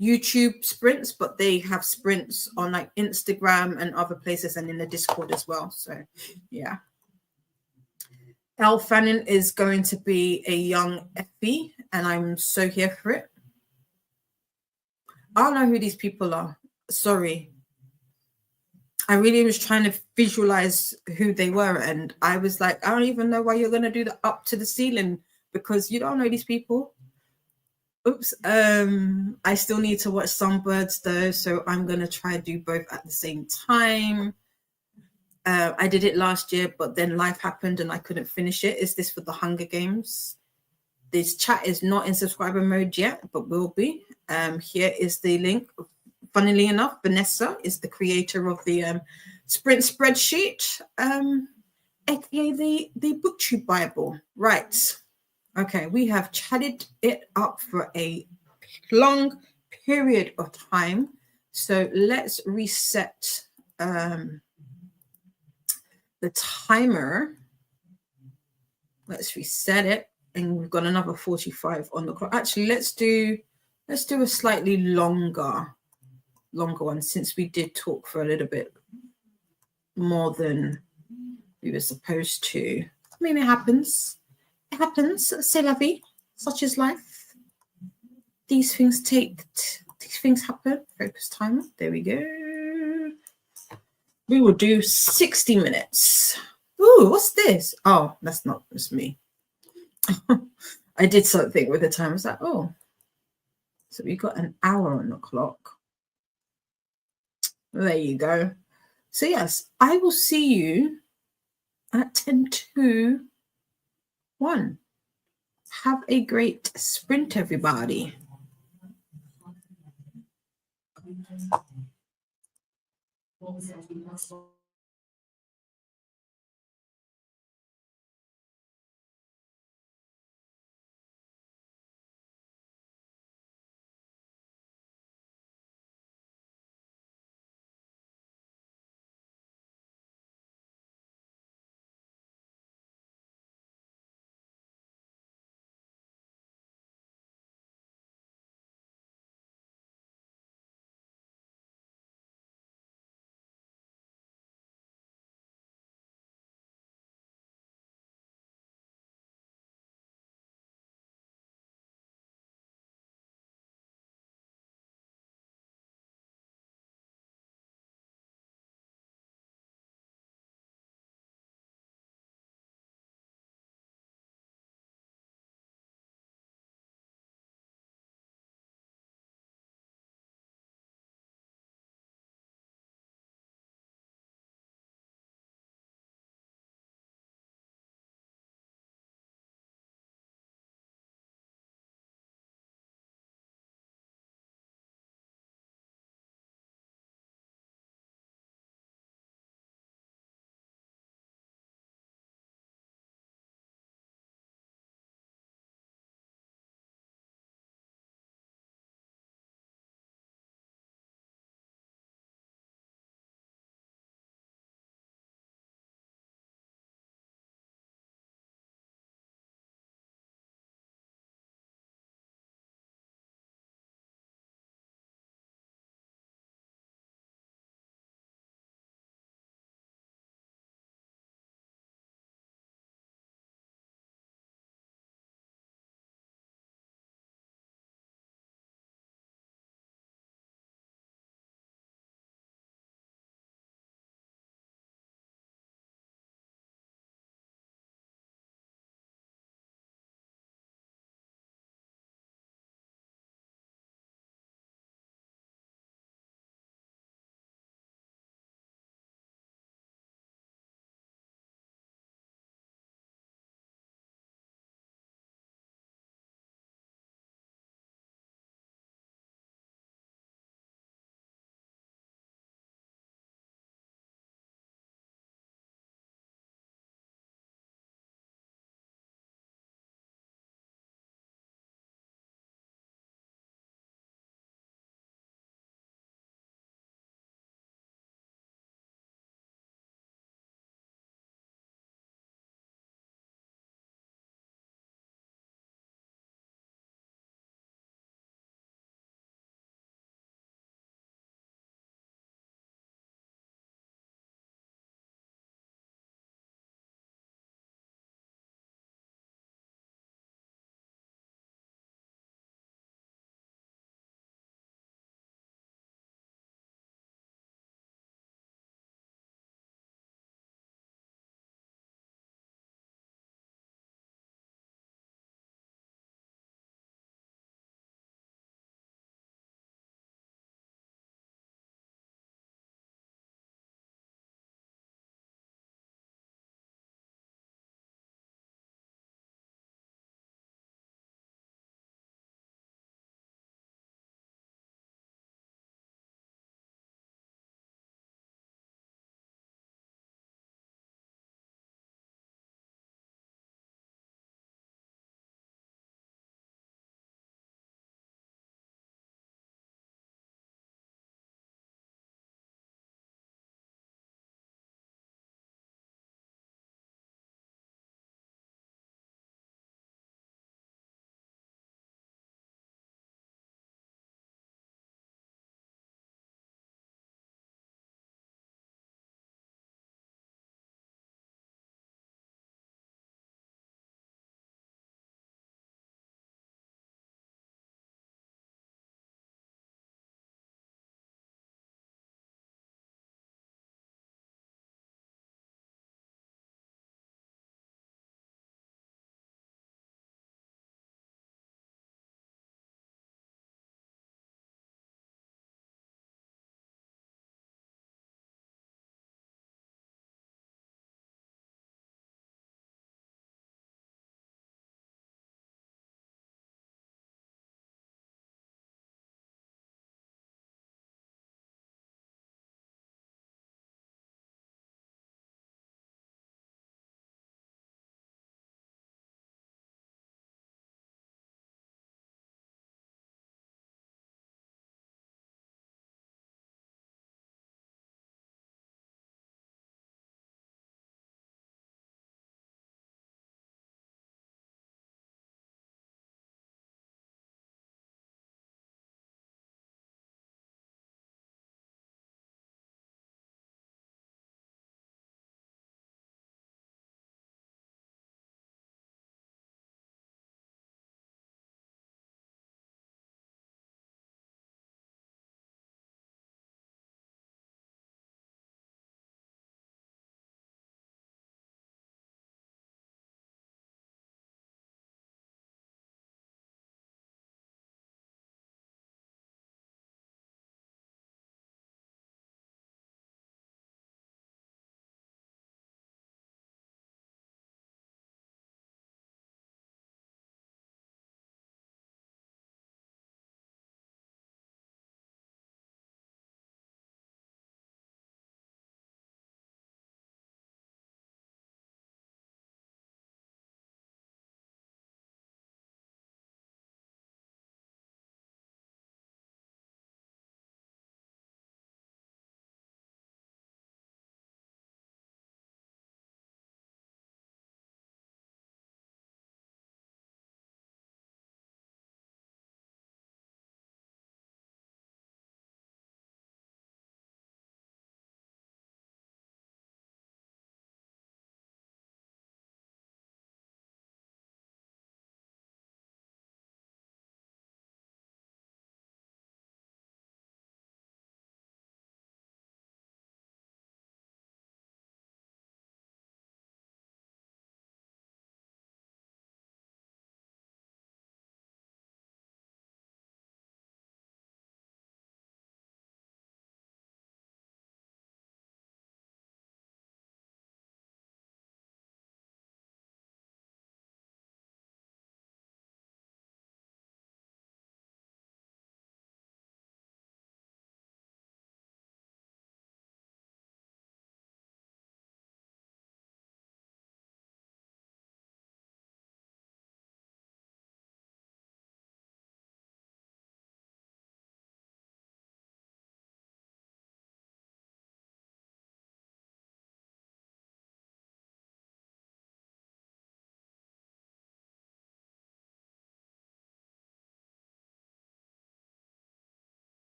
YouTube sprints, but they have sprints on like Instagram and other places and in the Discord as well. So yeah. Elle Fanning is going to be a young Effie, and I'm so here for it. I don't know who these people are. Sorry. I really was trying to visualize who they were, and I was like, I don't even know why you're going to do the up to the ceiling, because you don't know these people. Oops. I still need to watch Songbirds though, so I'm going to try to do both at the same time. I did it last year, but then life happened and I couldn't finish it. Is this for the Hunger Games? This chat is not in subscriber mode yet, but will be. Here is the link. Funnily enough, Vanessa is the creator of the sprint spreadsheet, aka the BookTube Bible. Right. Okay, we have chatted it up for a long period of time. So let's reset the timer. Let's reset it. And we've got another 45 on the clock. Actually, let's do a slightly longer one, since we did talk for a little bit more than we were supposed to. I mean, it happens. It happens. C'est la vie. Such is life. These things happen. Focus timer. There we go. We will do 60 minutes. Ooh, what's this? Oh, that's me. I did something with the time. I was like, oh, so we got an hour on the clock. There you go. So yes, I will see you at 10 to 1. Have a great sprint, everybody.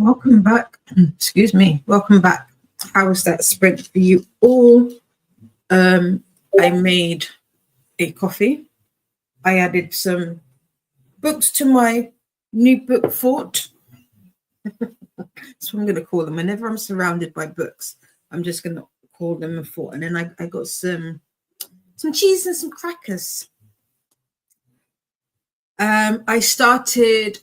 welcome back. Excuse me. Welcome back. How was that sprint for you all? I made a coffee. I added some books to my new book fort. That's what I'm going to call them. Whenever I'm surrounded by books, I'm just going to call them a fort. And then I got some cheese and some crackers. I started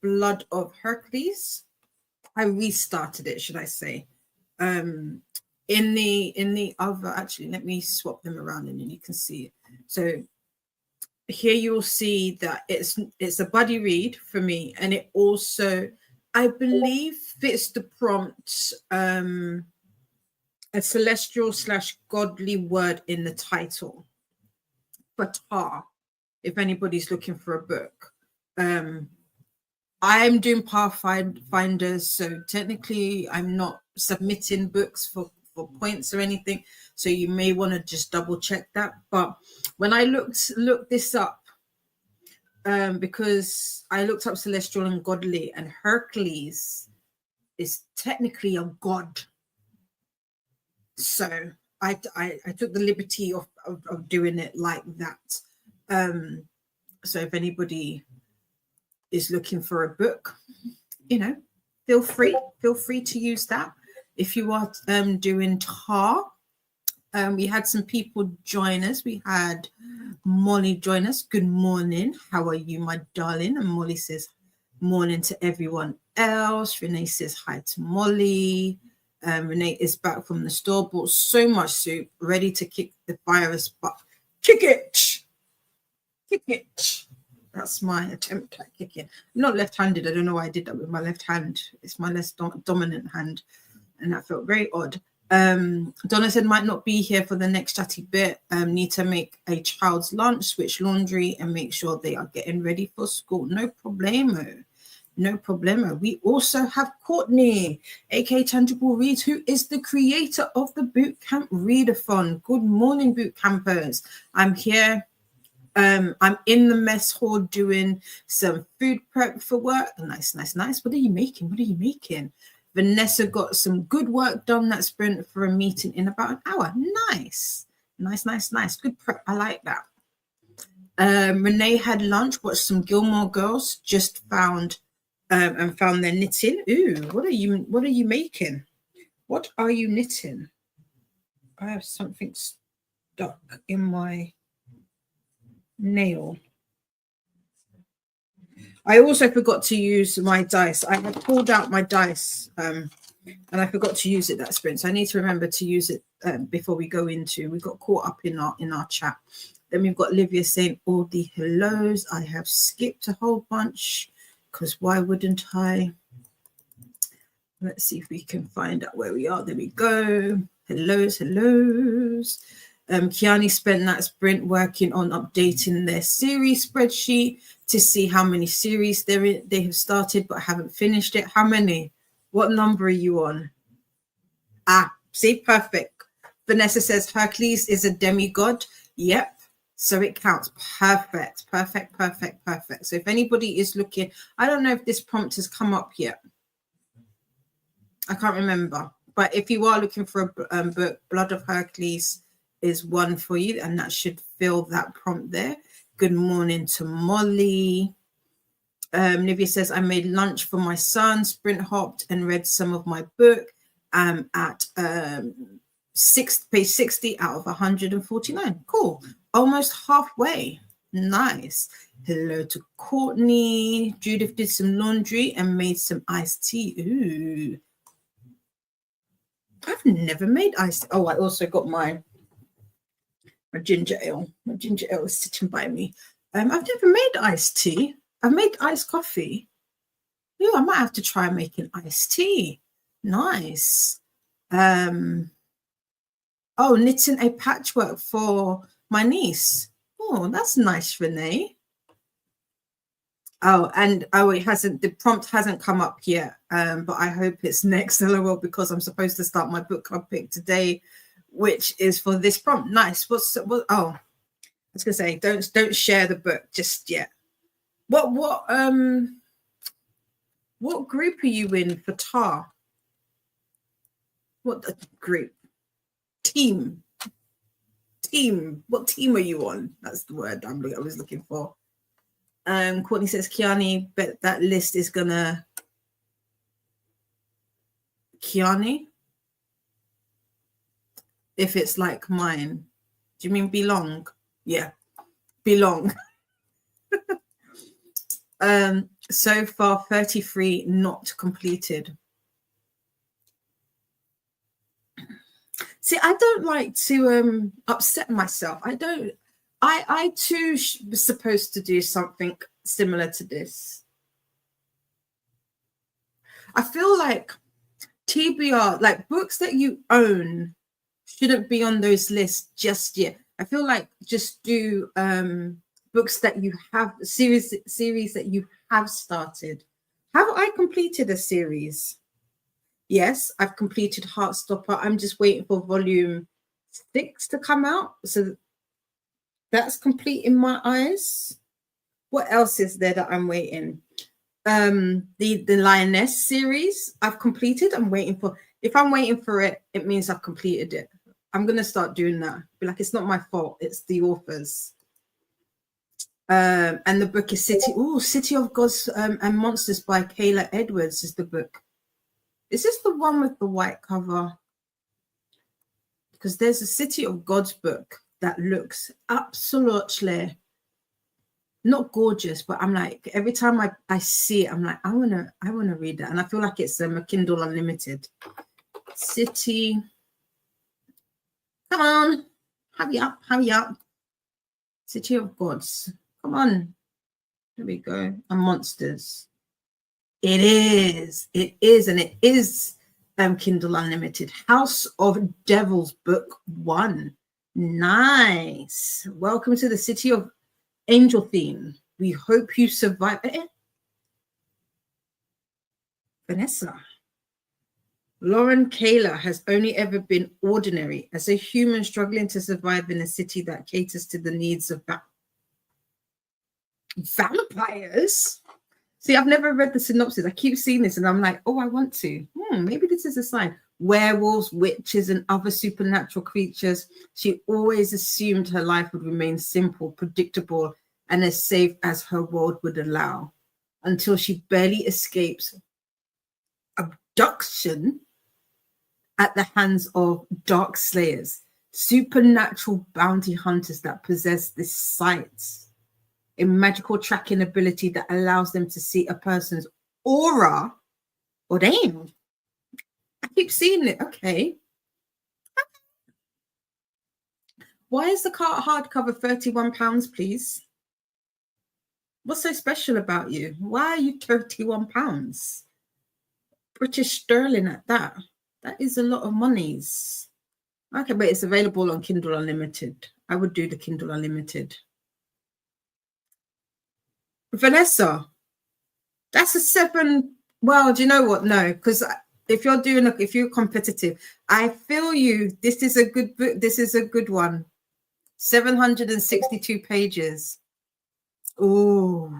Blood of Hercules. I restarted it, should I say. In the other, actually, let me swap them around and then you can see it. So here you'll see that it's a buddy read for me, and it also, I believe, fits the prompt, a celestial / godly word in the title. But if anybody's looking for a book, I'm doing Pathfinders, so technically I'm not submitting books for points or anything, so you may want to just double check that. But when I looked this up, because I looked up celestial and godly, and Hercules is technically a god, so I took the liberty of doing it like that. So if anybody is looking for a book, feel free to use that. If you are doing tar, we had some people join us. We had Molly join us. Good morning. How are you, my darling? And Molly says morning to everyone else. Renee says hi to Molly. Renee is back from the store, bought so much soup, ready to kick the virus butt. Kick it. That's my attempt at kicking. I'm not left-handed. I don't know why I did that with my left hand. It's my less dominant hand, and that felt very odd. Donna said might not be here for the next chatty bit. Need to make a child's lunch, switch laundry, and make sure they are getting ready for school. No problemo. We also have Courtney, aka Tangible Reads, who is the creator of the Bootcamp Readathon. Good morning, boot campers. I'm here. I'm in the mess hall doing some food prep for work. Nice. What are you making? Vanessa got some good work done that sprint for a meeting in about an hour. Nice. Good prep. I like that. Renee had lunch, watched some Gilmore Girls, just found their knitting. Ooh, what are you making? What are you knitting? I have something stuck in my nail. I also forgot to use my dice. I had pulled out my dice and I forgot to use it that sprint. So I need to remember to use it before we go into. We got caught up in our chat. Then we've got Livia saying all the hellos. I have skipped a whole bunch because why wouldn't I? Let's see if we can find out where we are. There we go. Hellos. Kiani spent that sprint working on updating their series spreadsheet to see how many series they have started but haven't finished it. How many? What number are you on? See, perfect. Vanessa says Hercules is a demigod. Yep. So it counts. Perfect. So if anybody is looking, I don't know if this prompt has come up yet. I can't remember. But if you are looking for a book, Blood of Hercules is one for you, and that should fill that prompt there. Good morning to Molly. Livia says, I made lunch for my son, sprint hopped and read some of my book at page 60 out of 149. Cool. Almost halfway. Nice. Hello to Courtney. Judith did some laundry and made some iced tea. Ooh. I've never made iced tea. Oh, I also got my ginger ale. My ginger ale is sitting by me. I've never made iced tea. I've made iced coffee. Yeah, I might have to try making iced tea. Nice. Oh, knitting a patchwork for my niece. Oh, that's nice, Renee. Oh, and it hasn't, the prompt hasn't come up yet. But I hope it's next, LOL, because I'm supposed to start my book club pick today, which is for this prompt. Nice. Oh, I was gonna say, don't share the book just yet. What What group are you in for tar? What group? Team. What team are you on? That's the word I was looking for. Courtney says, Kiani, bet that list is gonna. Kiani? If it's like mine. Do you mean belong? Yeah, belong. So far 33 not completed. See, I don't like to upset myself. I too was supposed to do something similar to this. I feel like TBR, like books that you own shouldn't be on those lists just yet. I feel like just do books that you have, series that you have started. Have I completed a series? Yes, I've completed Heartstopper. I'm just waiting for volume 6 to come out. So that's complete in my eyes. What else is there that I'm waiting? The Lioness series I've completed. I'm waiting for. If I'm waiting for it, it means I've completed it. I'm gonna start doing that. Be like, it's not my fault. It's the authors. And the book is City of Gods and Monsters by Kayla Edwards is the book. Is this the one with the white cover? Because there's a City of Gods book that looks absolutely not gorgeous, but I'm like, every time I see it, I'm like, I wanna read that. And I feel like it's a Kindle Unlimited. City. Come on. Hurry up. City of Gods. Come on. There we go. And Monsters. It is, and it is Kindle Unlimited. House of Devils, book 1. Nice. Welcome to the City of Angel Theme. We hope you survive. Vanessa. Lauren Kayla has only ever been ordinary as a human struggling to survive in a city that caters to the needs of vampires. See, I've never read the synopsis. I keep seeing this and I'm like, oh, I want to. Maybe this is a sign. Werewolves, witches, and other supernatural creatures. She always assumed her life would remain simple, predictable, and as safe as her world would allow, until she barely escapes abduction at the hands of dark slayers, supernatural bounty hunters that possess this sight, a magical tracking ability that allows them to see a person's aura. Oh, damn. I keep seeing it. Okay. Why is the hardcover £31, please? What's so special about you? Why are you £31? British sterling at that. That is a lot of monies. Okay, but it's available on Kindle Unlimited. I would do the Kindle Unlimited. Vanessa, that's a 7. Well, do you know what? No, because if you're competitive, I feel you. This is a good book. This is a good one. 762 pages. Oh.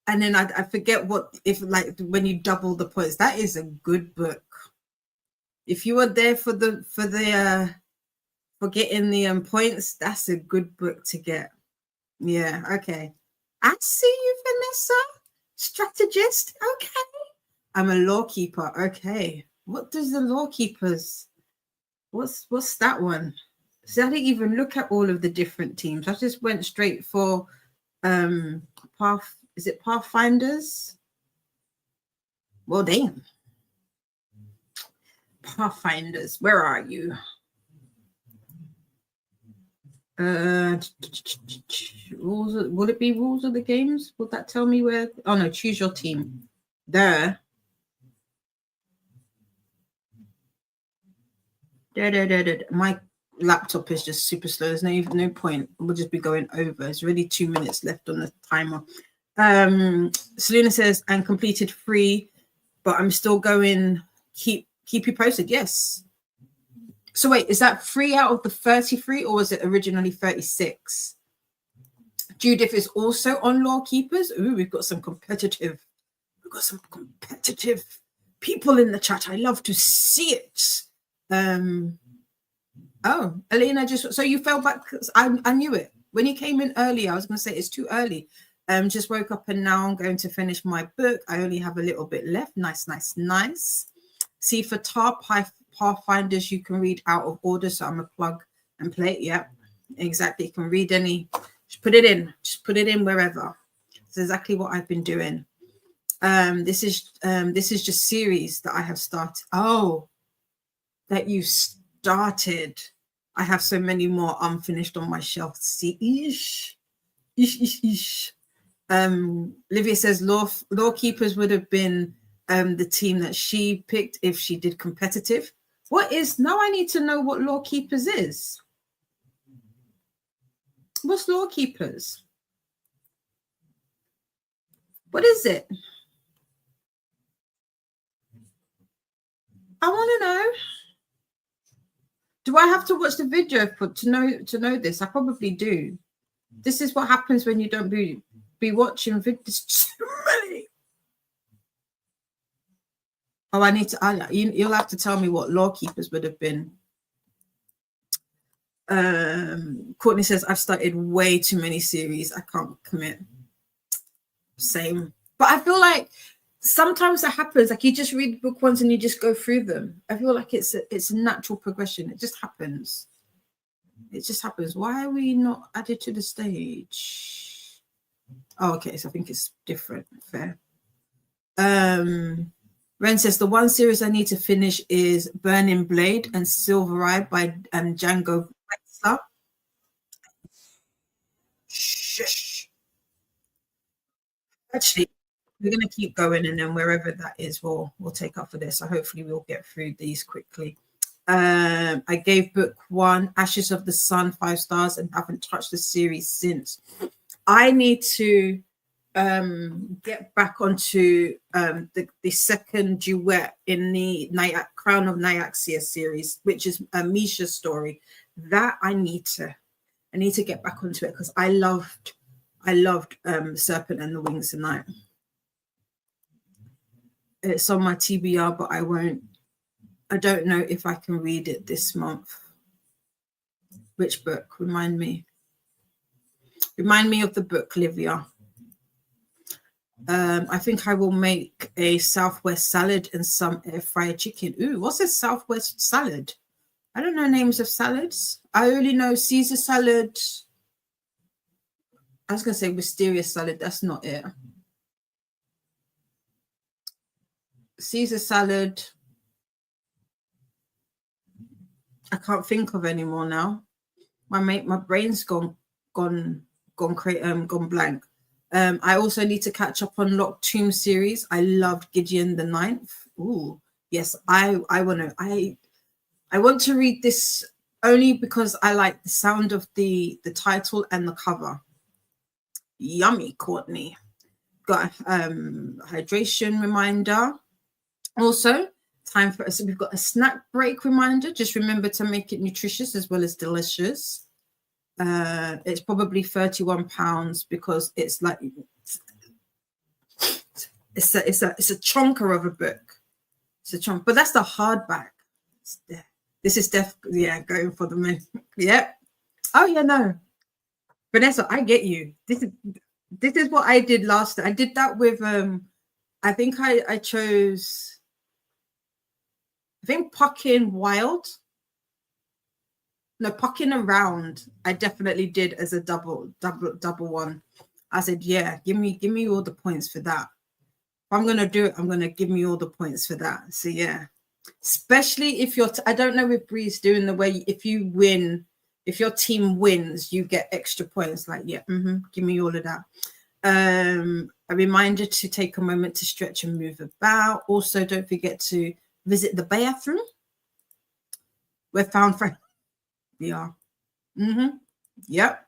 And then I forget when you double the points. That is a good book. If you are there for getting the points, that's a good book to get. Yeah, okay. I see you, Vanessa. Strategist. Okay. I'm a lawkeeper. Okay. What does the lawkeepers? What's that one? So I didn't even look at all of the different teams. I just went straight for is it Pathfinders? Well, damn. Pathfinders, where are you? Rules. Would it be rules of the games? Would that tell me where? Oh no, choose your team. There. My laptop is just super slow. There's no point. We'll just be going over. It's really 2 minutes left on the timer. Selena says, and completed 3, but I'm still going. Keep you posted. Yes. So wait, is that 3 out of the 33, or was it originally 36? Judith is also on Lawkeepers. Ooh, we've got some competitive We've got some competitive people in the chat. I love to see it. Oh, Alina, so you fell back. I knew it. When you came in early, I was going to say it's too early. Just woke up and now I'm going to finish my book. I only have a little bit left. Nice. See, for Pathfinders, you can read out of order. So I'm a plug and play. Yep, exactly. You can read any. Just put it in. Just put it in wherever. It's exactly what I've been doing. This is just series that I have started. Oh, that you started. I have so many more unfinished on my shelf. See, ish. Livia says law keepers would have been the team that she picked if she did competitive. What is now? I need to know what law keepers is. What's law keepers? What is it? I want to know. Do I have to watch the video to know this? I probably do. This is what happens when you don't be watching videos. Oh, I need to. You'll have to tell me what law keepers would have been. Courtney says I've started way too many series. I can't commit. Same, but I feel like sometimes that happens. Like you just read book once and you just go through them. I feel like it's a natural progression. It just happens. It just happens. Why are we not added to the stage? Oh, okay. So I think it's different. Fair. Ren says the one series I need to finish is Burning Blade and Silver Eye by Django Wexler. Shush. Actually, we're going to keep going, and then wherever that is, we'll take up for this. So hopefully we'll get through these quickly. I gave book 1, Ashes of the Sun, 5 stars, and haven't touched the series since. I need to get back onto the second duet in the Crown of Nyaxia series, which is Misha's story. That I need to get back onto it because I loved Serpent and the Wings of Night. It's on my TBR, but I don't know if I can read it this month. Which book? Remind me of the book, Livia. I think I will make a Southwest salad and some air fried chicken. Ooh, what's a Southwest salad? I don't know names of salads. I only know Caesar salad. I was going to say wisteria salad. That's not it. Caesar salad. I can't think of any more now. My brain's gone blank. I also need to catch up on Locked Tomb series. I loved Gideon the Ninth. Ooh, yes, I want to read this only because I like the sound of the title and the cover. Yummy, Courtney. Got hydration reminder. Also, so we've got a snack break reminder. Just remember to make it nutritious as well as delicious. It's probably £31 because it's like it's a chonker of a book. It's a chunk, but that's the hardback. This is going for the men. Yep. Oh yeah, no, Vanessa, I get you. This is what I did last. I did that with I think I chose. I think Pucking Wild. No, Pucking Around. I definitely did as a double one. I said, yeah, give me all the points for that. If I'm gonna do it, I'm gonna give me all the points for that. So yeah, especially if you're. I don't know if Bree's doing the way if you win, if your team wins, you get extra points. Like yeah, give me all of that. A reminder to take a moment to stretch and move about. Also, don't forget to visit the bathroom. We're found for. Yeah. Yep.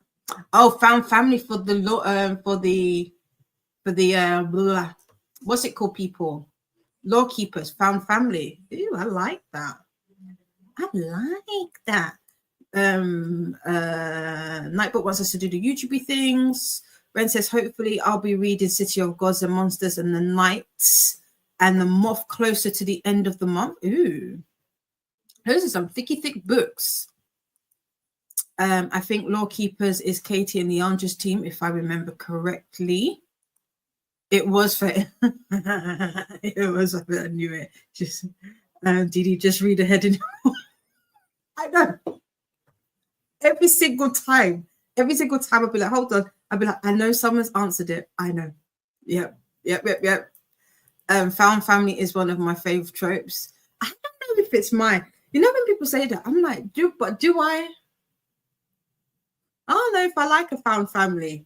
Oh, found family for the what's it called? People, law keepers, found family. Ooh, I like that. Nightbot wants us to do the YouTubey things. Ren says, hopefully I'll be reading City of Gods and Monsters and the Knights and the Moth closer to the end of the month. Ooh, those are some thick books. I think Law Keepers is Katie and the Andres team, if I remember correctly. It was for it was. I knew it. Just did he just read ahead? I know. Every single time I'll be like, hold on. I'll be like, I know someone's answered it. I know. Yep. Found family is one of my favorite tropes. I don't know if it's mine. You know when people say that, I'm like, do I? I don't know if I like a found family.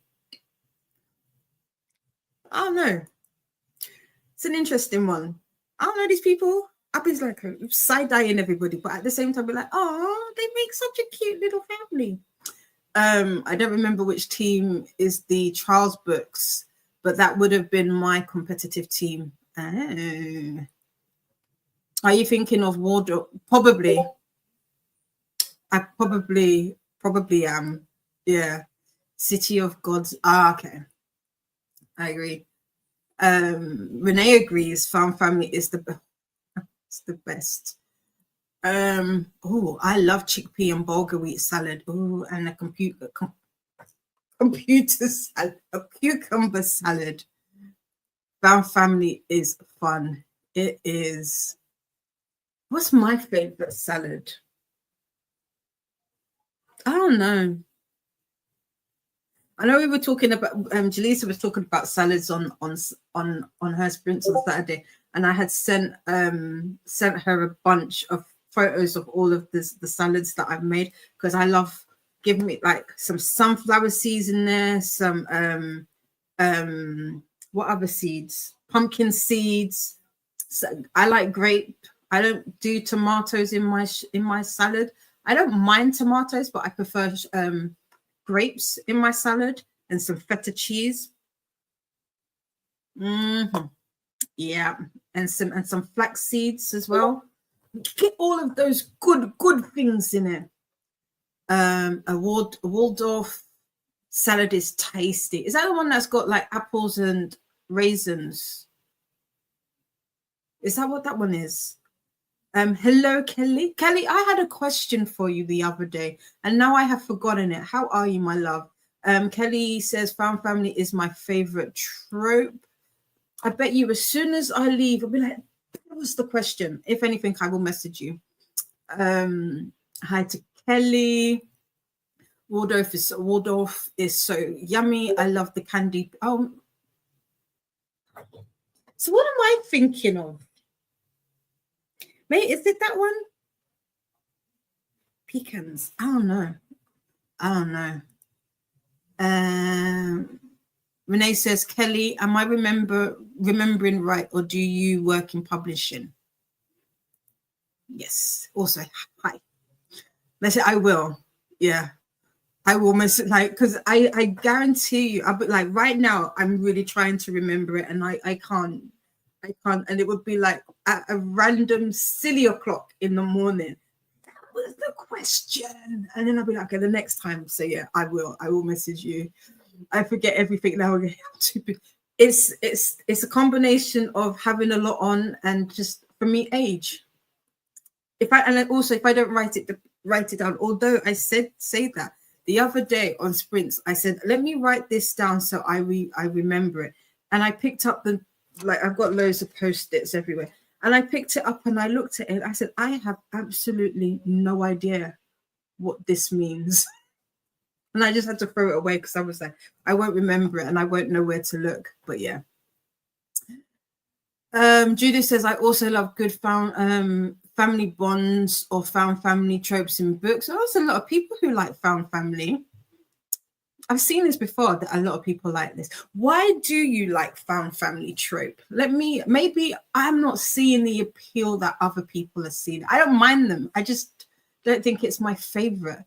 I don't know. It's an interesting one. I don't know these people. I'll be like side-eyeing everybody, but at the same time, be like, oh, they make such a cute little family. I don't remember which team is the trials books, but that would have been my competitive team. Oh. Are you thinking of Wardrobe? Probably. I probably am. Yeah. City of Gods. Okay. I agree. Renee agrees. Found family is the best. Oh, I love chickpea and bulgur wheat salad. Oh, and a computer salad, a cucumber salad. Found family is fun. It is. What's my favorite salad? I don't know. I know we were talking about Jaleesa was talking about salads on her sprints on Saturday, and I had sent her a bunch of photos of all of the salads that I've made, because I love giving me like some sunflower seeds in there, some what other seeds? Pumpkin seeds. So I like grape. I don't do tomatoes in my salad. I don't mind tomatoes, but I prefer grapes in my salad and some feta cheese. Yeah, and some flax seeds as well. Get all of those good things in it. A Waldorf salad is tasty. Is that the one that's got like apples and raisins? Is that what that one is? Hello, Kelly. Kelly, I had a question for you the other day, and now I have forgotten it. How are you, my love? Kelly says, found family is my favorite trope. I bet you as soon as I leave, I'll be like, what was the question? If anything, I will message you. Hi to Kelly. Waldorf is so yummy. I love the candy. Oh, so what am I thinking of? Wait, is it that one? Pecans. I don't know. Renee says, Kelly, am I remembering right, or do you work in publishing? Yes. Also, hi. Let's say I will. Yeah. I will miss it, like, because I guarantee you, I'll be like, right now, I'm really trying to remember it, and I can't, and it would be like at a random silly o'clock in the morning. That was the question, and then I'll be like, okay, the next time. So yeah, I will message you. I forget everything now. It's a combination of having a lot on and just, for me, age. If I don't write it down, although I say that. The other day on sprints, I said, let me write this down so I remember it. And I picked up I've got loads of Post-its everywhere. And I picked it up and I looked at it. And I said, I have absolutely no idea what this means. And I just had to throw it away because I was like, I won't remember it and I won't know where to look. But yeah. Judith says, I also love good family bonds or found family tropes in books. There's a lot of people who like found family. I've seen this before, that a lot of people like this. Why do you like found family trope? Maybe I'm not seeing the appeal that other people are seeing. I don't mind them. I just don't think it's my favorite.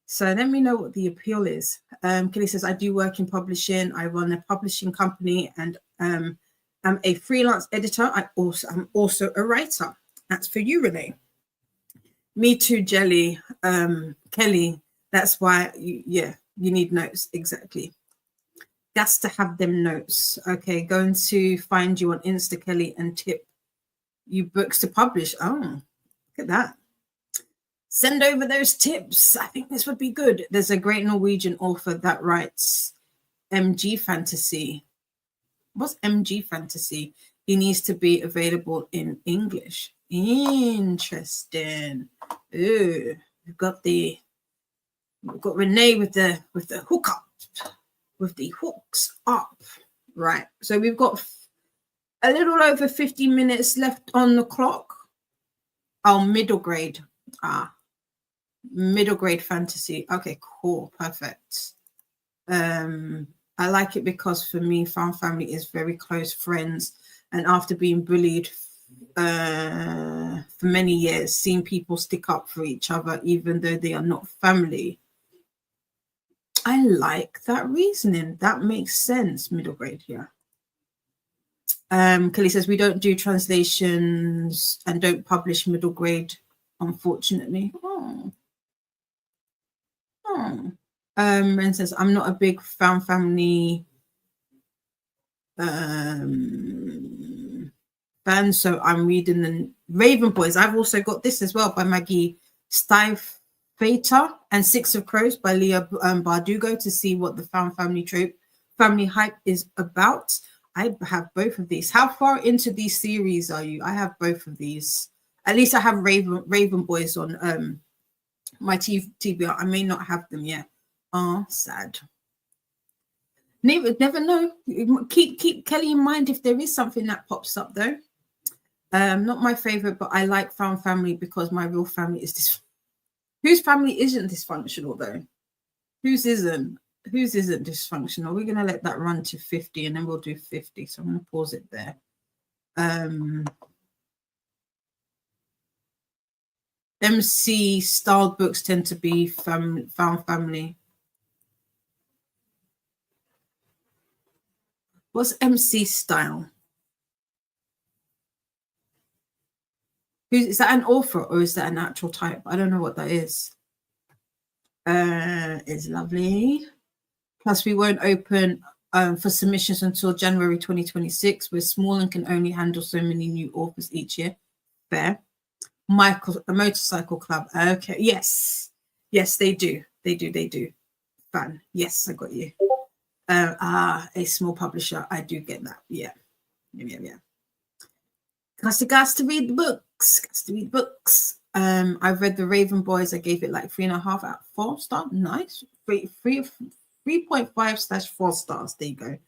So let me know what the appeal is. Kelly says, I do work in publishing. I run a publishing company and I'm a freelance editor. I'm also a writer. That's for you, Renee. Me too, Jelly. Kelly, that's why, you need notes. Exactly. Gas to have them notes. Okay, going to find you on Insta, Kelly, and tip you books to publish. Oh, look at that. Send over those tips. I think this would be good. There's a great Norwegian author that writes MG fantasy. What's MG fantasy? He needs to be available in English. Interesting. Ooh, we've got Renee with the hook up, with the hooks up. Right. So we've got a little over 50 minutes left on the clock. Oh, middle grade. Middle grade fantasy. Okay, cool. Perfect. I like it because for me, found family is very close friends. And after being bullied for many years, seeing people stick up for each other, even though they are not family. I like that reasoning. That makes sense. Middle grade, yeah. Kelly says, we don't do translations and don't publish middle grade, unfortunately. And says, I'm not a big found family fan, so I'm reading the Raven Boys. I've also got this as well by Maggie Stiefvater and Six of Crows by Leah Bardugo to see what the found family trope, family hype is about. I have both of these. How far into these series are you? I have both of these. At least I have Raven Boys on my TBR. I may not have them yet. Sad. Never know. Keep Kelly in mind if there is something that pops up though. Not my favorite, but I like found family because my real family is this. Whose family isn't dysfunctional though? Whose isn't dysfunctional? We're gonna let that run to 50 and then we'll do 50. So I'm gonna pause it there. MC styled books tend to be found family. What's MC style? Is that an author or is that an actual type? I don't know what that is. It's lovely. Plus, we won't open for submissions until January 2026. We're small and can only handle so many new authors each year. Fair. Michael, a motorcycle club. Okay. Yes, they do. They do. Fun. Yes, I got you. A small publisher. I do get that. Yeah. Gas to read the books. I've read the Raven Boys. I gave it like 3.5 out of 4 stars. Nice. 3.5/4 stars. There you go.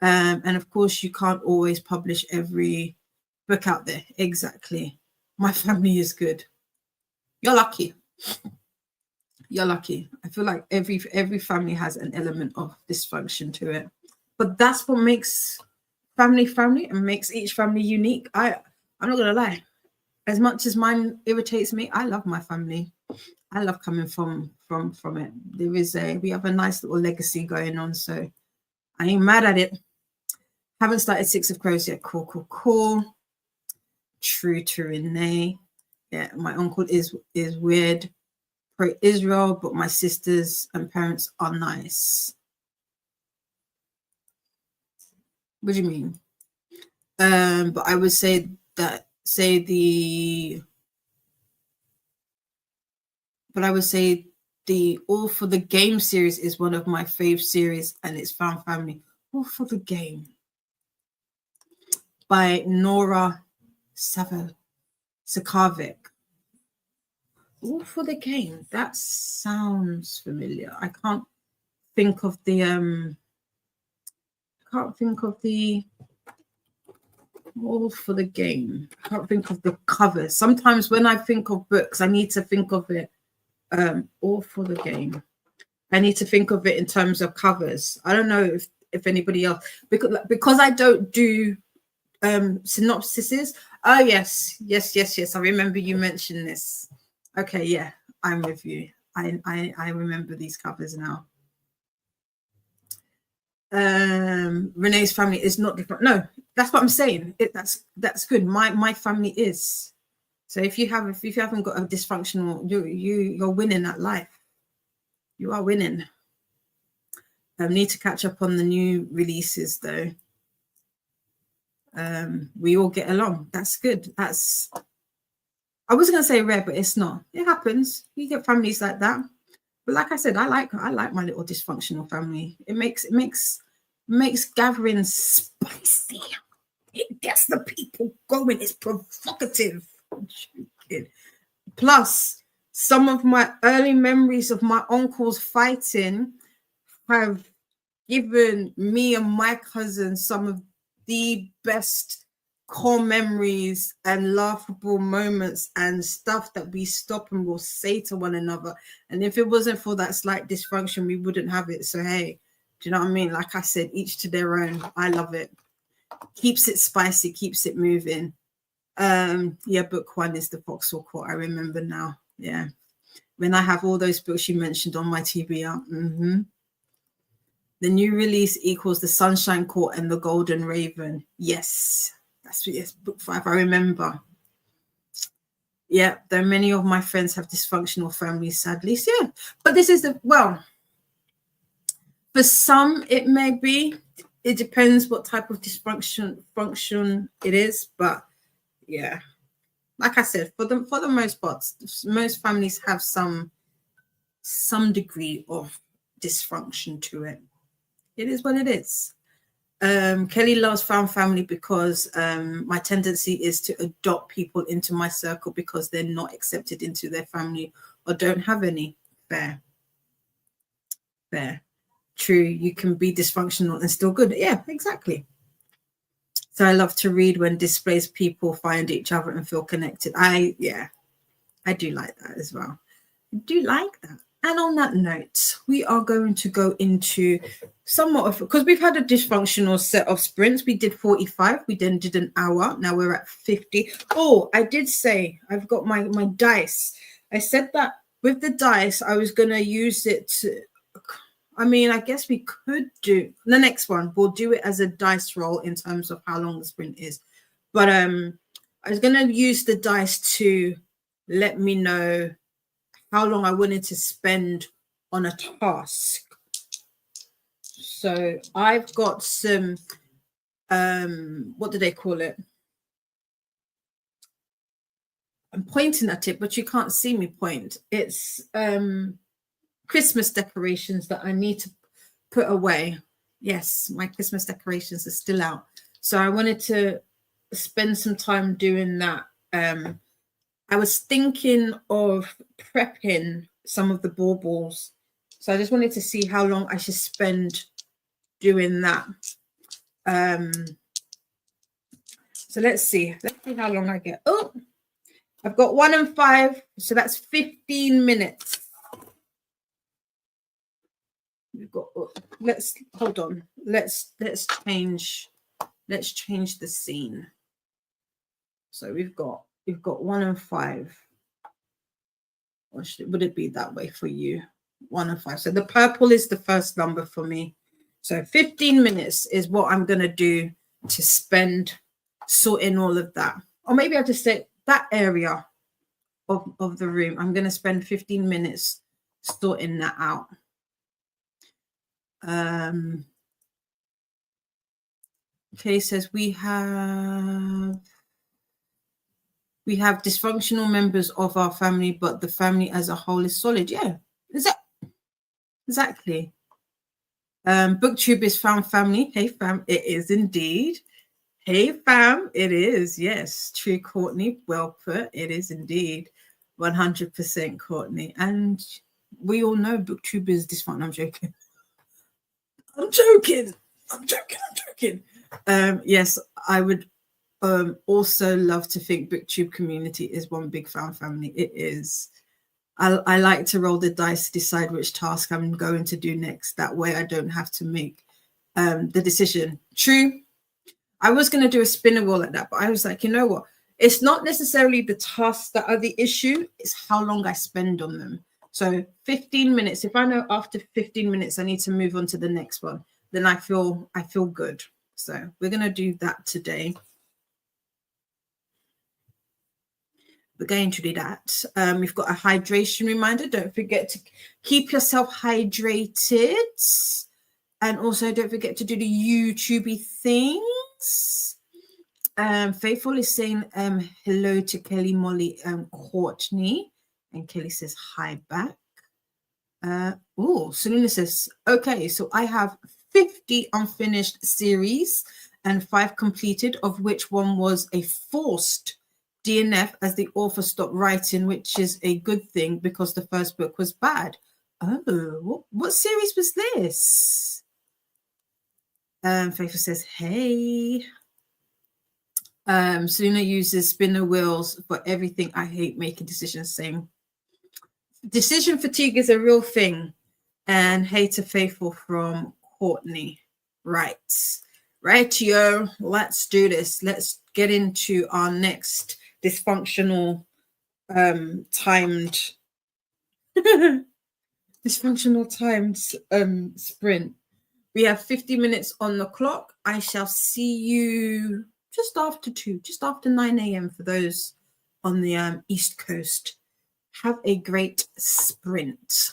And of course, you can't always publish every book out there. Exactly. My family is good. You're lucky. I feel like every family has an element of dysfunction to it, but that's what makes family and makes each family unique. I'm not gonna lie. As much as mine irritates me, I love my family. I love coming from it. We have a nice little legacy going on, so I ain't mad at it. Haven't started Six of Crows yet. Cool. True to Renee. Yeah, my uncle is weird, pro-Israel, but my sisters and parents are nice. What do you mean? But I would say the All for the Game series is one of my fave series, and it's found family. All for the Game by Nora Sakovic. All for the Game. That sounds familiar. I can't think of the All for the Game. I can't think of the covers. Sometimes when I think of books, I need to think of it. All for the Game. I need to think of it in terms of covers. I don't know if anybody else, because I don't do synopsises. Oh yes. I remember you mentioned this. Okay, yeah, I'm with you. I remember these covers now. Renee's family is not different. No, that's what I'm saying. That's good. My family is. So if you haven't got a dysfunctional, you're winning at life. You are winning. I need to catch up on the new releases though. We all get along. That's good. That's, I was gonna say rare, but it's not. It happens. You get families like that. But like I said, I like my little dysfunctional family. It makes gatherings spicy. It gets the people going. It's provocative. Plus, some of my early memories of my uncles fighting have given me and my cousins some of the best core memories and laughable moments and stuff that we stop and will say to one another. And if it wasn't for that slight dysfunction, we wouldn't have it. So hey, do you know what I mean? Like I said, each to their own. I love it. Keeps it spicy, keeps it moving. Yeah, book 1 is the Vauxhall Court. I remember now. Yeah, when I have all those books you mentioned on my TBR. The new release equals the Sunshine Court and the Golden Raven. Yes, that's yes, book 5. I remember. Yeah, though many of my friends have dysfunctional families, sadly. So, yeah, but this is the, well, for some it may be. It depends what type of function it is, but yeah, like I said, for the most part, most families have some degree of dysfunction to it. It is what it is. Kelly loves found family because my tendency is to adopt people into my circle because they're not accepted into their family or don't have any. Fair. True, you can be dysfunctional and still good. Yeah, exactly. So I love to read when displaced people find each other and feel connected. I do like that as well. I do like that. And on that note, we are going to go into somewhat of, because we've had a dysfunctional set of sprints. We did 45. We then did an hour. Now we're at 50. Oh, I did say I've got my dice. I said that with the dice, I was going to use it to, I mean, I guess we could do the next one. We'll do it as a dice roll in terms of how long the sprint is. But I was going to use the dice to let me know how long I wanted to spend on a task. So I've got some, what do they call it? I'm pointing at it, but you can't see me point. It's Christmas decorations that I need to put away. Yes, my Christmas decorations are still out. So I wanted to spend some time doing that. I was thinking of prepping some of the baubles. So I just wanted to see how long I should spend doing that. So let's see how long I get. Oh, I've got 1 and 5. So that's 15 minutes. We've got, let's hold on. Let's change the scene. So we've got 1 and 5. Or would it be that way for you? 1 and 5. So the purple is the first number for me. So 15 minutes is what I'm going to do to spend sorting all of that. Or maybe I'll just say that area of the room. I'm going to spend 15 minutes sorting that out. Okay, says we have dysfunctional members of our family, but the family as a whole is solid. Yeah, exactly. Booktube is found family. Hey fam, it is indeed. Hey fam, it is. Yes, true, Courtney. Well put. It is indeed 100% Courtney. And we all know Booktube is dysfunctional. I'm joking. Yes, I would also love to think Booktube community is one big found family. It is. I like to roll the dice to decide which task I'm going to do next. That way I don't have to make the decision. True. I was going to do a spinner wheel like that, but I was like, you know what? It's not necessarily the tasks that are the issue. It's how long I spend on them. So 15 minutes. If I know after 15 minutes I need to move on to the next one, then I feel good. So we're going to do that today. We're going to do that. We've got a hydration reminder. Don't forget to keep yourself hydrated. And also don't forget to do the YouTubey things. Faithful is saying hello to Kelly, Molly, and Courtney. And Kelly says hi back. Selena says, okay, so I have 50 unfinished series and 5 completed, of which one was a forced DNF as the author stopped writing, which is a good thing because the first book was bad. Oh, what series was this? Faithful says, hey. Selena uses spinner wheels for everything. I hate making decisions. Same. Decision fatigue is a real thing. And hey to Faithful from Courtney. Right. Right, yo. Let's do this. Let's get into our next dysfunctional timed sprint. We have 50 minutes on the clock. I shall see you just after 2, just after 9 a.m. for those on the East Coast. Have a great sprint.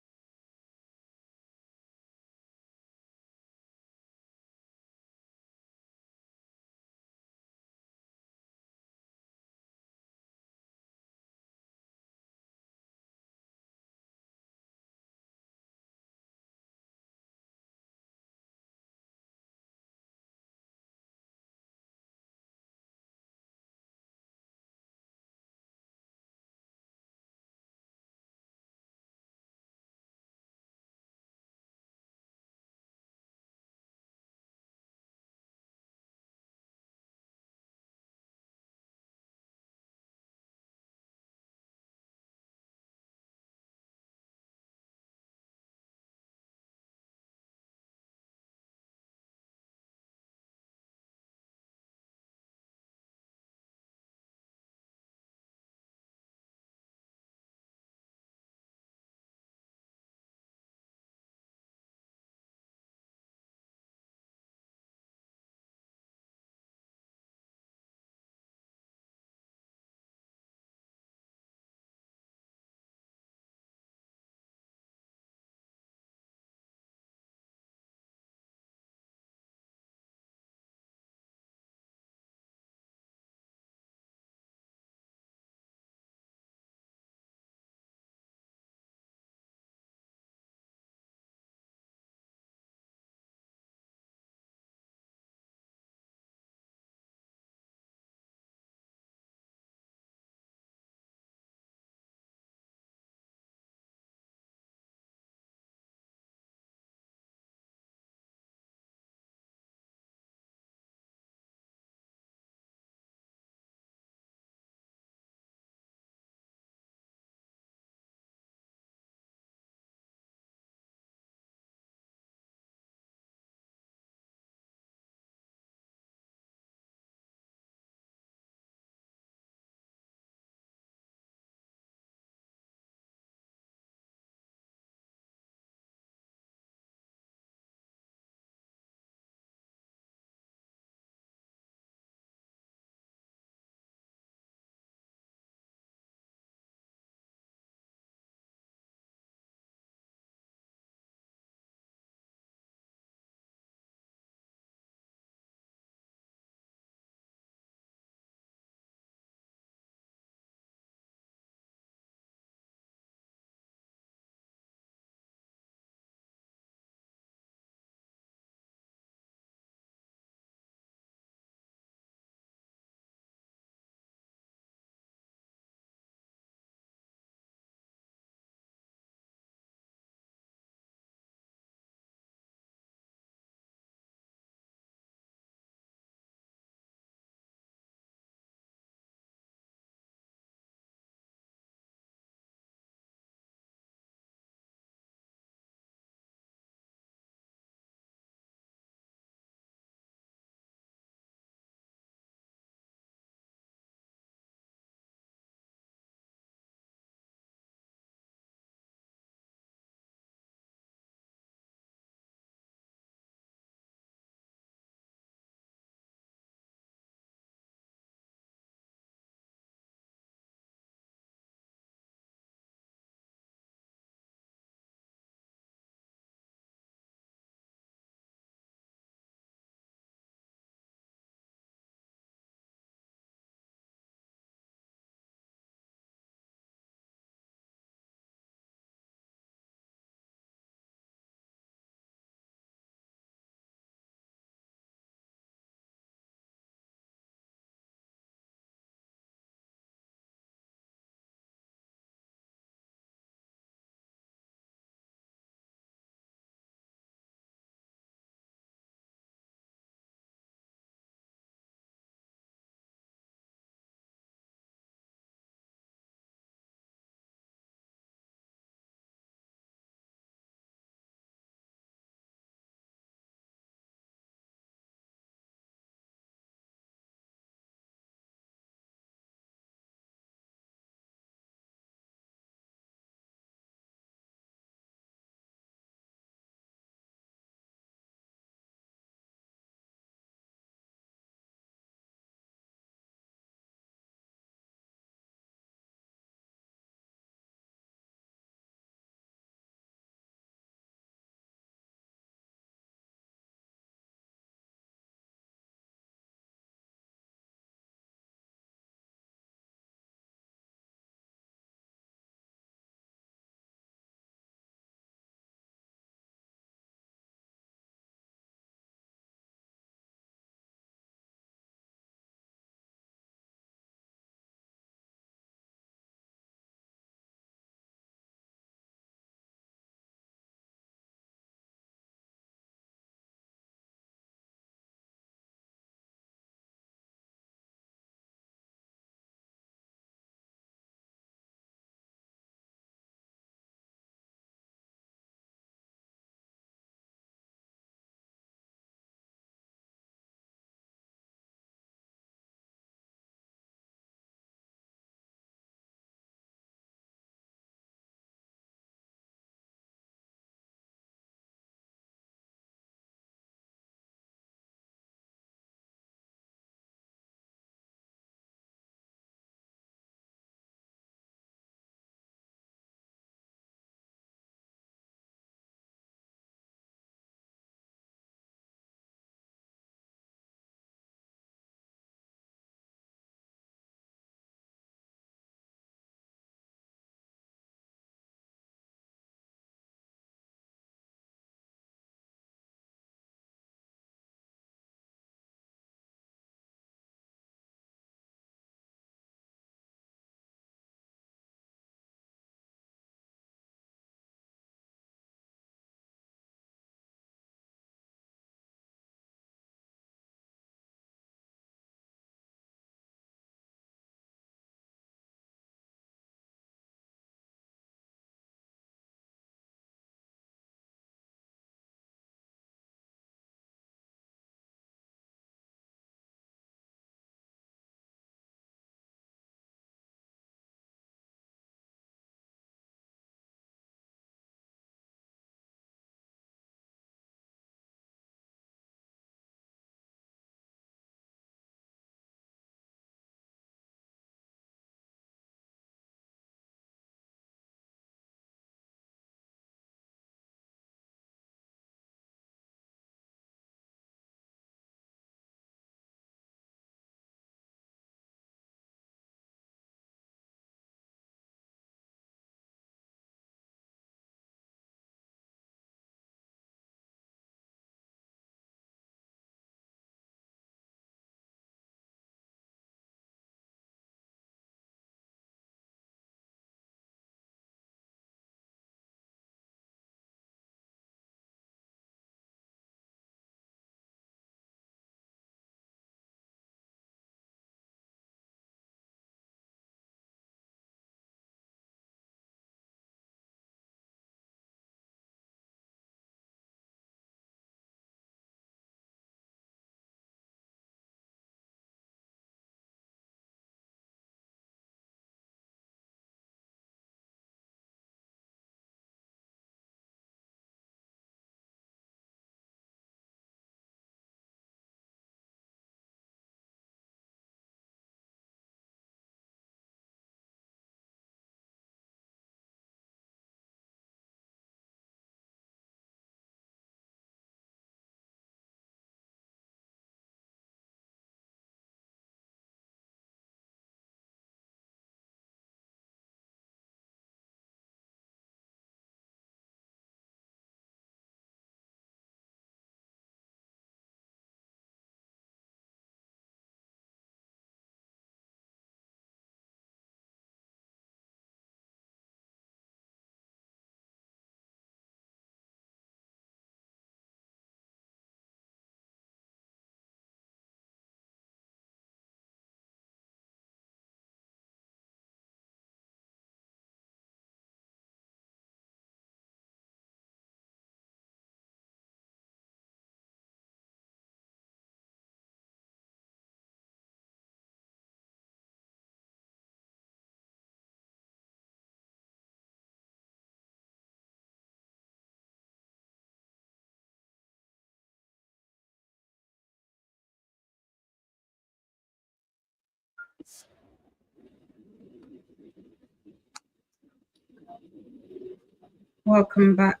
Welcome back.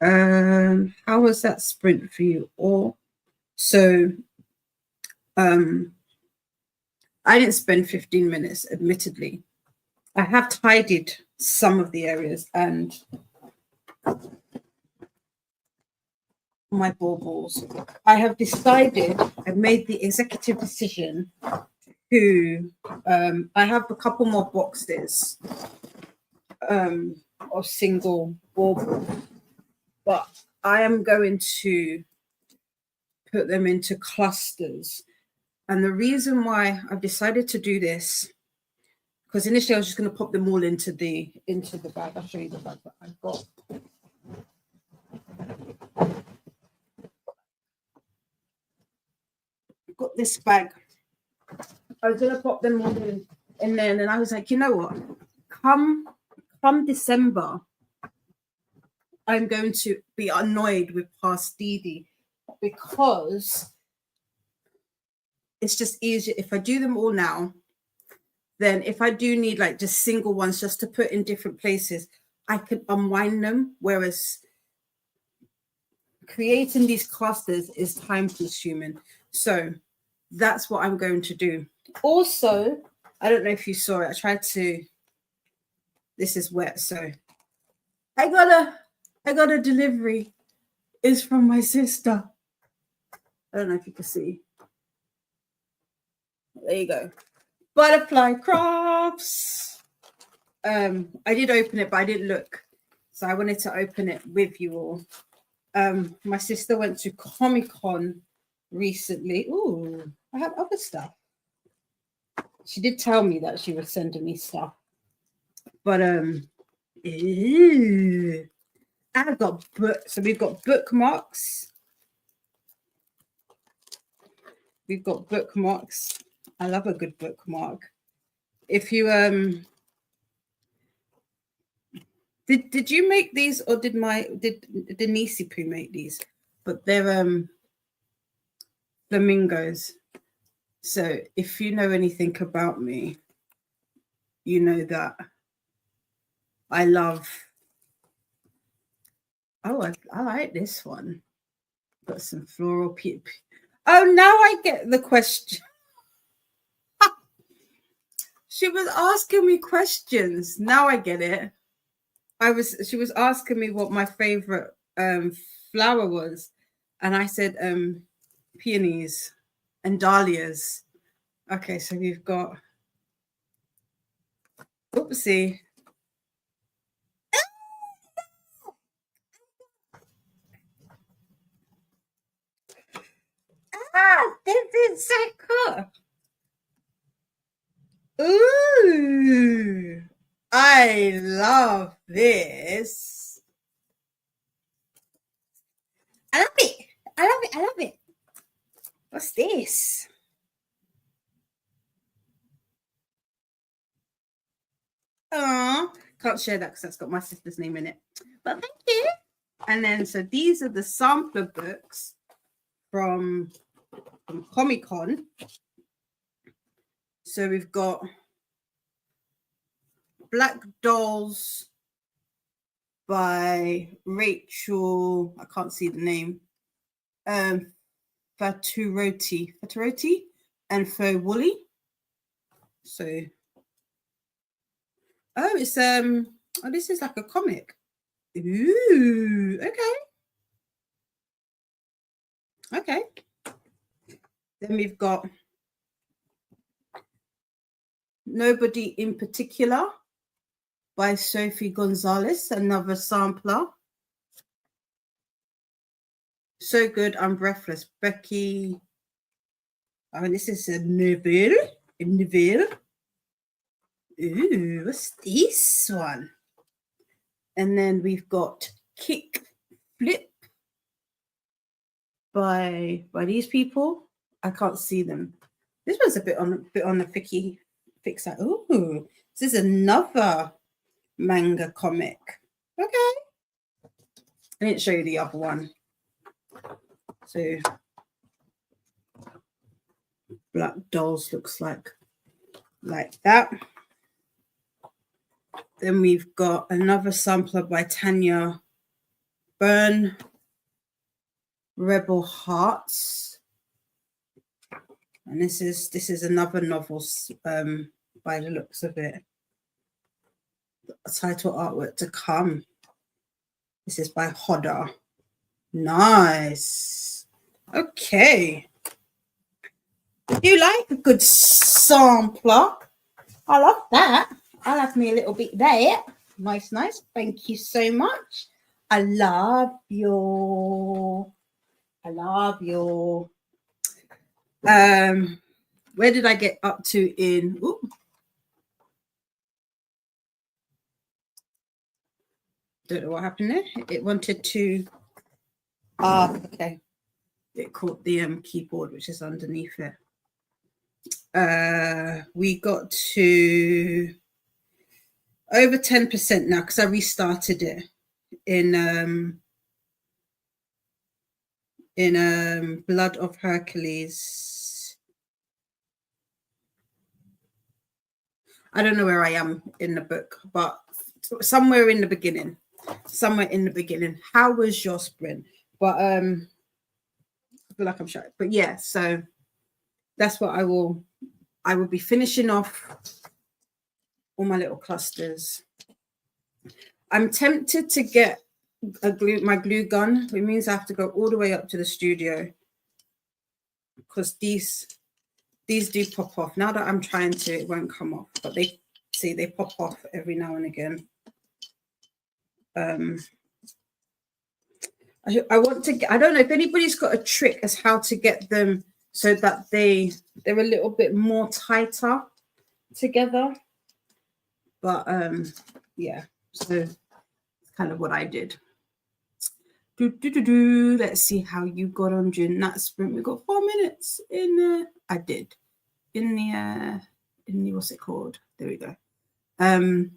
How was that sprint for you all? So I didn't spend 15 minutes, admittedly. I have tidied some of the areas and my baubles. I have decided, I made the executive decision to, I have a couple more boxes of single baubles, but I am going to put them into clusters. And the reason why I've decided to do this, because initially I was just going to pop them all into the bag. I'll show you the bag that I've got. I've got this bag. I was going to pop them all in there, and then I was like, you know what? Come December, I'm going to be annoyed with Past Didi because it's just easier if I do them all now. Then if I do need like just single ones just to put in different places, I can unwind them. Whereas creating these clusters is time consuming. So that's what I'm going to do. Also, I don't know if you saw it. I tried to, this is wet. So I got a delivery. It's from my sister. I don't know if you can see. There you go. Butterfly crafts. I did open it, but I didn't look. So I wanted to open it with you all. My sister went to Comic-Con recently. Ooh, I have other stuff. She did tell me that she was sending me stuff. But ew. I've got books. So we've got bookmarks. We've got bookmarks. I love a good bookmark. If you did you make these, or did Denise Poo make these? But they're flamingos. So if you know anything about me, you know that I love. Oh, I like this one. Got some floral peep. Oh, now I get the question. She was asking me questions. Now I get it. She was asking me what my favorite flower was, and I said peonies and dahlias. Okay, so we've got, oopsie. This is so cool. Ooh, I love this. I love it. I love it. I love it. What's this? Oh, can't share that because that's got my sister's name in it. But thank you. And then, so these are the sampler books from Comic-Con. So we've got Black Dolls by Rachel, I can't see the name, Faturoti and Fo Woolley. So, oh, it's oh, this is like a comic. Ooh, okay. Then we've got Nobody in Particular by Sophie Gonzalez, another sampler. So good, I'm breathless. Becky. Oh, this is a Neville. Ooh, what's this one? And then we've got Kick Flip by these people. I can't see them. This one's a bit on the thick side. Ooh, this is another manga comic. Okay. I didn't show you the other one. So Black Dolls looks like. like that. Then we've got another sampler by Tanya Byrne, Rebel Hearts. And this is another novel by the looks of it. The title artwork to come. This is by Hodder. Nice. Okay. You like a good sampler? I love that. I'll have me a little bit there. Nice. Thank you so much. I love your. Where did I get up to in? Ooh. Don't know what happened there. It wanted to. Okay. It caught the keyboard, which is underneath it. We got to over 10% now because I restarted it in Blood of Hercules. I don't know where I am in the book, but somewhere in the beginning. How was your sprint? But I feel like I'm shy. But yeah, so that's what I will be finishing off all my little clusters. I'm tempted to get my glue gun, which means I have to go all the way up to the studio because these do pop off. Now that I'm trying to, it won't come off, but they pop off every now and again. I want to get, I don't know if anybody's got a trick as how to get them so that they're a little bit more tighter together. But yeah, so that's kind of what I did. Let's see how you got on during that sprint. We got 4 minutes in I did in the what's it called? There we go. The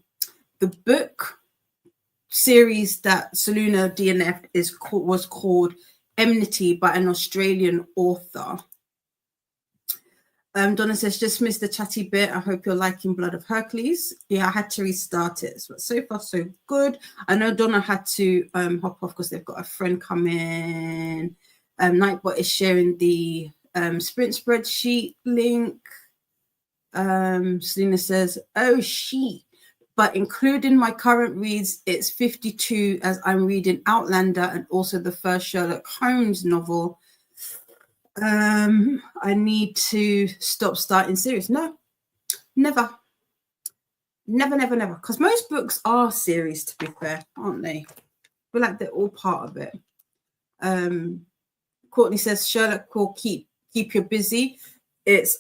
book series that Saluna DNF was called Enmity by an Australian author. Donna says, just missed the chatty bit. I hope you're liking Blood of Hercules. Yeah, I had to restart it. But so far, so good. I know Donna had to hop off because they've got a friend coming. Nightbot is sharing the sprint spreadsheet link. Selena says, oh, she. But including my current reads, it's 52 as I'm reading Outlander and also the first Sherlock Holmes novel. I need to stop starting series. No, never. Because most books are series, to be fair, aren't they? I feel like they're all part of it. Courtney says Sherlock will keep you busy. It's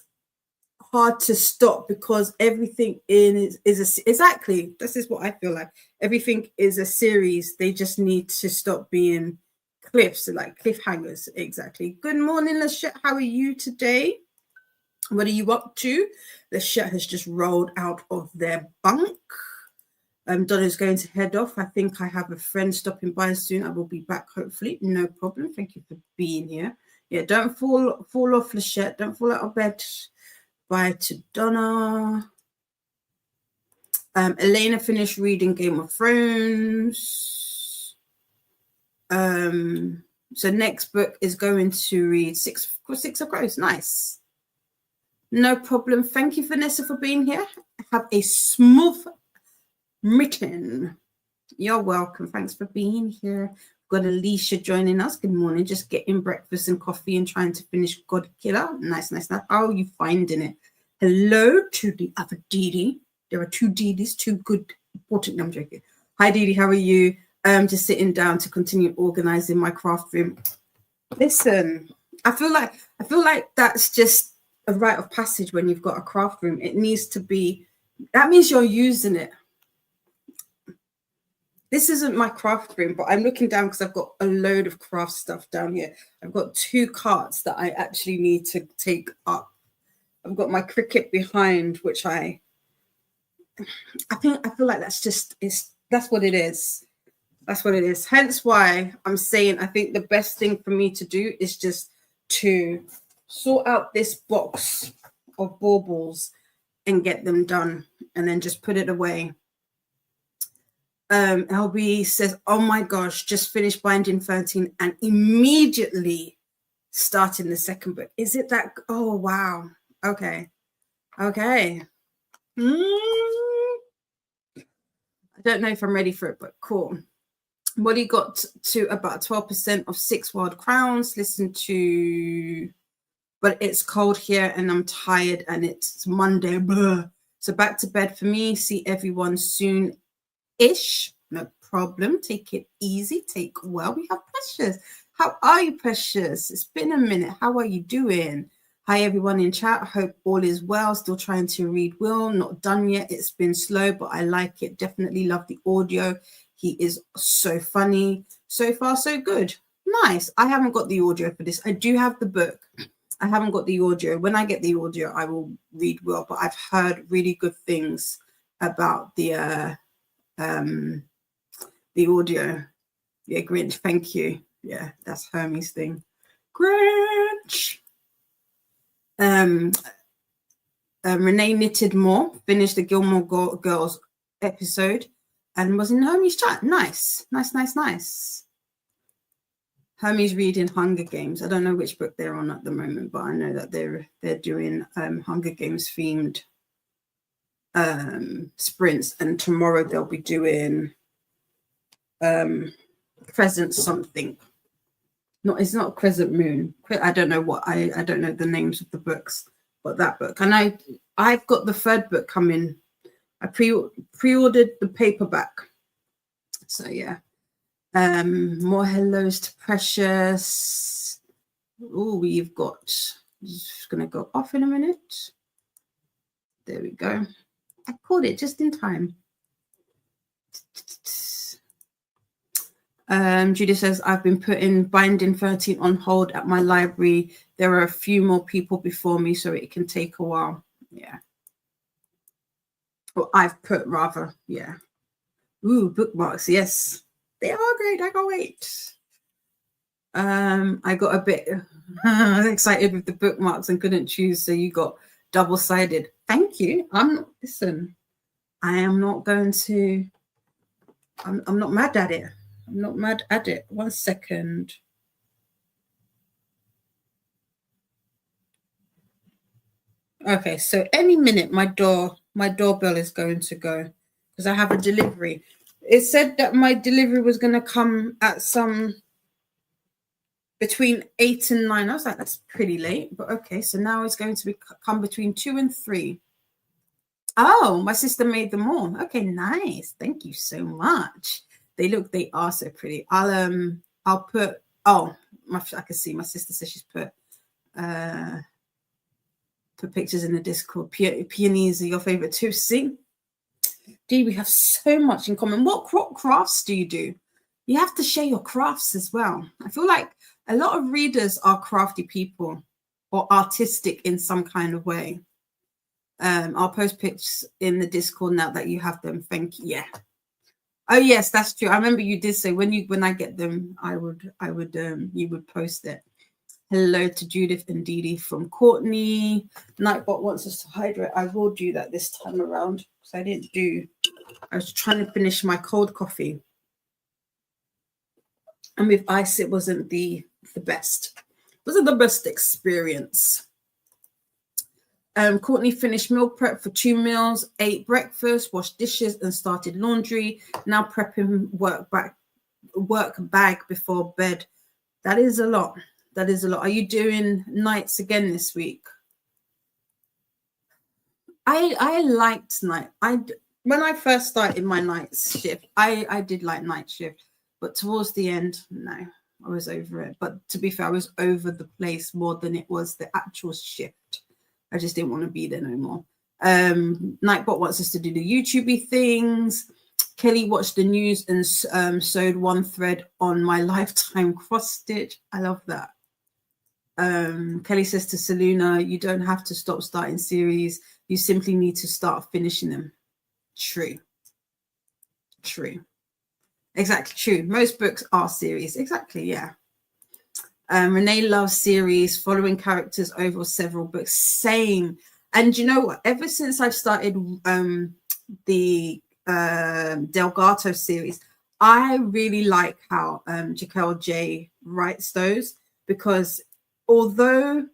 hard to stop because everything is exactly. This is what I feel like. Everything is a series. They just need to stop being cliffs, like cliffhangers. Exactly. Good morning, Lachette. How are you today? What are you up to? Lachette has just rolled out of their bunk. Donna's going to head off. I think I have a friend stopping by soon. I will be back hopefully. No problem. Thank you for being here. Yeah, don't fall off, Lachette. Don't fall out of bed. Bye to Donna. Elena finished reading Game of Thrones. So next book is going to read Six of Crows. Nice. No problem. Thank you, Vanessa, for being here. Have a smooth mitten. You're welcome. Thanks for being here. Got Alicia joining us. Good morning. Just getting breakfast and coffee and trying to finish God Killer. Nice. How are you finding it? Hello to the other Dee. There are two Dees, two good, important. I'm joking. Hi, Dee. How are you? Just sitting down to continue organizing my craft room. Listen, I feel like that's just a rite of passage when you've got a craft room. It needs to be, that means you're using it. This isn't my craft room, but I'm looking down because I've got a load of craft stuff down here. I've got 2 carts that I actually need to take up. I've got my cricket behind, which I feel like that's what it is. That's what it is. Hence why I'm saying I think the best thing for me to do is just to sort out this box of baubles and get them done and then just put it away. LB says, oh my gosh, just finished binding 13 and immediately starting the second book. Is it that? Oh, wow. Okay. I don't know if I'm ready for it, but cool. Molly got to about 12% of 6 Wild Crowns. Listen to, but it's cold here and I'm tired and it's Monday. Blah. So back to bed for me. See everyone soon-ish. No problem. Take it easy. Take well. We have Precious. How are you, Precious? It's been a minute. How are you doing? Hi, everyone in chat. Hope all is well. Still trying to read Will. Not done yet. It's been slow, but I like it. Definitely love the audio. He is so funny. So far, so good. Nice. I haven't got the audio for this. I do have the book. I haven't got the audio. When I get the audio, I will read Will, but I've heard really good things about the audio. Yeah, Grinch, thank you. Yeah, that's Hermes thing. Grinch. Renee knitted more, finished the Gilmore Girls episode and was in Hermes chat. Nice. Hermes reading Hunger Games. I don't know which book they're on at the moment, but I know that they're doing Hunger Games themed sprints, and tomorrow they'll be doing Crescent something. No, it's not Crescent Moon. I don't know what I don't know the names of the books, but that book. And I've got the third book coming. I pre-ordered the paperback. So yeah. More hellos to Precious. Oh, we've got, just gonna go off in a minute. There we go. I caught it just in time. Judy says, I've been putting binding 13 on hold at my library. There are a few more people before me, so it can take a while. Yeah. Or I've put rather, yeah. Ooh, bookmarks, yes. They are great. I can't wait. I got a bit excited with the bookmarks and couldn't choose, so you got double-sided. Thank you. Listen, I am not going to, I'm not mad at it. I'm not mad at it. 1 second. Okay, so any minute my doorbell is going to go because I have a delivery. It said that my delivery was going to come at between 8 and 9. I was like, that's pretty late, but okay. So now it's going to come between 2 and 3. Oh, my sister made them all. Okay, nice. Thank you so much. They are so pretty. I'll put, I can see my sister says she's put pictures in the Discord. Peonies are your favorite too. See? Dee, we have so much in common. What crafts do you do? You have to share your crafts as well. I feel like a lot of readers are crafty people or artistic in some kind of way. I'll post pics in the Discord now that you have them. Thank you. Yeah. Oh yes, that's true. I remember you did say when I get them, you would post it. Hello to Judith and Dee Dee from Courtney. Nightbot wants us to hydrate. I will do that this time around because I was trying to finish my cold coffee. And with ice, it wasn't the best. It wasn't the best experience. Courtney finished meal prep for 2 meals, ate breakfast, washed dishes, and started laundry. Now prepping work bag before bed. That is a lot. That is a lot. Are you doing nights again this week? I liked night. When I first started my night shift, I did like night shift, but towards the end, no, I was over it. But to be fair, I was over the place more than it was the actual shift. I just didn't want to be there no more. Nightbot wants us to do the YouTube things. Kelly watched the news and sewed one thread on my lifetime cross stitch. I love that. Kelly says to Selena, you don't have to stop starting series. You simply need to start finishing them. True. Exactly, true. Most books are series. Exactly, yeah. Renee loves series, following characters over several books. Same. And you know what? Ever since I've started the Delgato series, I really like how Jaquel J writes those, because although,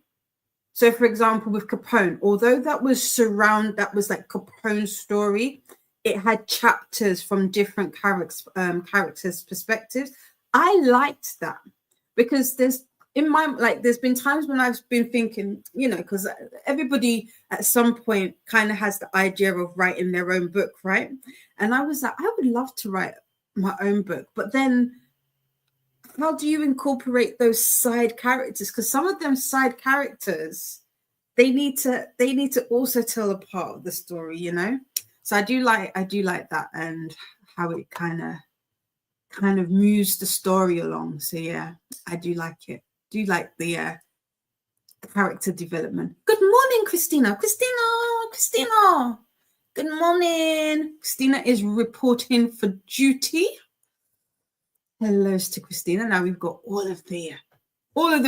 so for example, with Capone, although that was like Capone's story, it had chapters from different characters' perspectives. I liked that, because there's been times when I've been thinking, you know, because everybody at some point kind of has the idea of writing their own book, right? And I was like, I would love to write my own book, but then how do you incorporate those side characters? Because some of them side characters, they need to also tell a part of the story, you know. So I do like that, and how it kind of moves the story along. So yeah, I do like it. Do like the character development. Good morning, Christina. Christina. Good morning. Christina is reporting for duty. Hellos to Christina. Now we've got all of the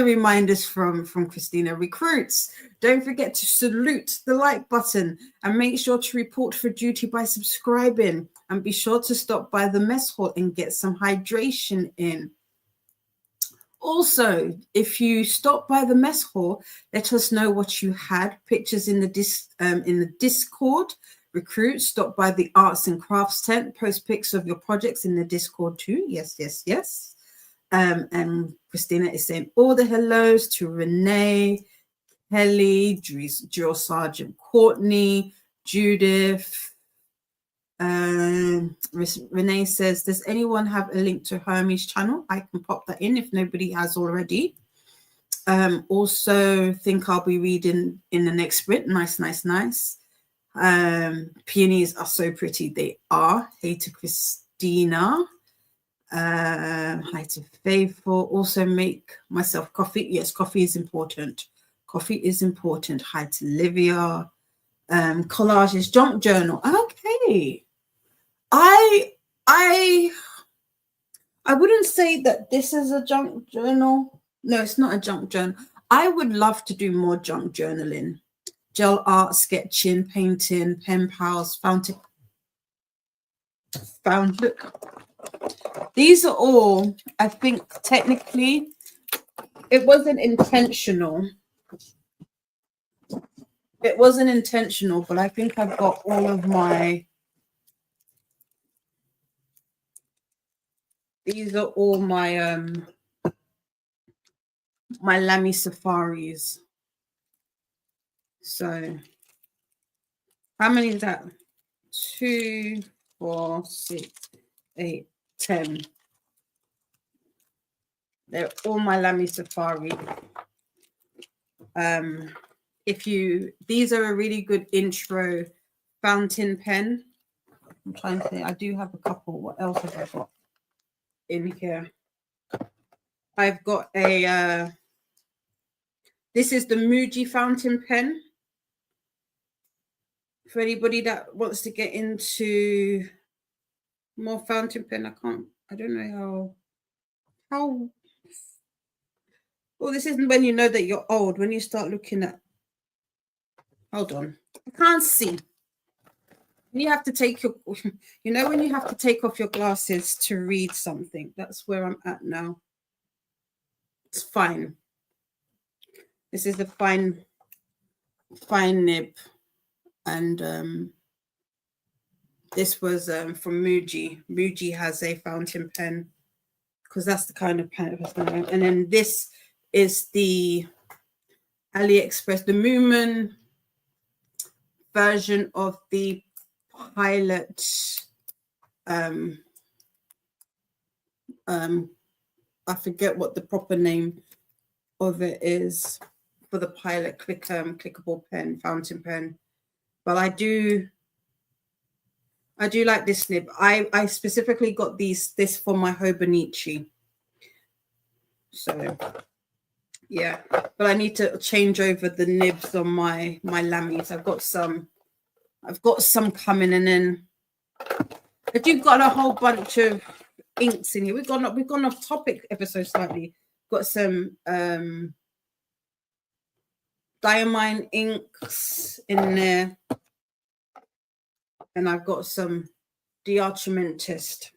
reminders from Christina. Recruits, don't forget to salute the like button and make sure to report for duty by subscribing, and be sure to stop by the mess hall and get some hydration in. Also, if you stop by the mess hall, let us know what you had. Pictures in the Discord. Recruits, stop by the arts and crafts tent. Post pics of your projects in the Discord too. Yes. And Christina is saying all the hellos to Renee, Kelly, Drill Sergeant Courtney, Judith. Renee says, does anyone have a link to Hermes channel? I can pop that in if nobody has already. Also think I'll be reading in the next sprint. Nice. Peonies are so pretty. They are. Hey to Christina. Hi to Faithful. Also make myself coffee. Yes, coffee is important. Hi to Livia. Collages, junk journal. Okay. I wouldn't say that this is a junk journal. No, it's not a junk journal. I would love to do more junk journaling. Gel art, sketching, painting, pen pals, found look. These are all, I think, technically, it wasn't intentional. But I think I've got all of these are all my my Lamy Safaris. So how many is that? 2, 4, 6, 8, 10. They're all my Lamy Safari. These are a really good intro fountain pen. I'm trying to think. I do have a couple. What else have I got in here? I've got a this is the Muji fountain pen. For anybody that wants to get into more fountain pen, I don't know how well, this isn't when you know that you're old, when you start looking at, hold on, I can't see. You have to take when you have to take off your glasses to read something. That's where I'm at now. It's fine. This is a fine nib, and this was from Muji. Muji has a fountain pen, because that's the kind of pen. And then this is the AliExpress, the Moomin version of the Pilot. I forget what the proper name of it is for the Pilot clickable pen, fountain pen, but I do like this nib. I specifically got this for my Hobonichi. So yeah, but I need to change over the nibs on my Lammies. I've got some coming, and then I do got a whole bunch of inks in here. We've gone off topic episode slightly. Got some diamine inks in there. And I've got some Diarchimentist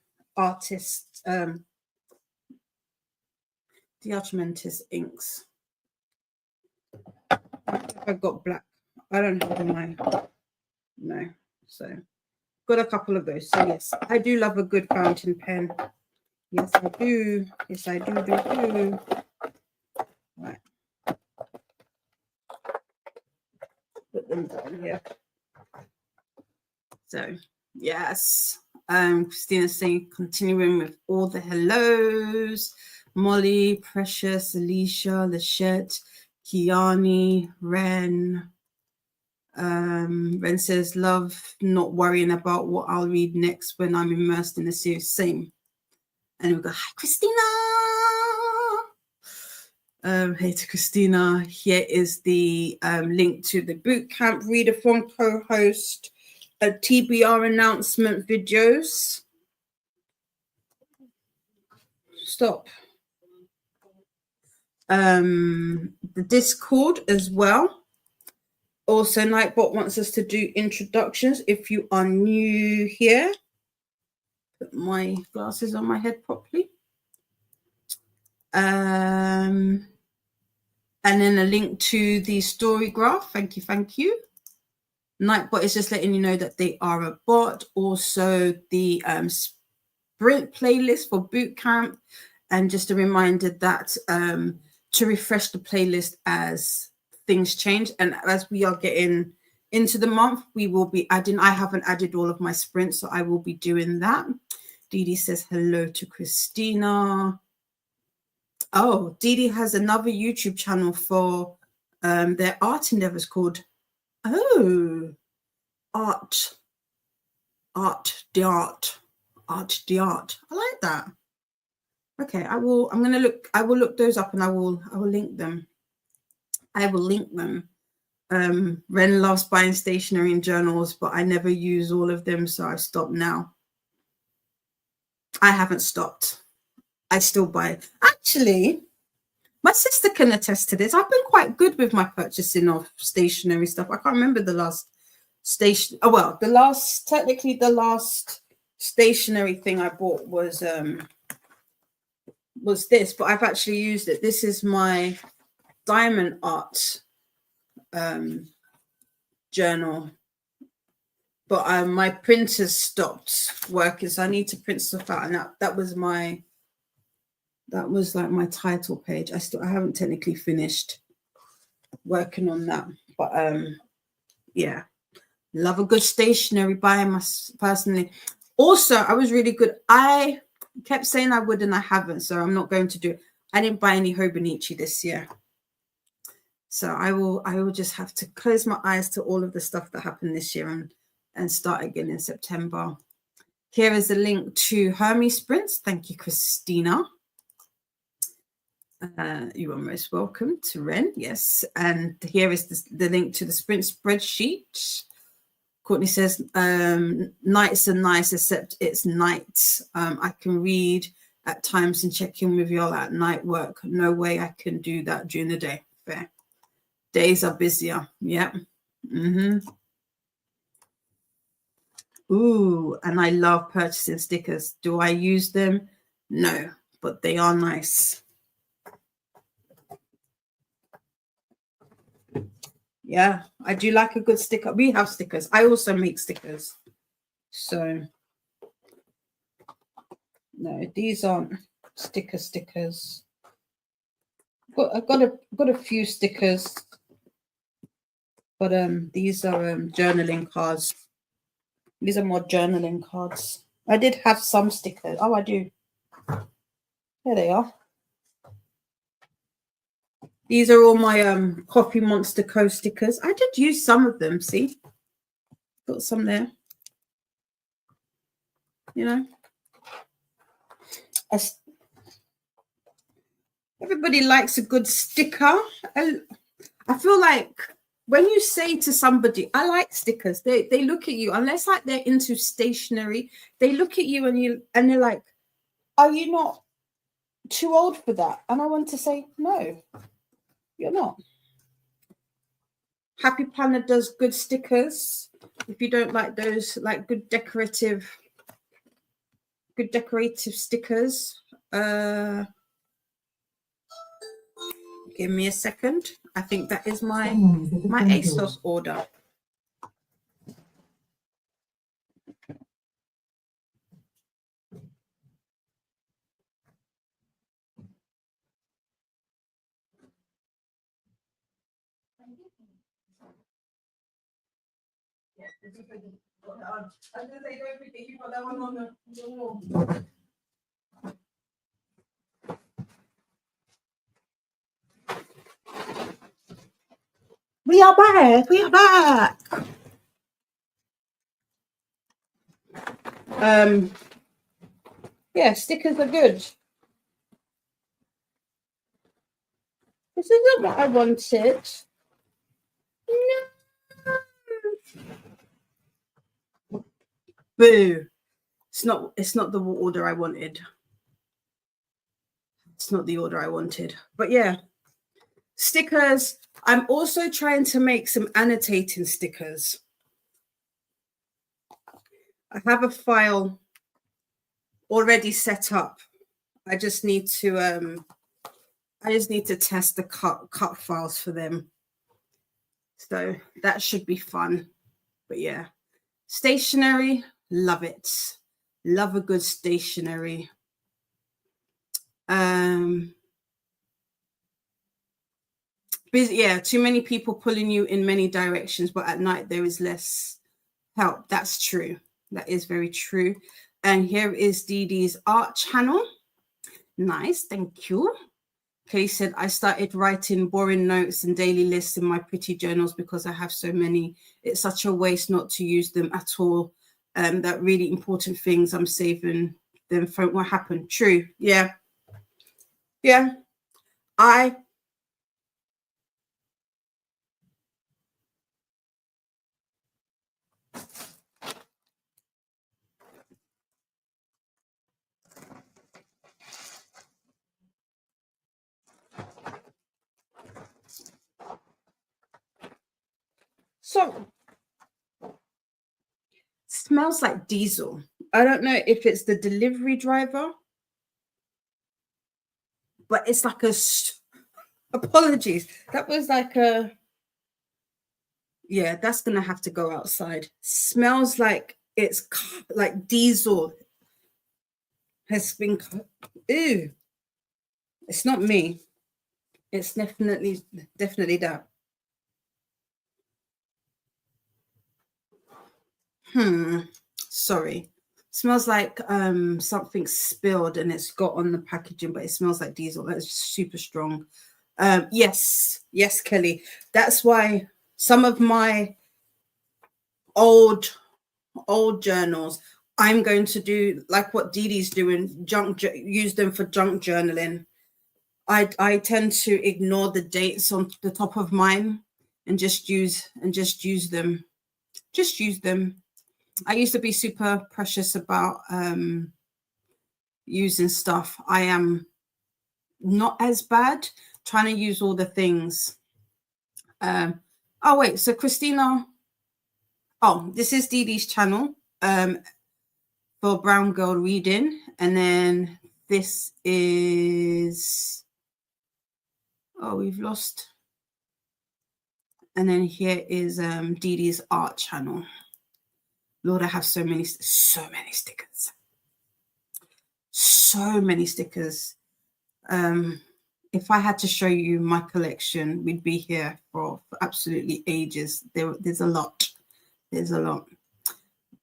Diarchimentist inks. I've got black. I don't have mine. No. So got a couple of those. So yes, I do love a good fountain pen. Yes, I do. Yes, I do. Right. Put them down here. So yes. Christina's saying, continuing with all the hellos. Molly, Precious, Alicia, Lachette, Kiani, Ren. Ren says, love not worrying about what I'll read next when I'm immersed in the series. Same. And we go, hi, Christina. Hey to Christina. Here is the link to the bootcamp Readathon co-host TBR announcement videos. Stop. The Discord as well. Also, Nightbot wants us to do introductions. If you are new here, put my glasses on my head properly. And then a link to the story graph. Thank you. Nightbot is just letting you know that they are a bot. Also, the sprint playlist for bootcamp. And just a reminder that to refresh the playlist as things change. And as we are getting into the month, we will be adding, I haven't added all of my sprints, so I will be doing that. Dee Dee says hello to Christina. Oh, Dee Dee has another YouTube channel for their art endeavors called Art the Art. I like that. Okay, I will look those up and I will link them. Ren loves buying stationery and journals, but I never use all of them, so I've stopped now. I haven't stopped. I still buy. Actually, my sister can attest to this. I've been quite good with my purchasing of stationery stuff. I can't remember the last the last stationery thing I bought was this, but I've actually used it. This is my diamond art journal, but my printer stopped working, so I need to print stuff out, and that was like my title page. I haven't technically finished working on that, but yeah, love a good stationery buying personally. Also, I was really good. I kept saying I would and I haven't, so I'm not going to do it. I didn't buy any Hobonichi this year, so I will just have to close my eyes to all of the stuff that happened this year and start again in September. Here is a link to Hermes Sprints. Thank you, Christina. You are most welcome to Ren. Yes, and here is the link to the sprint spreadsheet. Courtney says, nights are nice, except it's night. I can read at times and check in with y'all at night work. No way I can do that during the day. Fair. Days are busier. Yeah. Ooh, and I love purchasing stickers. Do I use them? No, but they are nice. Yeah, I do like a good sticker. We have stickers. I also make stickers. So, no, these aren't stickers. I've got a few stickers, but these are journaling cards. These are more journaling cards. I did have some stickers. Oh, I do. There they are. These are all my Coffee Monster Co stickers. I did use some of them. See, got some there. You know, everybody likes a good sticker. I feel like when you say to somebody, I like stickers, they look at you, unless like they're into stationery, they look at you and they're like, are you not too old for that? And I want to say, no, you're not. Happy Planner does good stickers. If you don't like those, like good decorative stickers. Give me a second. I think that is my ASOS order. We are back. We are back. Yeah, stickers are good. This isn't what I wanted. No. Boo. It's not the order I wanted. It's not the order I wanted. But yeah. Stickers. I'm also trying to make some annotating stickers. I have a file already set up. I just need to test the cut files for them. So that should be fun. But yeah. Stationery, love it. Love a good stationery. Busy, yeah, too many people pulling you in many directions, but at night there is less help. That's true. That is very true. And here is Dee Dee's art channel. Nice, thank you. Kay said, I started writing boring notes and daily lists in my pretty journals because I have so many. It's such a waste not to use them at all. That really important things I'm saving them from what happened. True. Yeah. Yeah. So smells like diesel. I don't know if it's the delivery driver, but it's like apologies. That was like yeah, that's gonna have to go outside. Smells like it's like diesel has been. Ew. It's not me. It's definitely that. Sorry. Smells like something spilled and it's got on the packaging, but it smells like diesel. That's super strong. Yes, Kelly. That's why some of my old journals, I'm going to do like what Dee Dee's doing, use them for junk journaling. I tend to ignore the dates on the top of mine and just use them. Just use them. I used to be super precious about using stuff. I am not as bad trying to use all the things. Oh wait, so Christina. Oh, this is Dee Dee's channel for Brown Girl Reading, and then this is. Oh, we've lost. And then here is Dee Dee's art channel. Lord, I have so many stickers. So many stickers. If I had to show you my collection, we'd be here for absolutely ages. There's a lot. There's a lot.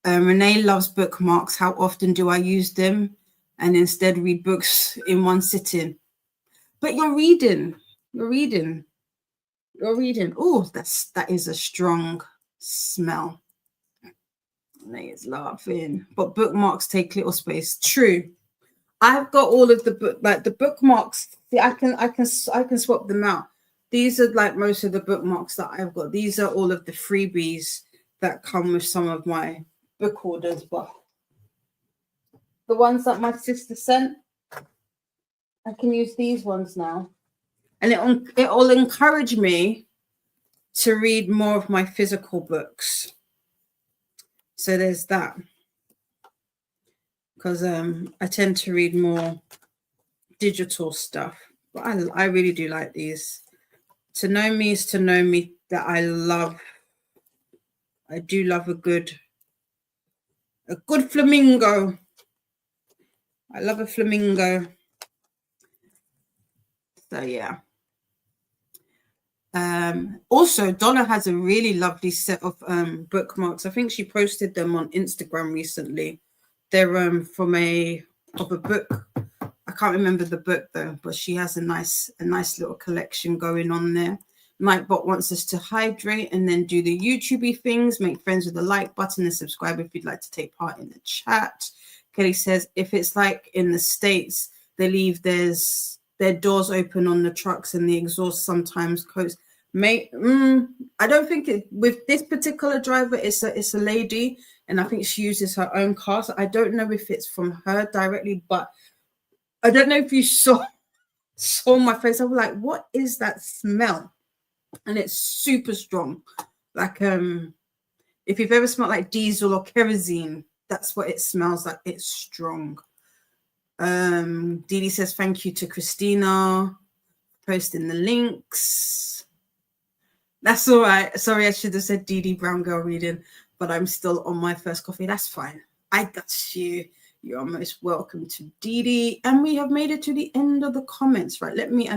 Renee loves bookmarks. How often do I use them and instead read books in one sitting? But you're reading. Oh, that is a strong smell. Renee's laughing. But bookmarks take little space. True. I've got all of the bookmarks. See, I can swap them out. These are like most of the bookmarks that I've got. These are all of the freebies that come with some of my book orders, but the ones that my sister sent, I can use these ones now. And it will encourage me to read more of my physical books. So there's that. Because I tend to read more digital stuff. But I really do like these. To know me is to know me, that I do love a good flamingo. I love a flamingo. So yeah. Also, Donna has a really lovely set of bookmarks. I think she posted them on Instagram recently. They're from a book. I can't remember the book though, but she has a nice little collection going on there. Nightbot wants us to hydrate and then do the YouTubey things, make friends with the like button and subscribe if you'd like to take part in the chat. Kelly says, if it's like in the States, they leave their doors open on the trucks and the exhaust sometimes coats. I don't think with this particular driver, it's a lady, and I think she uses her own car. So I don't know if it's from her directly, but I don't know if you saw my face. I was like, what is that smell? And it's super strong. Like if you've ever smelled like diesel or kerosene, that's what it smells like. It's strong. Dee says thank you to Christina posting the links. That's all right. Sorry, I should have said Dee Brown Girl reading, but I'm still on my first coffee. That's fine. I got you. You're most welcome to Dee. And we have made it to the end of the comments. Right. Let me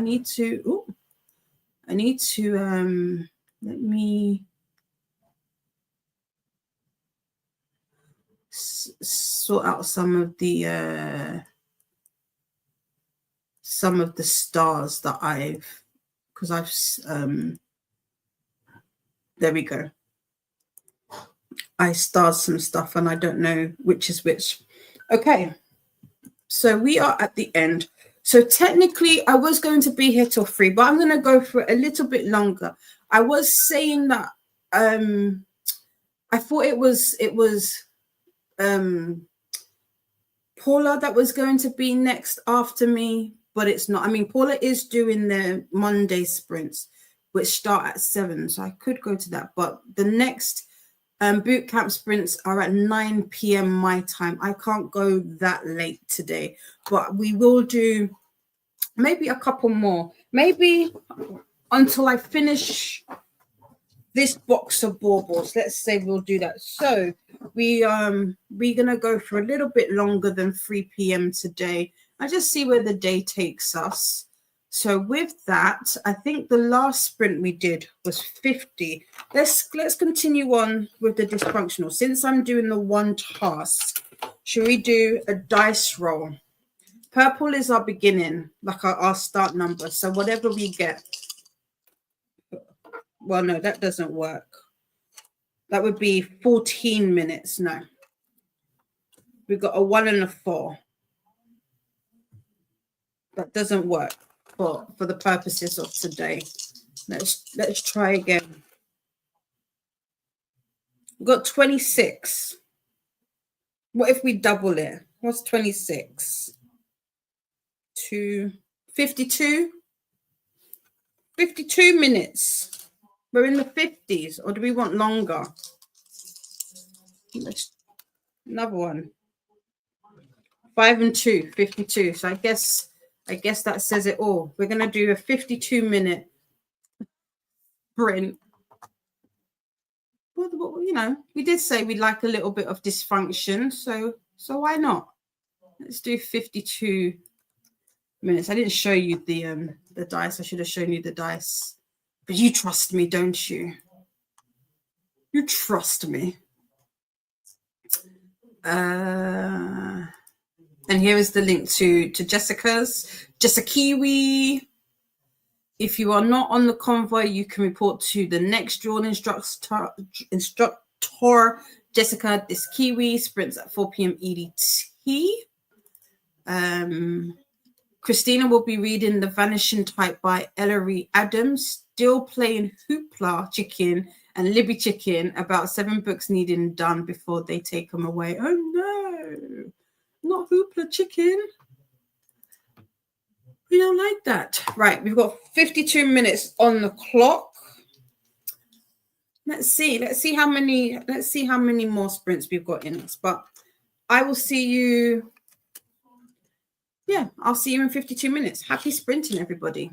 sort out some of the stars that there we go. I starred some stuff and I don't know which is which. Okay, so we are at the end. So technically I was going to be here till 3, but I'm going to go for a little bit longer. I was saying that I thought it was Paula that was going to be next after me, but it's not. I mean, Paula is doing their Monday sprints, which start at 7, so I could go to that. But the next boot camp sprints are at 9 p.m. my time. I can't go that late today, but we will do maybe a couple more, maybe until I finish this box of baubles. Let's say we'll do that. So we're gonna go for a little bit longer than 3 p.m. today. I just see where the day takes us. So with that, I think the last sprint we did was 50. Let's continue on with the dysfunctional. Since I'm doing the one task, should we do a dice roll? Purple is our beginning, like our start number. So whatever we get. Well, no, that doesn't work. That would be 14 minutes. No. We've got a 1 and a 4. That doesn't work for the purposes of today. Let's try again. We've got 26. What if we double it? What's 26? 52? 52 minutes. We're in the 50s, or do we want longer? Another one. 5 and 2, 52. So I guess that says it all. We're going to do a 52-minute sprint. Well, you know, we did say we'd like a little bit of dysfunction, so why not? Let's do 52 minutes. I didn't show you the dice. I should have shown you the dice. But you trust me, don't you? You trust me. And here is the link to Jessica's. Jessikiwi. If you are not on the convoy, you can report to the next drawn instructor Jessica Diskiwi. Sprints at 4 p.m. EDT. Christina will be reading The Vanishing Type by Ellery Adams, still playing Hoopla Chicken and Libby Chicken about 7 books needing done before they take them away. Oh no, not Hoopla Chicken. We don't like that. Right, we've got 52 minutes on the clock. Let's see how many more sprints we've got in us. But I will see you. Yeah, I'll see you in 52 minutes. Happy sprinting, everybody.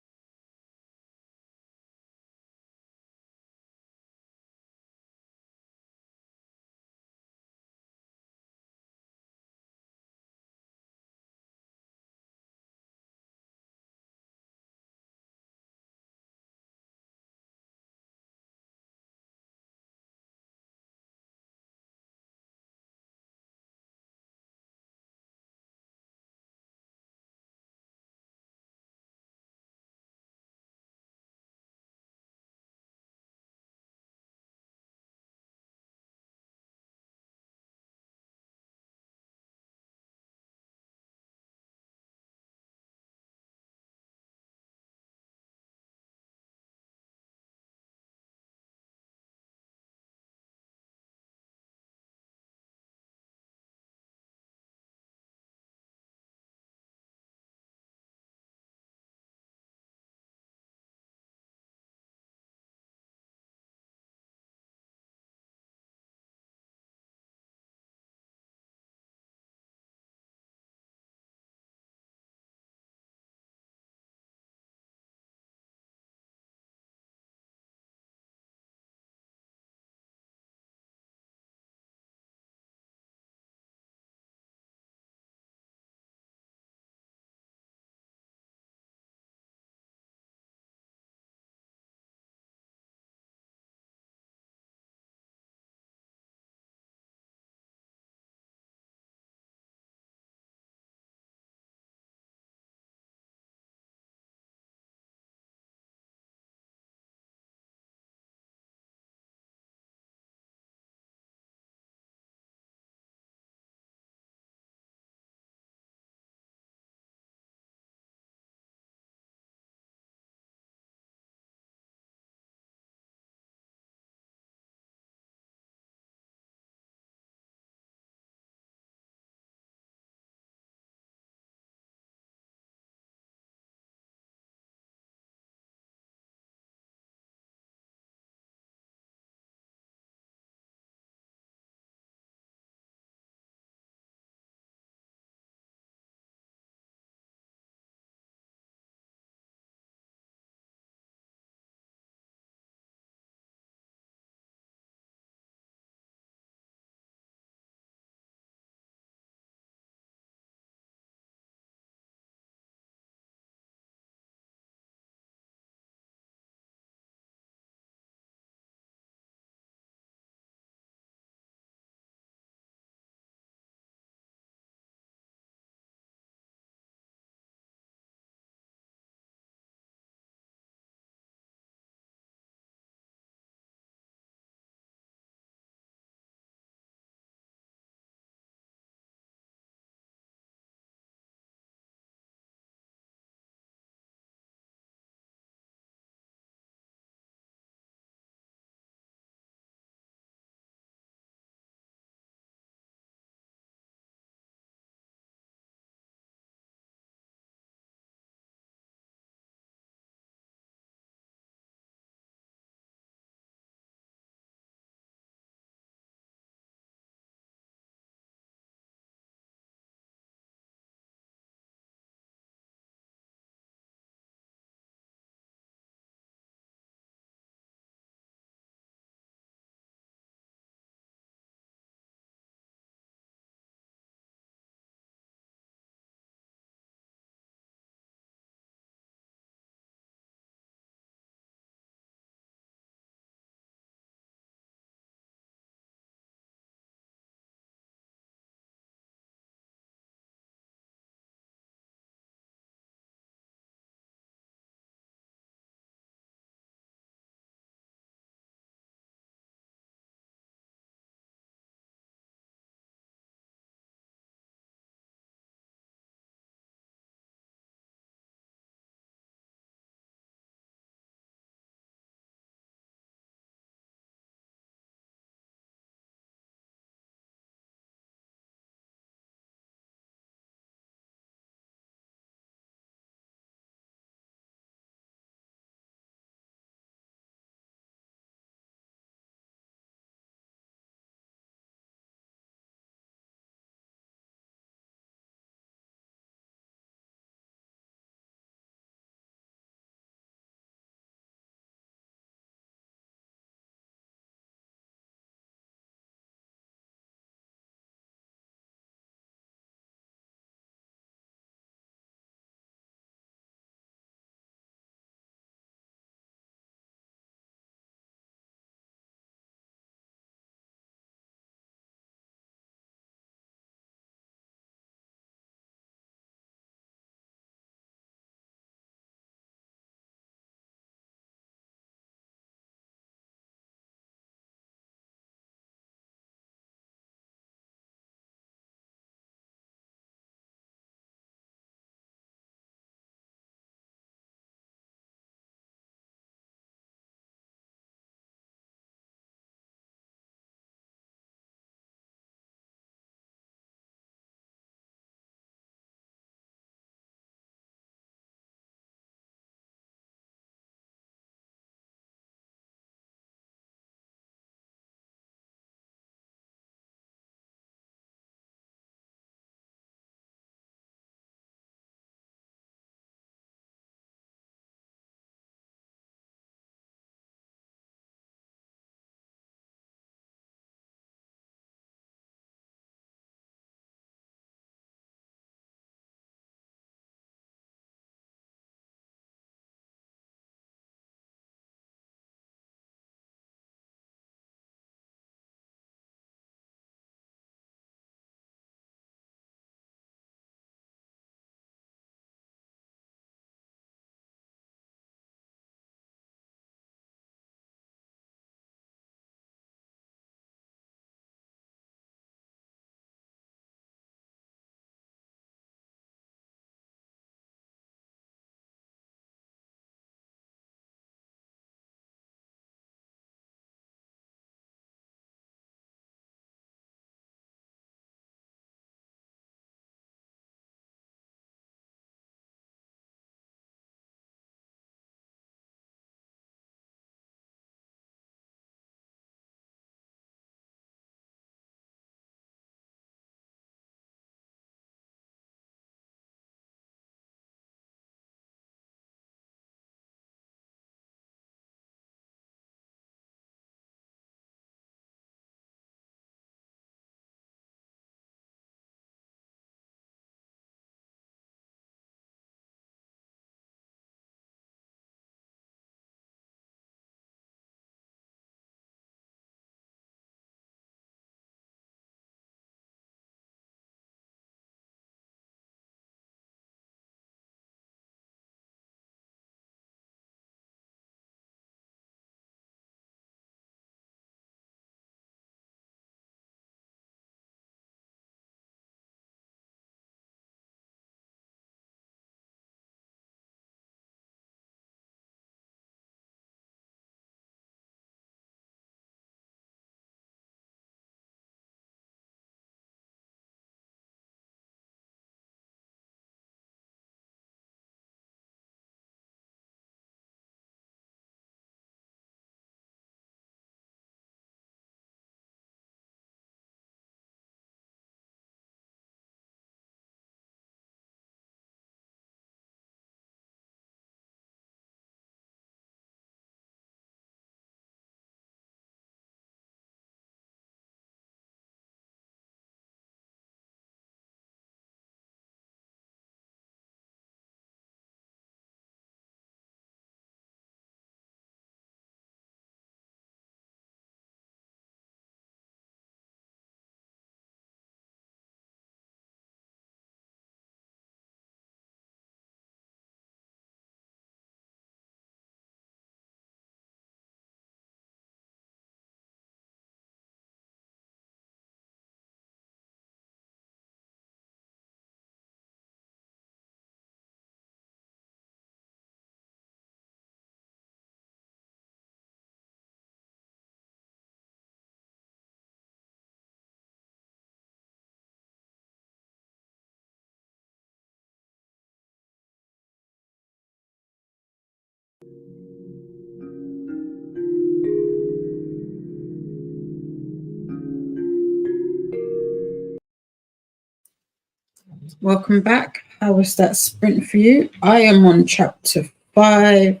Welcome back. How was that sprint for you? I am on chapter 5,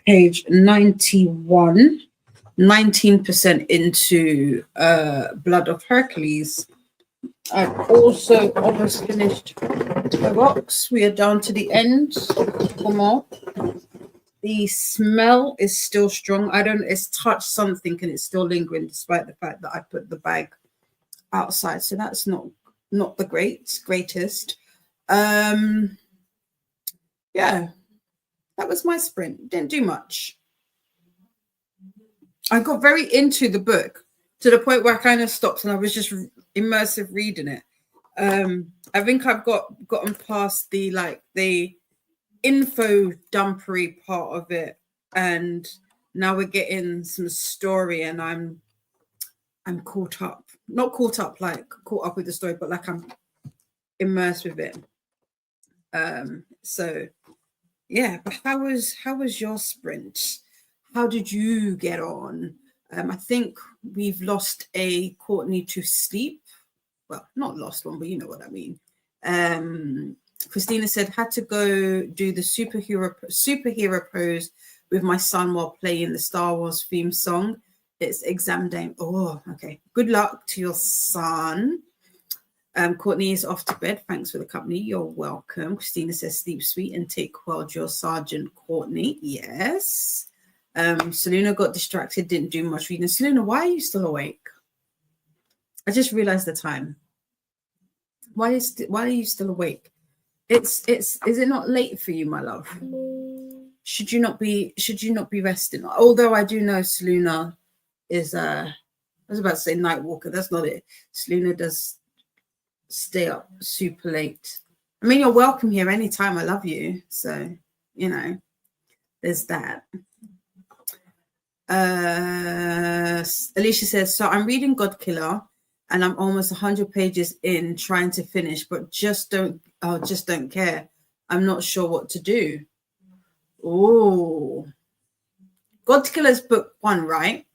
page 91, 19% into Blood of Hercules. I've also almost finished the box. We are down to the end. Come on. The smell is still strong. It's touched something and it's still lingering despite the fact that I put the bag outside. So that's not the greatest. Yeah, that was my sprint. Didn't do much. I got very into the book to the point where I kind of stopped and I was just immersive reading it. I think I've gotten past the info dumpery part of it, and now we're getting some story, and I'm caught up. Not caught up with the story, but like I'm immersed with it. So yeah, but how was your sprint? How did you get on? I think we've lost a Courtney to sleep. Well, not lost one, but you know what I mean. Christina said, had to go do the superhero pose with my son while playing the Star Wars theme song. It's exam day. Oh, okay. Good luck to your son. Courtney is off to bed. Thanks for the company. You're welcome. Christina says, sleep sweet and take well, your Sergeant Courtney. Yes. Selena got distracted, didn't do much reading. Selena, why are you still awake? I just realized the time. Why are you still awake? Is it not late for you, my love? Should you not be resting? Although I do know Selena is I was about to say night walker. That's not it. Selena does stay up super late. I mean, you're welcome here anytime. I love you. So, you know, there's that. Alicia says, so I'm reading God Killer and I'm almost 100 pages in trying to finish, but just don't care. I'm not sure what to do. Oh, God Killer's book 1, right?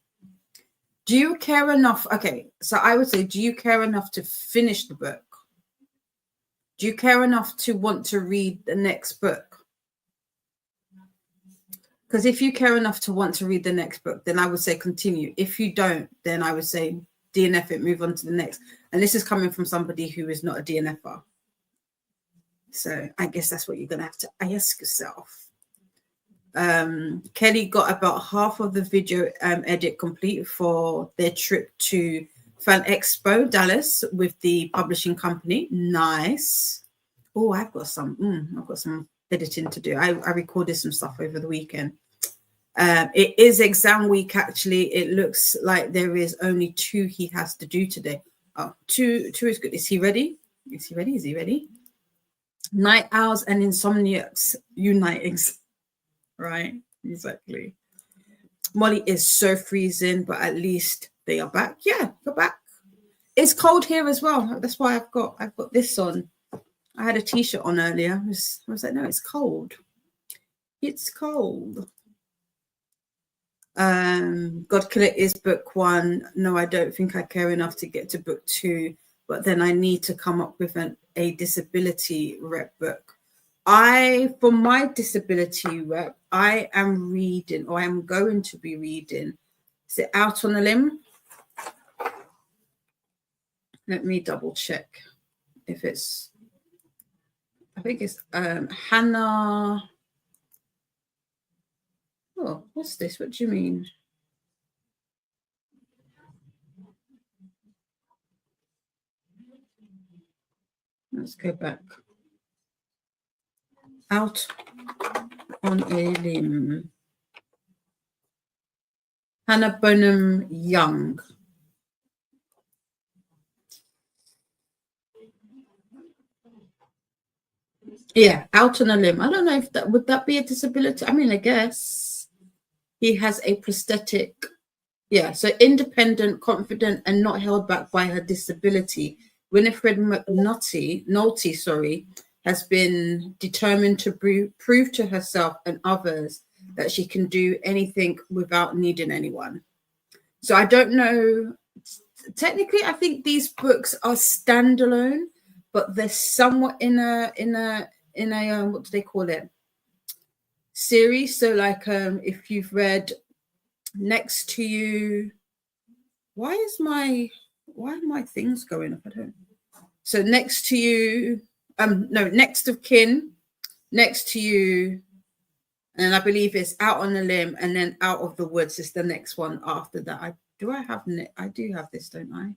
Do you care enough? Okay, so I would say, do you care enough to finish the book? Do you care enough to want to read the next book? Because if you care enough to want to read the next book, then I would say continue. If you don't, then I would say DNF it, move on to the next. And this is coming from somebody who is not a DNFer. So I guess that's what you're going to have to ask yourself. Kelly got about half of the video edit complete for their trip to Fan Expo Dallas with the publishing company. Nice. Oh, I've got some editing to do. I recorded some stuff over the weekend. It is exam week, actually. It looks like there is only 2 he has to do today. Oh, two is good. Is he ready? Is he ready? Night owls and insomniacs uniting. Right, exactly. Molly is so freezing, but at least they are back. Yeah, you're back. It's cold here as well. That's why I've got this on. I had a t-shirt on earlier. I was like, no, it's cold. It's cold. God Killer is book 1. No, I don't think I care enough to get to book 2, but then I need to come up with a disability rep book. For my disability rep, I am reading, or I am going to be reading. Is it Out on a Limb? Let me double check if it's, I think it's Hannah. Oh, what's this? What do you mean? Let's go back. Out on a Limb. Hannah Bonham Young. Yeah, Out on a Limb. I don't know if would that be a disability? I mean, I guess he has a prosthetic. Yeah, so independent, confident, and not held back by her disability. Winifred Nolte, has been determined to prove to herself and others that she can do anything without needing anyone. So I don't know. Technically, I think these books are standalone, but they're somewhat in a what do they call it? Series. So like if you've read Next to You, why are my things going up? I don't. So Next to You, no, Next of Kin, Next to You, and I believe it's Out on a Limb, and then Out of the Woods is the next one after that. I do have this, don't I?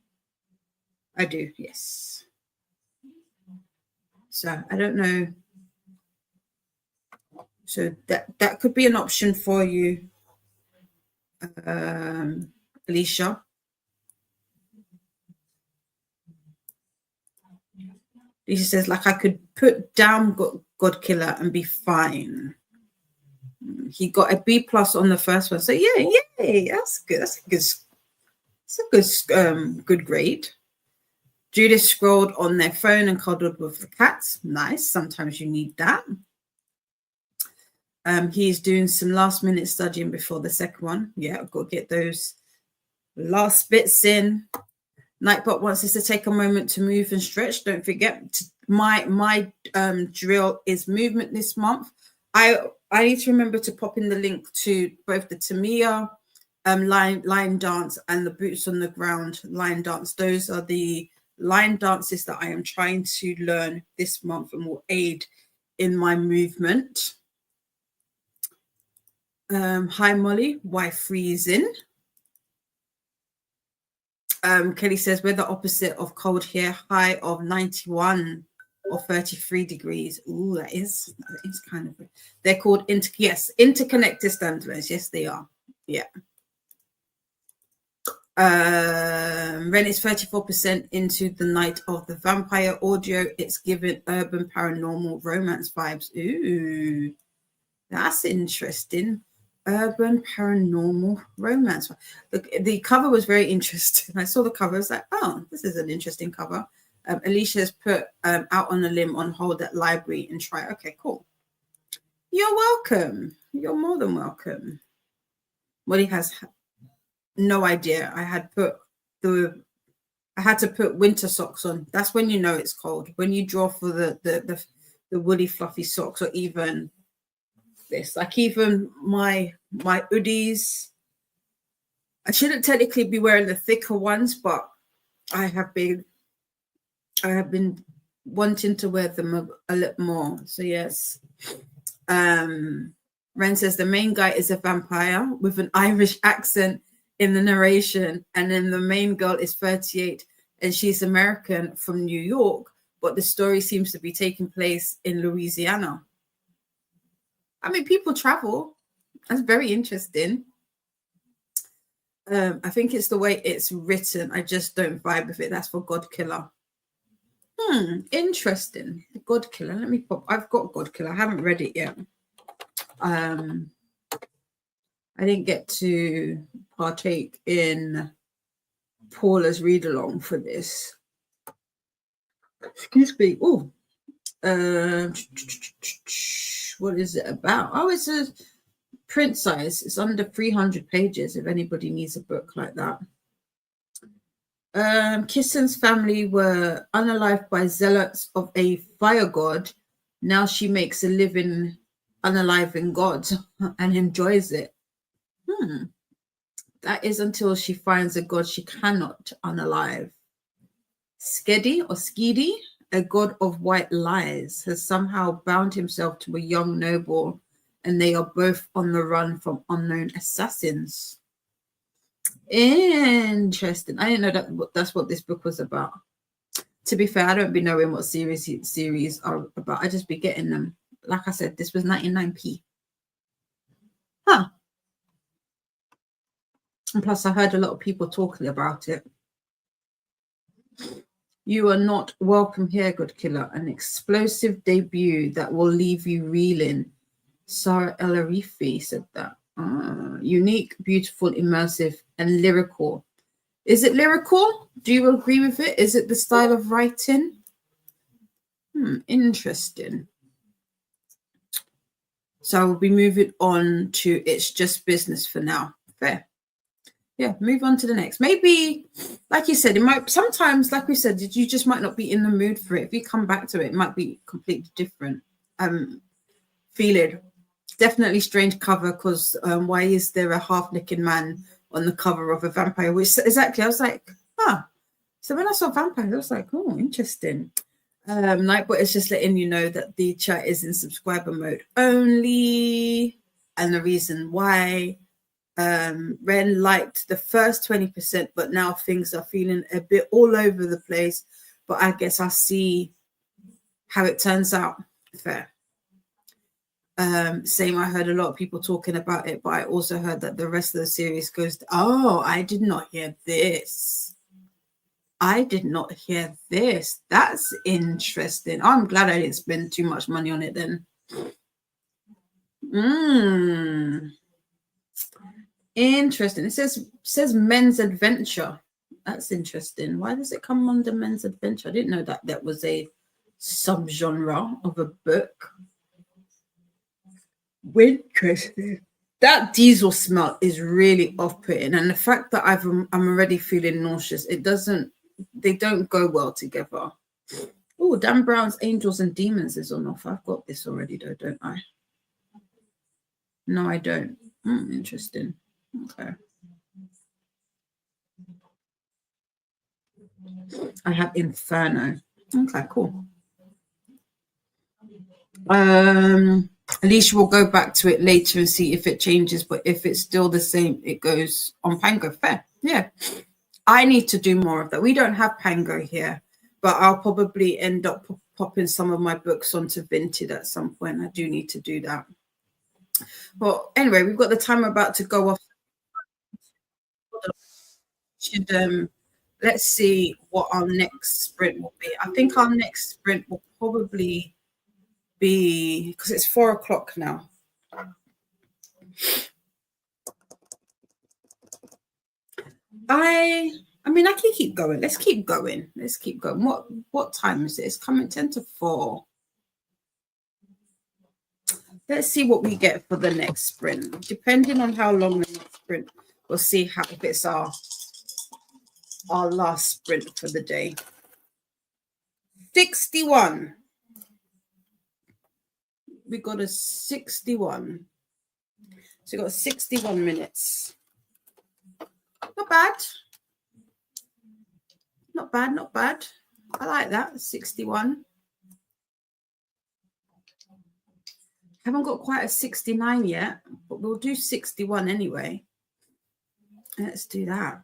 I do, yes. So I don't know. So that could be an option for you, Alicia. Lisa says, like, I could put down God Killer and be fine. He got a B+ on the first one. So yeah, yay. That's good. That's a good grade. Judith scrolled on their phone and cuddled with the cats. Nice. Sometimes you need that. He's doing some last minute studying before the second one. Yeah, I've got to get those last bits in. Nightbot wants us to take a moment to move and stretch. Don't forget, my drill is movement this month. I need to remember to pop in the link to both the Tamiya line dance and the boots on the ground line dance. Those are the line dances that I am trying to learn this month and will aid in my movement. Hi Molly, why freezing? Kelly says we're the opposite of cold here, high of 91 or 33 degrees. Ooh, that is kind of, they're called interconnected standards. Yes, they are. Yeah. Ren is 34% into the Night of the Vampire audio. It's given urban paranormal romance vibes. Ooh, that's interesting. Urban paranormal romance. The cover was very interesting. I saw the cover. I was like, oh, this is an interesting cover. Alicia has put Out on a Limb on hold at library and try. Okay, cool. You're welcome. You're more than welcome. Molly has no idea. I had to put winter socks on. That's when you know it's cold. When you draw for the woolly fluffy socks, or even this, like even my hoodies. I shouldn't technically be wearing the thicker ones, but I have been wanting to wear them a little more. So yes. Ren says the main guy is a vampire with an Irish accent in the narration, and then the main girl is 38 and she's American from New York, but the story seems to be taking place in Louisiana. I mean, people travel. That's very interesting. I think it's the way it's written. I just don't vibe with it. That's for God Killer. Interesting. God Killer. Let me pop. I've got God Killer. I haven't read it yet. I didn't get to partake in Paula's read along for this. Excuse me. Oh, what is it about? Oh, it's a print size. It's under 300 pages if anybody needs a book like that. Kissen's family were unalived by zealots of a fire god. Now she makes a living unaliving gods and enjoys it. That is until she finds a god she cannot unalive. Skedi, a god of white lies, has somehow bound himself to a young noble, and they are both on the run from unknown assassins. Interesting. I didn't know that's what this book was about. To be fair, I don't be knowing what series are about. I just be getting them. Like I said, this was 99p. Huh. And plus, I heard a lot of people talking about it. You are not welcome here, God Killer. An explosive debut that will leave you reeling. Sarah El Arifi said that. Unique, beautiful, immersive, and lyrical. Is it lyrical? Do you agree with it? Is it the style of writing? Interesting. So I will be moving on to It's Just Business for now. Fair. Yeah, move on to the next. Maybe like you said, it might sometimes, like we said, you just might not be in the mood for it. If you come back to it, it might be completely different. Feeling definitely strange cover because why is there a half-naked man on the cover of a vampire? Which exactly, I was like, so when I saw vampires, I was like, oh, interesting. Nightbot is just letting you know that the chat is in subscriber mode only, and the reason why. Ren liked the first 20%, but now things are feeling a bit all over the place. But I guess I'll see how it turns out. Fair. Same, I heard a lot of people talking about it, but I also heard that the rest of the series goes, oh, I did not hear this. I did not hear this. That's interesting. I'm glad I didn't spend too much money on it then. Interesting. It says men's adventure. That's interesting. Why does it come under men's adventure? I didn't know that was a subgenre of a book. Interesting. That diesel smell is really off-putting, and the fact that I'm already feeling nauseous, they don't go well together. Oh, Dan Brown's Angels and Demons is on offer. I've got this already though, don't I? No, I don't. Interesting. Okay. I have Inferno. Okay, cool. Alicia will go back to it later and see if it changes, but if it's still the same, it goes on Pango. Fair. Yeah. I need to do more of that. We don't have Pango here, but I'll probably end up popping some of my books onto Vinted at some point. I do need to do that. Well, anyway, we've got the timer about to go off. Let's see what our next sprint will be. I think our next sprint will probably be, because it's 4 o'clock now. I mean, I can keep going. Let's keep going. What time is it? It's coming 10 to 4. Let's see what we get for the next sprint. Depending on how long the next sprint, we'll see if it's our last sprint for the day. 61. We got a 61. So we got 61 minutes. Not bad. Not bad, not bad. I like that, 61. Haven't got quite a 69 yet, but we'll do 61 anyway. Let's do that.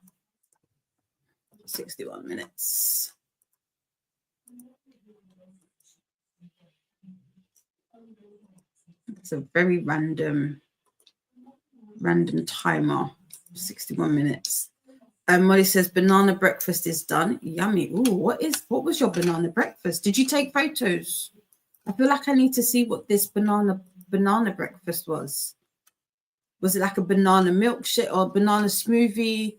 61 minutes. It's a very random timer. 61 minutes. Molly says banana breakfast is done. Yummy. Ooh, what was your banana breakfast? Did you take photos? I feel like I need to see what this banana breakfast was. Was it like a banana milkshake or banana smoothie?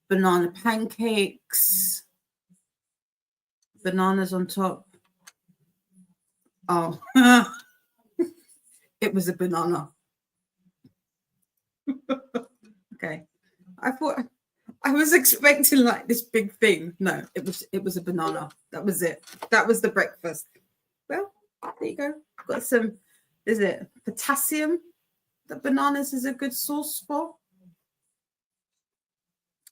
Banana pancakes? Bananas on top? Oh, it was a banana. Okay. I thought I was expecting like this big thing. No, it was a banana. That was it. That was the breakfast. Well, there you go. Got some, is it potassium that bananas is a good source for?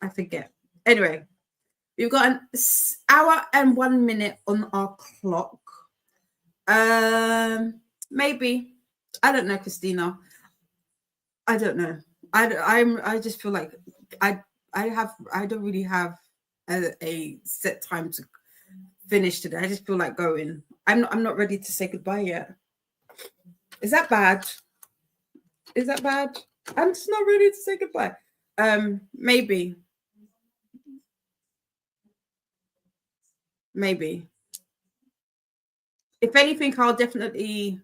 I forget. Anyway, we've got an hour and 1 minute on our clock. Maybe. I don't know, Christina. I don't know. I just feel like I don't really have a set time to finish today. I just feel like going. I'm not ready to say goodbye yet. Is that bad? Is that bad? I'm just not ready to say goodbye. Maybe. If anything, I'll definitely,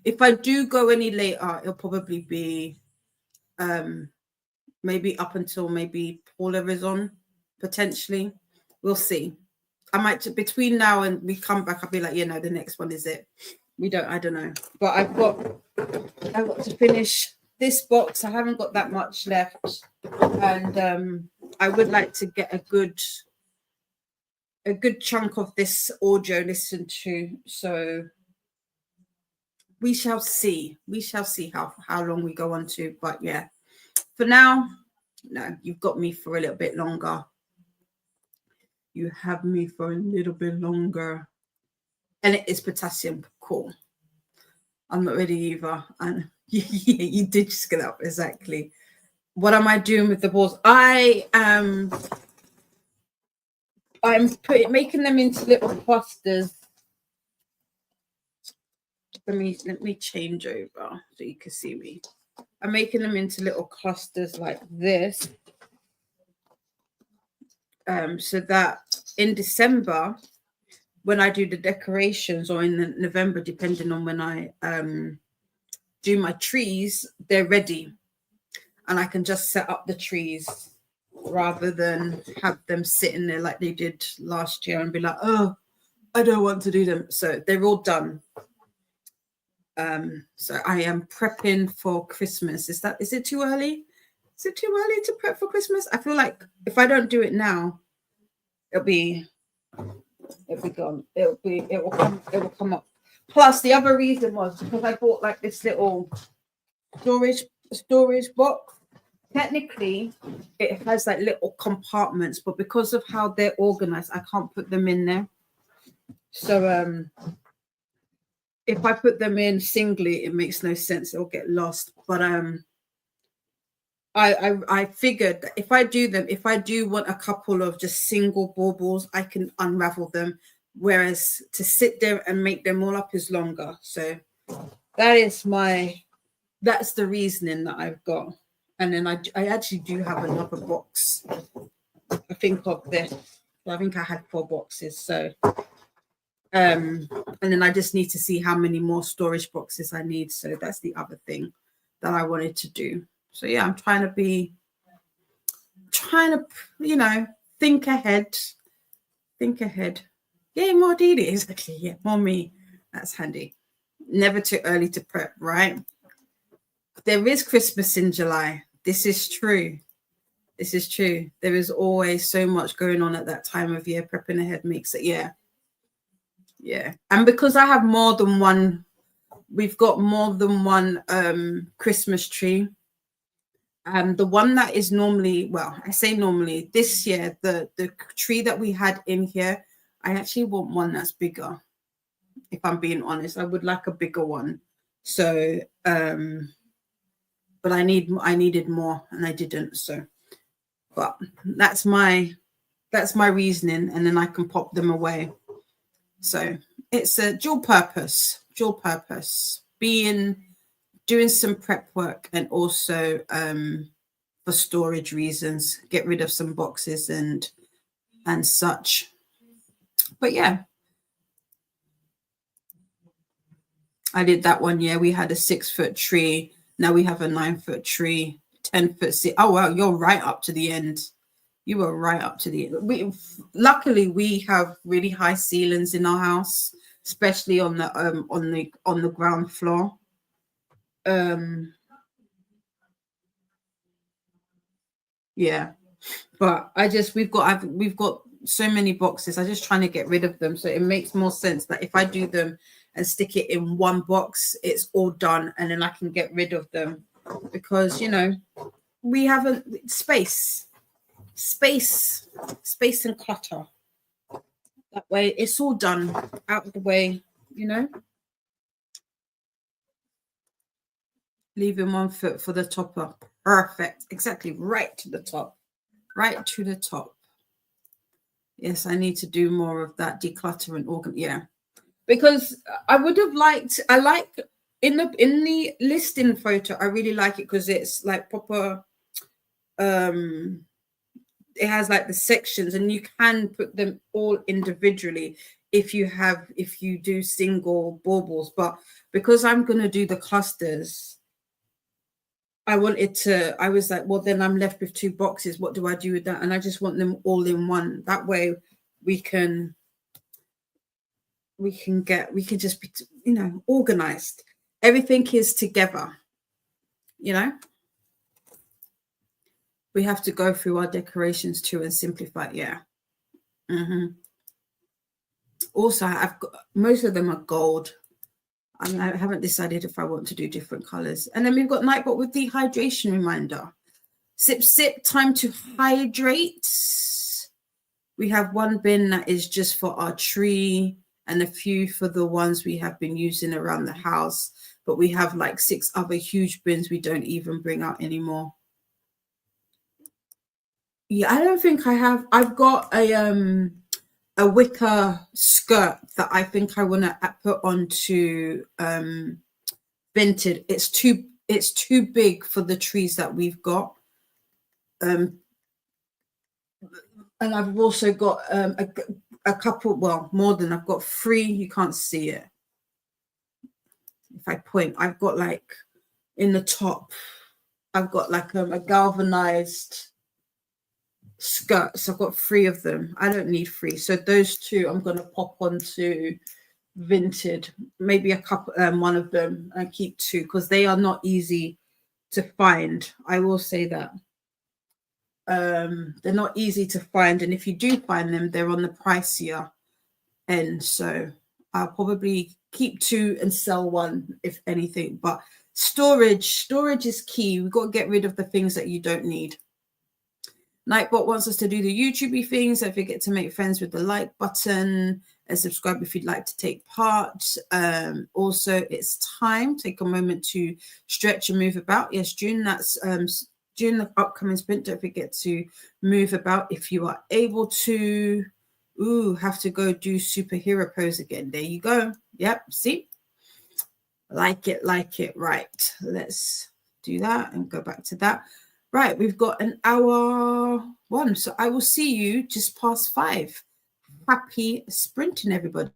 if I do go any later, it'll probably be maybe up until maybe Paula is on, potentially. We'll see. I might, between now and we come back, I'll be like, you know, the next one is it. I don't know. But I've got to finish this box. I haven't got that much left. And I would like to get a good a good chunk of this audio listened to. So we shall see. We shall see how long we go on to. But yeah, for now, no, you've got me for a little bit longer. You have me for a little bit longer. And it is potassium. Cool. I'm not ready either. And yeah, you did just get up. Exactly. What am I doing with the balls? I'm making them into little clusters. Let me change over so you can see me. I'm making them into little clusters like this. So that in December, when I do the decorations, or in November, depending on when I do my trees, they're ready. And I can just set up the trees rather than have them sitting there like they did last year and be like, oh, I don't want to do them. So they're all done. So I am prepping for Christmas. Is it too early? Is it too early to prep for Christmas? I feel like if I don't do it now, it'll be gone. It will come up. Plus, the other reason was because I bought like this little storage box. Technically, it has like little compartments, but because of how they're organized, I can't put them in there. So if I put them in singly, it makes no sense. It'll get lost. But I figured that if I do want a couple of just single baubles, I can unravel them. Whereas to sit there and make them all up is longer. So that's the reasoning that I've got. And then I actually do have another box. I think of this. I think I had 4 boxes. So and then I just need to see how many more storage boxes I need. So that's the other thing that I wanted to do. So yeah, I'm trying to think ahead. Yeah, more Didi, exactly. Yeah, more me. That's handy. Never too early to prep, right? There is Christmas in July. This is true. There is always so much going on at that time of year. Prepping ahead makes it, yeah. And because I have more than one, we've got more than one Christmas tree. The one that is normally, well, I say normally, this year, the tree that we had in here, I actually want one that's bigger. If I'm being honest, I would like a bigger one. So, but I needed more and I didn't. So, but that's my reasoning, and then I can pop them away. So it's a dual purpose, doing some prep work and also for storage reasons, get rid of some boxes and such. But yeah, I did that one year. We had a 6-foot tree. Now we have a 9-foot tree, 10-foot. Oh, wow, you're right up to the end. You were right up to the end. Luckily, we have really high ceilings in our house, especially on the ground floor. Yeah, but we've got so many boxes. I'm just trying to get rid of them, so it makes more sense that if I do them and stick it in one box, it's all done, and then I can get rid of them because we haven't space and clutter. That way, it's all done, out of the way. Leaving 1 foot for the topper. Perfect. Exactly. Right to the top. Yes, I need to do more of that declutter and organ. Yeah, because I would have liked. I like in the listing photo. I really like it because it's like proper. It has like the sections, and you can put them all individually if you do single baubles. But because I'm gonna do the clusters, I was like, well, then I'm left with 2 boxes. What do I do with that? And I just want them all in one. That way we can just be, organized. Everything is together, We have to go through our decorations too and simplify. Yeah. Also, I've got most of them are gold. I haven't decided if I want to do different colors. And then we've got Nightbot with the hydration reminder. Sip, sip, time to hydrate. We have one bin that is just for our tree and a few for the ones we have been using around the house. But we have like 6 other huge bins we don't even bring out anymore. Yeah, I don't think I have. I've got a wicker skirt that I think I want to put onto Vinted. It's too big for the trees that we've got. And I've also got a couple, well, more than I've got 3. You can't see it. If I point, I've got like in the top, I've got like a galvanized skirts. I've got 3 of them. I don't need 3. So those 2 I'm going to pop onto Vinted, maybe a couple, one of them, and keep 2 because they are not easy to find. I will say that. They're not easy to find, and if you do find them, they're on the pricier end. So I'll probably keep 2 and sell 1 if anything. But storage is key. We've got to get rid of the things that you don't need. Nightbot wants us to do the YouTube things. Don't forget to make friends with the like button and subscribe if you'd like to take part. Also, it's time. Take a moment to stretch and move about. Yes, June, that's during the upcoming sprint. Don't forget to move about if you are able to. Ooh, have to go do superhero pose again. There you go. Yep, see? Like it. Right, let's do that and go back to that. Right, we've got an hour 1. So I will see you just past 5. Happy sprinting, everybody.